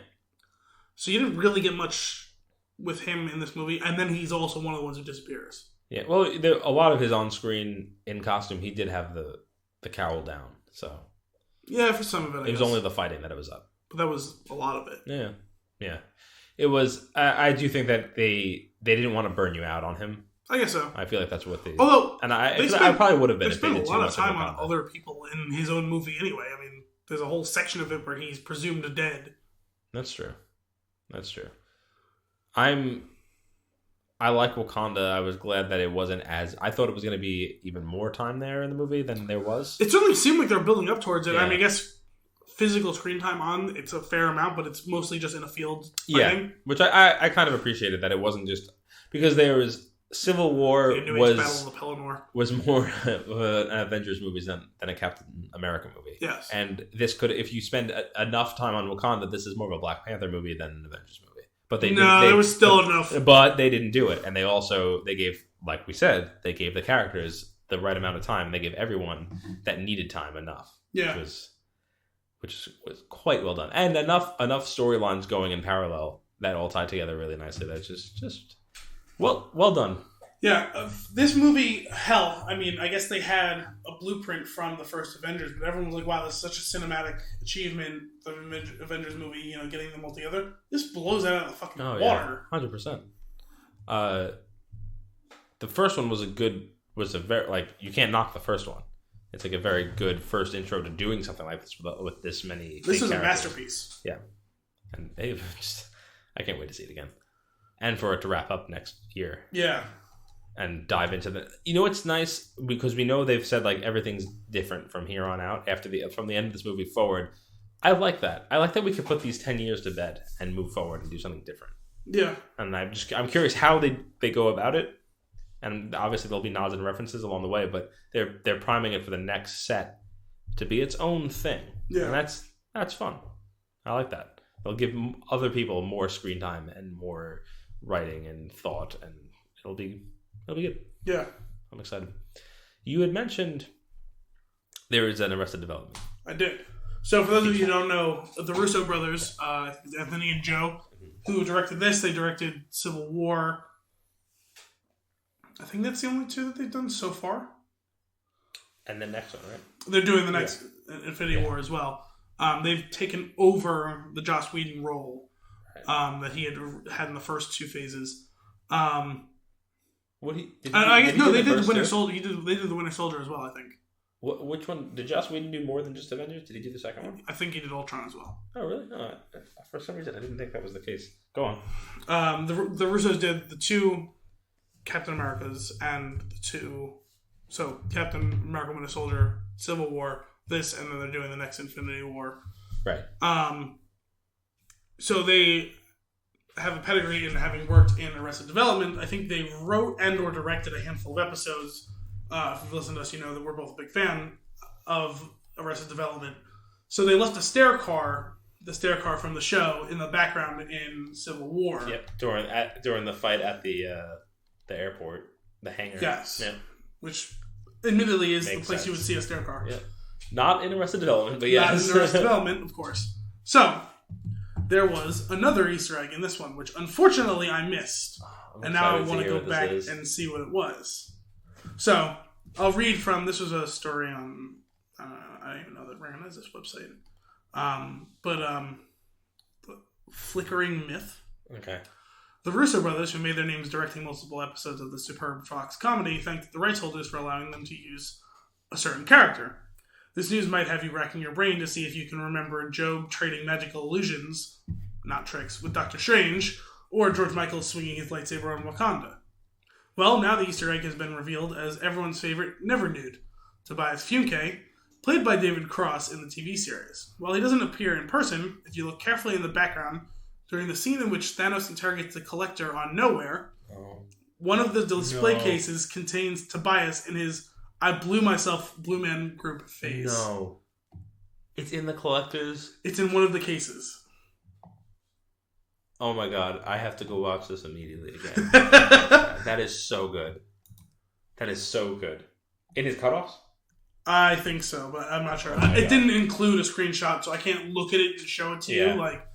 So you didn't really get much with him in this movie, and then he's also one of the ones who disappears. Yeah. Well, a lot of his on screen in costume, he did have the cowl down, so yeah, for some of it, it was only the fighting that it was up. But that was a lot of it. Yeah. It was. I do think that they didn't want to burn you out on him. I guess so. I feel like that's what they. Although, and I probably would have been. They If they spent did a lot too of much time on on other people in his own movie anyway. I mean, there's a whole section of it where he's presumed dead. That's true. I like Wakanda. I was glad that it wasn't as. I thought it was going to be even more time there in the movie than there was. It certainly seemed like they're building up towards it. Yeah. I mean, I guess physical screen time on it's a fair amount, but it's mostly just in a field fighting. Yeah, which I kind of appreciated that it wasn't just because there was Civil War The New Age Battle of the Pelennor was more an Avengers movie than a Captain America movie. Yes, and this could, if you spend enough time on Wakanda, this is more of a Black Panther movie than an Avengers movie. But there was still enough. But they didn't do it, and they gave, like we said, they gave the characters the right amount of time. They gave everyone that needed time enough. Yeah, which was quite well done, and enough storylines going in parallel that all tied together really nicely. That's just well done. Yeah, this movie, hell, I mean, I guess they had a blueprint from the first Avengers, but everyone was like, wow, this is such a cinematic achievement, the Avengers movie, getting them all together. This blows that out of the fucking water. 100%. The first one was a very, like, you can't knock the first one. It's like a very good first intro to doing something like this with this many. This is characters. A masterpiece. Yeah. And I can't wait to see it again. And for it to wrap up next year. Yeah. And dive into the. It's nice because we know they've said like everything's different from here on out from the end of this movie forward. I like that. I like that we could put these 10 years to bed and move forward and do something different. Yeah. And I'm curious how they go about it. And obviously there'll be nods and references along the way, but they're priming it for the next set to be its own thing. Yeah. And that's fun. I like that. They'll give other people more screen time and more writing and thought, and it'll be good. Yeah. I'm excited. You had mentioned there is an Arrested Development. I did. So for those of you who don't know, the Russo brothers, Anthony and Joe, who directed this, they directed Civil War. I think that's the only two that they've done so far. And the next one, right? They're doing the next Infinity War as well. They've taken over the Joss Whedon role that he had in the first two phases. I guess they did the Winter Soldier. They did the Winter Soldier as well, I think. Which one did Joss Whedon do more than just Avengers? Did he do the second one? I think he did Ultron as well. Oh, really? No, for some reason I didn't think that was the case. Go on. The Russos did the two Captain Americas and the two. So Captain America, Winter Soldier, Civil War, this, and then they're doing the next Infinity War. Right. So they have a pedigree in having worked in Arrested Development. I think they wrote and or directed a handful of episodes. If you've listened to us, you know that we're both a big fan of Arrested Development. So they left the stair car from the show in the background in Civil War. Yep. During the fight at the airport, the hangar. Yes. Yep. Which admittedly is Makes the place sense. you would see a stair car. Yep. Not in Arrested Development, but yes. Not in Arrested Development, of course. So there was another Easter egg in this one, which unfortunately I missed. And now I want to go back and see what it was. So, I'll read from, this was a story on, I don't even know that recognizes this website. But Flickering Myth. Okay. The Russo brothers, who made their names directing multiple episodes of the superb Fox comedy, thanked the rights holders for allowing them to use a certain character. This news might have you racking your brain to see if you can remember Job trading magical illusions, not tricks, with Doctor Strange, or George Michael swinging his lightsaber on Wakanda. Well, now the Easter egg has been revealed as everyone's favorite Never Nude, Tobias Funke, played by David Cross in the TV series. While he doesn't appear in person, if you look carefully in the background, during the scene in which Thanos interrogates the Collector on Nowhere, one of the display cases contains Tobias in his I blew myself Blue Man Group phase. No. It's in the Collector's? It's in one of the cases. Oh my god, I have to go watch this immediately again. That is so good. That is so good. In his cutoffs? I think so, but I'm not sure. It didn't include a screenshot, so I can't look at it and show it to you. Like,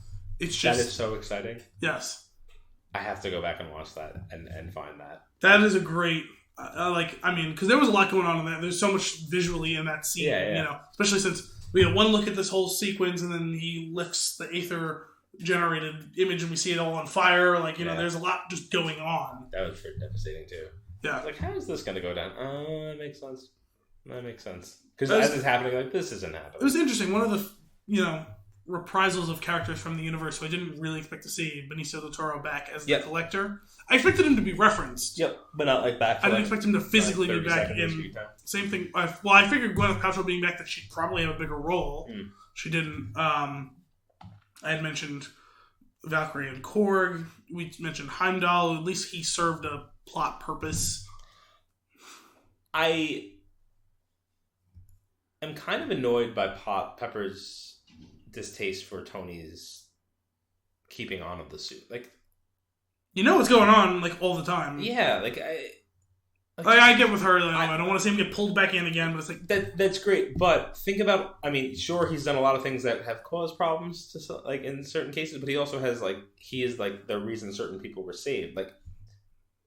it's just... That is so exciting. Yes. I have to go back and watch that and find that. That is a great... because there was a lot going on in that. There's so much visually in that scene, you know, especially since we had one look at this whole sequence and then he lifts the Aether-generated image and we see it all on fire. Like, you know, there's a lot just going on. That was pretty devastating, too. Yeah. I was like, how is this going to go down? That makes sense. That makes sense. Because as it's happening, like, this isn't happening. It was interesting. One of the, reprisals of characters from the universe who I didn't really expect to see, Benicio del Toro back as the Collector. I expected him to be referenced. Yep, but not like back. I didn't expect him to physically be back in. Same thing. I figured Gwyneth Paltrow being back that she'd probably have a bigger role. She didn't. I had mentioned Valkyrie and Korg. We mentioned Heimdall. At least he served a plot purpose. I am kind of annoyed by Pepper's distaste for Tony's keeping on of the suit. Like, you know what's going on, like, all the time. Yeah, I get with her. I don't want to see him get pulled back in again, but it's like that's great. But think about, sure, he's done a lot of things that have caused problems to, like, in certain cases, but he also has, like, he is, like, the reason certain people were saved. Like,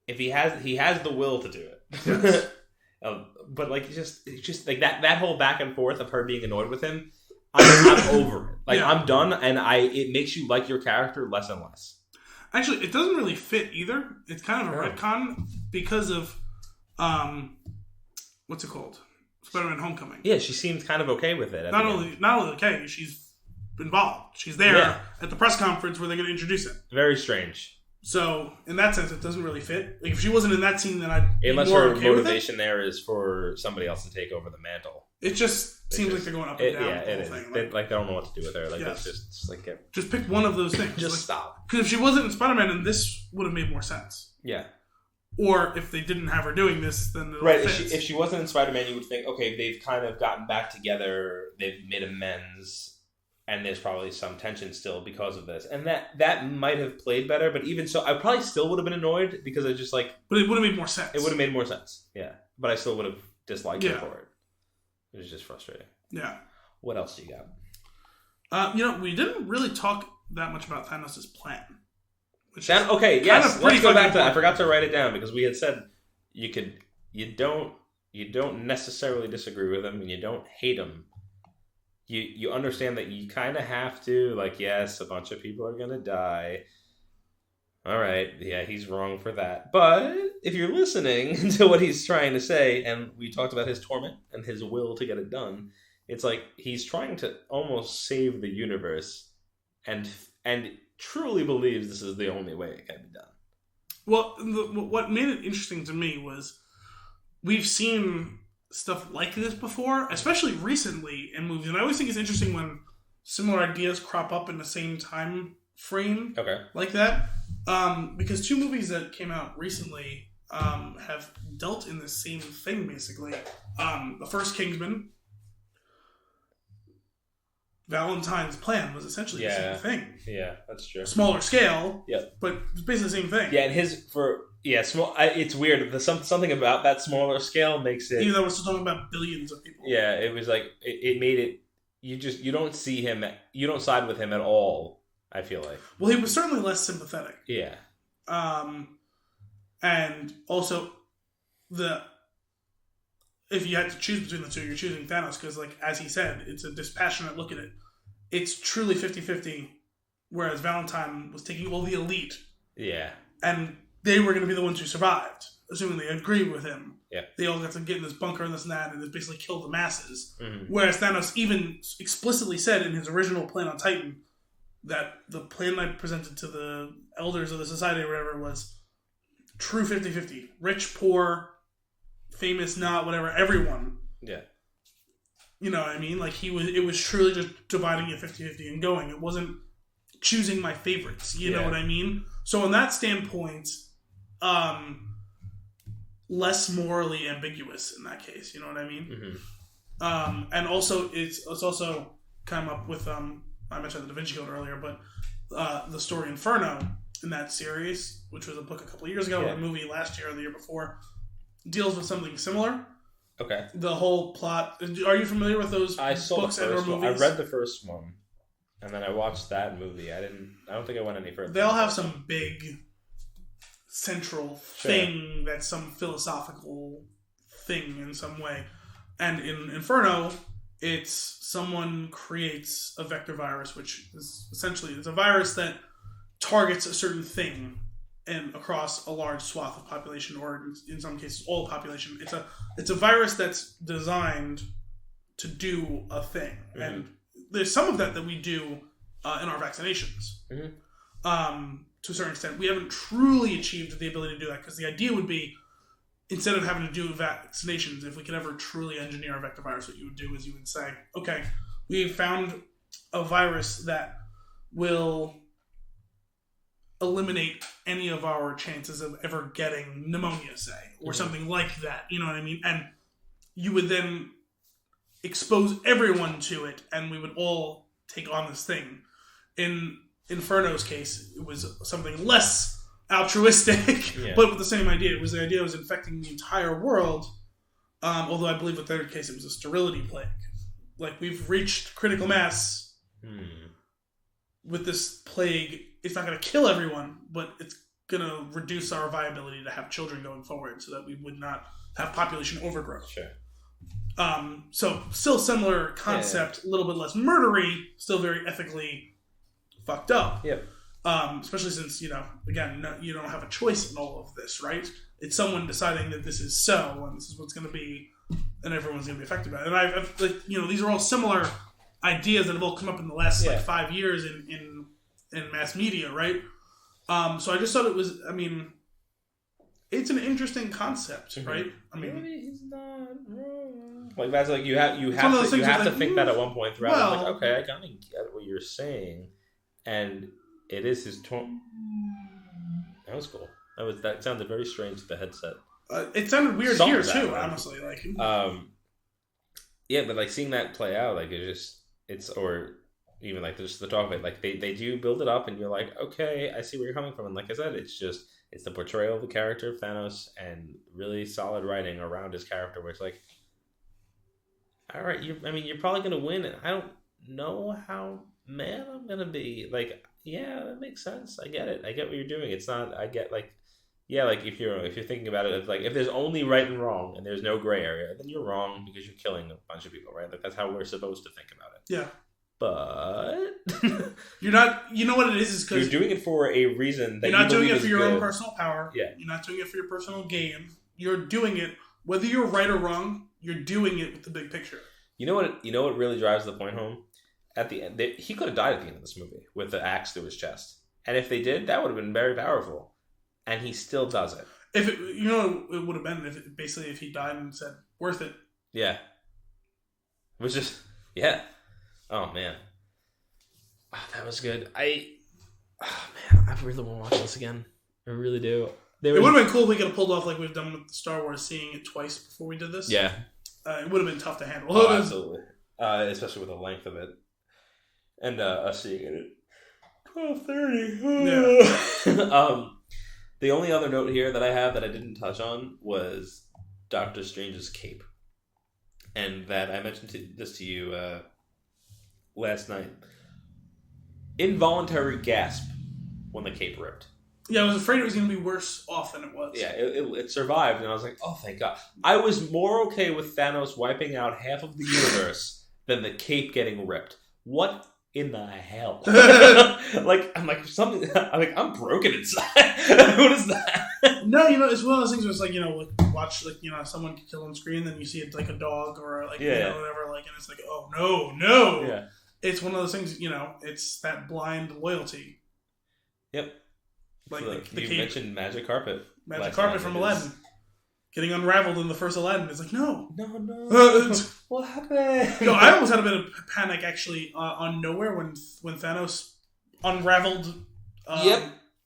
if he has the will to do it. Yes. But, like, it's just like that whole back and forth of her being annoyed with him. I'm over it. Like, I'm done, and it makes you like your character less and less. Actually, it doesn't really fit either. It's kind of a retcon because of, what's it called? Spider-Man Homecoming. Yeah, she seems kind of okay with it. Not only okay, she's involved. She's there at the press conference where they're going to introduce it. Very strange. So, in that sense, it doesn't really fit. Like, if she wasn't in that scene, then I'd be unless more her okay motivation there is for somebody else to take over the mantle. It just seems like they're going up and down. Yeah, it is. Thing. They don't know what to do with her. Like, it's just like just pick one of those things. Just stop. Because if she wasn't in Spider-Man, then this would have made more sense. Yeah. Or if they didn't have her doing this, then it right. If she wasn't in Spider-Man, you would think, okay, they've kind of gotten back together, they've made amends, and there's probably some tension still because of this, and that might have played better. But even so, I probably still would have been annoyed because I just like. But it would have made more sense. It would have made more sense. Yeah, but I still would have disliked her for it. It was just frustrating. Yeah. What else do you got? We didn't really talk that much about Thanos' plan. Let's go back to that. I forgot to write it down because we had said you don't necessarily disagree with him and you don't hate him. You understand that you kind of have to, like, yes, a bunch of people are going to die. All right, yeah, he's wrong for that. But if you're listening to what he's trying to say, and we talked about his torment and his will to get it done, it's like he's trying to almost save the universe and truly believes this is the only way it can be done. Well, what made it interesting to me was we've seen stuff like this before, especially recently in movies. And I always think it's interesting when similar ideas crop up in the same time frame like that. Because two movies that came out recently have dealt in the same thing, basically. The first, Kingsman, Valentine's Plan was essentially the same thing. Yeah, that's true. Smaller scale, but it's basically the same thing. Yeah, and small. It's weird. Something about that smaller scale makes it. Even though we're still talking about billions of people. Yeah, it was like it made it. You don't see him. You don't side with him at all. I feel like. Well, he was certainly less sympathetic. Yeah. And also, if you had to choose between the two, you're choosing Thanos because, like, as he said, it's a dispassionate look at it. It's truly 50-50, whereas Valentine was taking all the elite. Yeah. and they were going to be the ones who survived, assuming they agreed with him. Yeah. They all got to get in this bunker and this and that, and it basically killed the masses. Mm-hmm. Whereas Thanos even explicitly said in his original plan on Titan that the plan I presented to the elders of the society or whatever was true 50-50. Rich, poor, famous, not, whatever, everyone. Yeah. You know what I mean? Like, it was truly just dividing it 50-50 and going. It wasn't choosing my favorites. You know what I mean? So, in that standpoint, less morally ambiguous in that case. You know what I mean? Mm-hmm. And also, it's also come up with, I mentioned the Da Vinci Code earlier, but the story Inferno in that series, which was a book a couple of years ago, or a movie last year or the year before, deals with something similar. Okay. The whole plot. Are you familiar with those books and or movies? I read the first one, and then I watched that movie. I don't think I went any further. They all have some big central thing that's some philosophical thing in some way. And in Inferno, it's someone creates a vector virus, which is essentially it's a virus that targets a certain thing and across a large swath of population, or in some cases all population. It's a virus that's designed to do a thing. Mm-hmm. And there's some of that we do in our vaccinations. Mm-hmm. To a certain extent. We haven't truly achieved the ability to do that, because the idea would be, instead of having to do vaccinations, if we could ever truly engineer a vector virus, what you would do is you would say, okay, we found a virus that will eliminate any of our chances of ever getting pneumonia, say, or something like that. You know what I mean? And you would then expose everyone to it, and we would all take on this thing. In Inferno's case, it was something less altruistic, but with the same idea. The idea was infecting the entire world, although I believe with their case it was a sterility plague. Like, we've reached critical mass with this plague. It's not going to kill everyone, but it's going to reduce our viability to have children going forward, so that we would not have population overgrowth. Sure. So still similar concept, a little bit less murdery, still very ethically fucked up. Yep. Especially since, again, you don't have a choice in all of this, right? It's someone deciding that this is so, and this is what's going to be, and everyone's going to be affected by it. And I've these are all similar ideas that have all come up in the last 5 years in mass media, right? So I just thought it was, it's an interesting concept, right? Maybe he's not wrong. Like, that's like you have to think that at one point throughout. Well, like, okay, I kind of get what you're saying, and it is his tone. That was cool. That sounded very strange with the headset. It sounded weird here too, honestly. Like, yeah, but like seeing that play out, like or even like just the talk of it, like they do build it up, and you're like, okay, I see where you're coming from. And like I said, it's the portrayal of the character of Thanos and really solid writing around his character, where it's like, all right, you're probably gonna win, and I don't know how mad I'm gonna be. Like, yeah, that makes sense. I get it. I get what you're doing. It's not. I get like, yeah, like if you're thinking about it, it's like if there's only right and wrong and there's no gray area, then you're wrong because you're killing a bunch of people, right? Like that's how we're supposed to think about it. Yeah. But you're not. You know what it is because you're doing it for a reason. That you're not doing it for your good. Own personal power. Yeah. You're not doing it for your personal gain. You're doing it whether you're right or wrong. You're doing it with the big picture. You know what really drives the point home? At the end, he could have died at the end of this movie with the axe through his chest, and if they did, that would have been very powerful. And he still does it. It would have been if he died and said worth it. Yeah. It was just Oh man. Oh, that was good. I really want to watch this again. I really do. It would have been cool if we could have pulled off like we've done with Star Wars, seeing it twice before we did this. Yeah. It would have been tough to handle. Oh, absolutely. Especially with the length of it. And us seeing it at 12:30. Yeah. The only other note here that I have that I didn't touch on was Doctor Strange's cape. And that I mentioned this to you last night. Involuntary gasp when the cape ripped. Yeah, I was afraid it was going to be worse off than it was. Yeah, it survived, and I was like, oh, thank God. I was more okay with Thanos wiping out half of the universe than the cape getting ripped. What in the hell? I'm broken inside. What is that? No, it's one of those things where it's like, watch, someone kill on screen, then you see it's like a dog or whatever, and it's like, oh, no. Yeah. It's one of those things, it's that blind loyalty. Yep. Like you mentioned Magic Carpet. Magic Carpet from Aladdin. Getting unraveled in the first Aladdin. It's like, no. What happened? I almost had a bit of panic, actually, on Nowhere when Thanos unraveled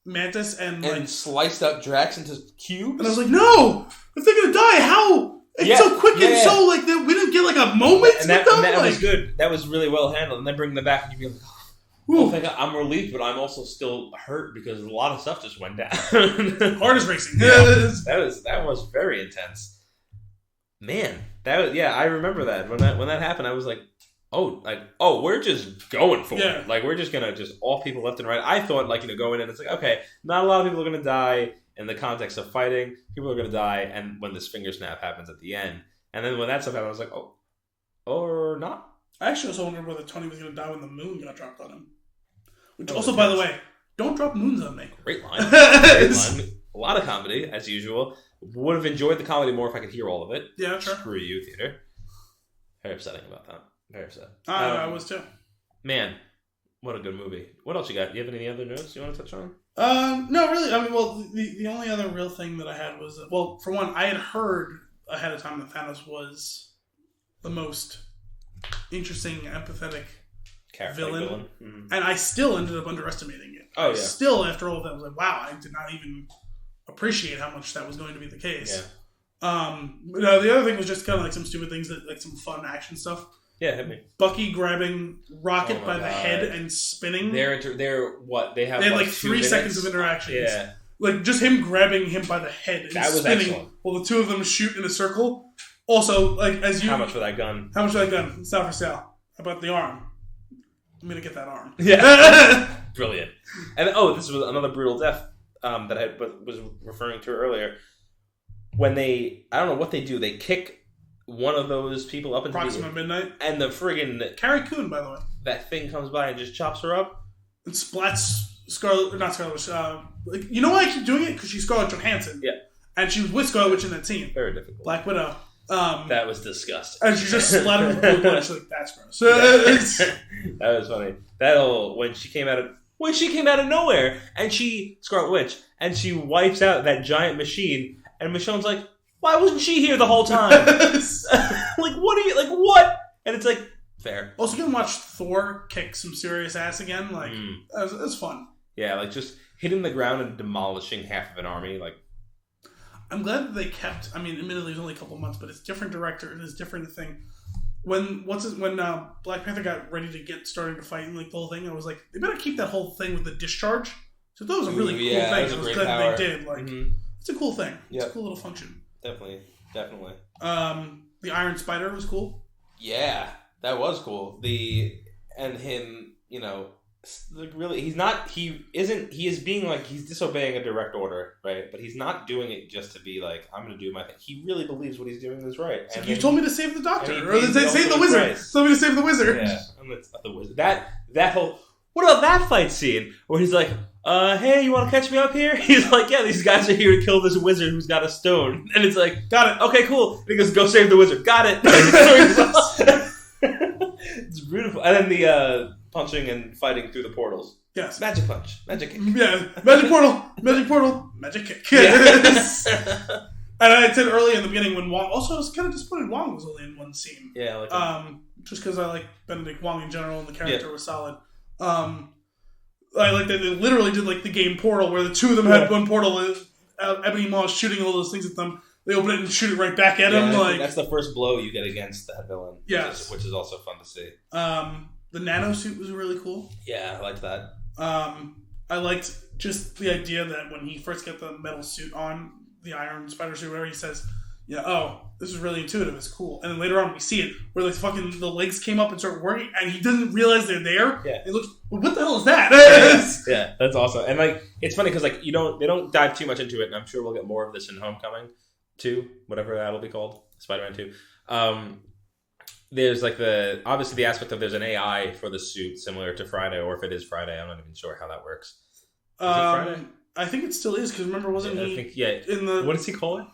Mantis and sliced up Drax into cubes. And I was like, no! If they're going to die, how? It's so quick and so, we didn't get, a moment and that was good. That was really well handled. And then bring them back and you'd be like, oh, thank God. I'm relieved, but I'm also still hurt because a lot of stuff just went down. Heart is racing. That was very intense. Man, I remember that. When that happened, I was like, we're just going for it. We're just going to just off people left and right. I thought, going in, it's like, okay, not a lot of people are going to die in the context of fighting. People are going to die, and when this finger snap happens at the end. And then when that stuff happened, I was like, oh, or not? I actually also wondered whether Tony was going to die when the moon got dropped on him. Which also, by the way, don't drop moons on me. Great line. A lot of comedy, as usual. Would have enjoyed the comedy more if I could hear all of it. Yeah, sure. Screw you, theater. Very upsetting about that. Very upset. I was too. Man, what a good movie. What else you got? Do you have any other notes you want to touch on? No, really. I mean, the only other real thing that I had was, for one, I had heard ahead of time that Thanos was the most interesting, empathetic villain. Mm-hmm. And I still ended up underestimating it. Oh, yeah. Still, after all of that, I was like, wow, I did not even appreciate how much that was going to be the case. Yeah. No, the other thing was just kind of some stupid things, some fun action stuff. Yeah, hit me. Bucky grabbing Rocket by the head and spinning. They're what? They had 3 seconds of interaction. Yeah. Just him grabbing him by the head and that was spinning excellent. While the two of them shoot in a circle. Also, how much for that gun? How much for that gun? It's not for sale. How about the arm? I'm gonna get that arm. Yeah. Brilliant. And this was another brutal death that I was referring to earlier. When I don't know what they do. They kick one of those people up into Proxima Midnight, and the friggin' Carrie Coon, by the way, that thing comes by and just chops her up and splats not Scarlet Witch. You know why I keep doing it? Because she's Scarlett Johansson. Yeah, and she was with Scarlet Witch in that scene. Very difficult. Black Widow. That was disgusting. And she just splattered with blue blood. She's like, that's gross. That was funny. When she came out of nowhere, and Scarlet Witch, and she wipes out that giant machine, and Michonne's like, why wasn't she here the whole time? What? And it's like, fair. Also, you can watch Thor kick some serious ass again. It was fun. Yeah, just hitting the ground and demolishing half of an army. I'm glad that they kept. I mean, admittedly, it was only a couple months, but it's different director and it's different thing. When Black Panther got ready to get started to fight and the whole thing, I was like, they better keep that whole thing with the discharge. So that was a really cool thing. I was glad that they did. It's a cool thing. It's a cool little function. Definitely. The Iron Spider was cool. Yeah, that was cool. And him, really, he is being he's disobeying a direct order, right? But he's not doing it just to be I'm going to do my thing. He really believes what he's doing is right. And you told me to save the Doctor, or save the Wizard. Told me to save the Wizard. Yeah, and it's the Wizard. That whole. What about that fight scene where he's like, hey, you want to catch me up here? He's like, yeah, these guys are here to kill this wizard who's got a stone. And it's like, got it. Okay, cool. And he goes, go save the wizard. Got it. It's beautiful. And then the punching and fighting through the portals. Yes. Magic punch. Magic kick. Yeah. Magic portal. Magic portal. Magic kick. Yes. And I said early in the beginning when Wong... Also, I was kind of disappointed Wong was only in one scene. Yeah, I like that. Just because I like Benedict Wong in general and the character was solid. I like that they literally did the game Portal where the two of them had one portal and Ebony Maw shooting all those things at them. They open it and shoot it right back at him. That's the first blow you get against that villain. Yes. Which is also fun to see. The nano suit was really cool. Yeah, I liked that. I liked just the idea that when he first got the metal suit on, the Iron Spider suit, whatever, he says, this is really intuitive, it's cool. And then later on we see it where the legs came up and started working and he doesn't realize they're there. Yeah. It looks, what the hell is that? Yeah, that's awesome. And it's funny because they don't dive too much into it, and I'm sure we'll get more of this in Homecoming 2, whatever that'll be called, Spider-Man 2. there's like obviously the aspect of there's an AI for the suit similar to Friday, or if it is Friday, I'm not even sure how that works. Is it Friday? I think it still is because remember, wasn't he? I think in the what does he call it?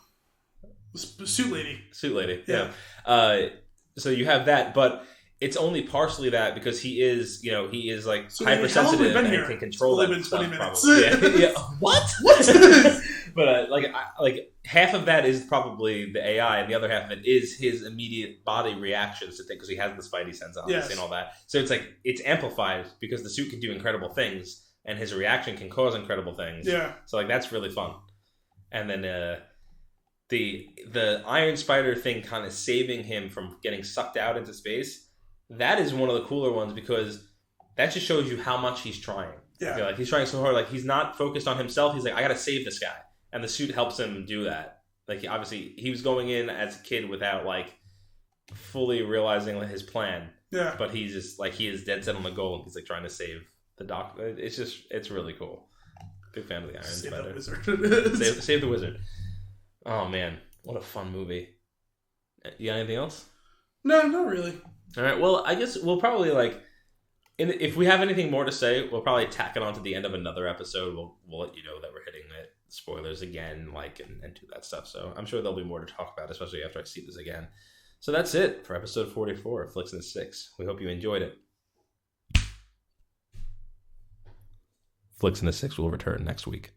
Suit lady. Suit lady. Yeah. So you have that, but it's only partially that because he is like So hypersensitive and here? can control It's that only been stuff. 20 minutes. Probably. Yeah. What? What? But like half of that is probably the AI, and the other half of it is his immediate body reactions to things because he has the spidey sense obviously and all that. So it's like it's amplified because the suit can do incredible things, and his reaction can cause incredible things. Yeah. So like that's really fun. And then the Iron Spider thing kind of saving him from getting sucked out into space. That is one of the cooler ones because that just shows you how much he's trying. Yeah. I feel like he's trying so hard. Like he's not focused on himself. He's like, I got to save this guy. And the suit helps him do that. Like obviously he was going in as a kid without like fully realizing his plan. Yeah. But he's just like, he is dead set on the goal and he's like trying to save the doctor. It's really cool. Big fan of the Iron Spider. The wizard. Save the wizard. Oh man, what a fun movie. You got anything else? No, not really. All right. Well, I guess we'll probably if we have anything more to say, we'll probably tack it on to the end of another episode. We'll let you know that we're hitting it. Spoilers again, and do that stuff. So I'm sure there'll be more to talk about, especially after I see this again. So that's it for episode 44 of Flicks in the Six. We hope you enjoyed it. Flicks in the Six will return next week.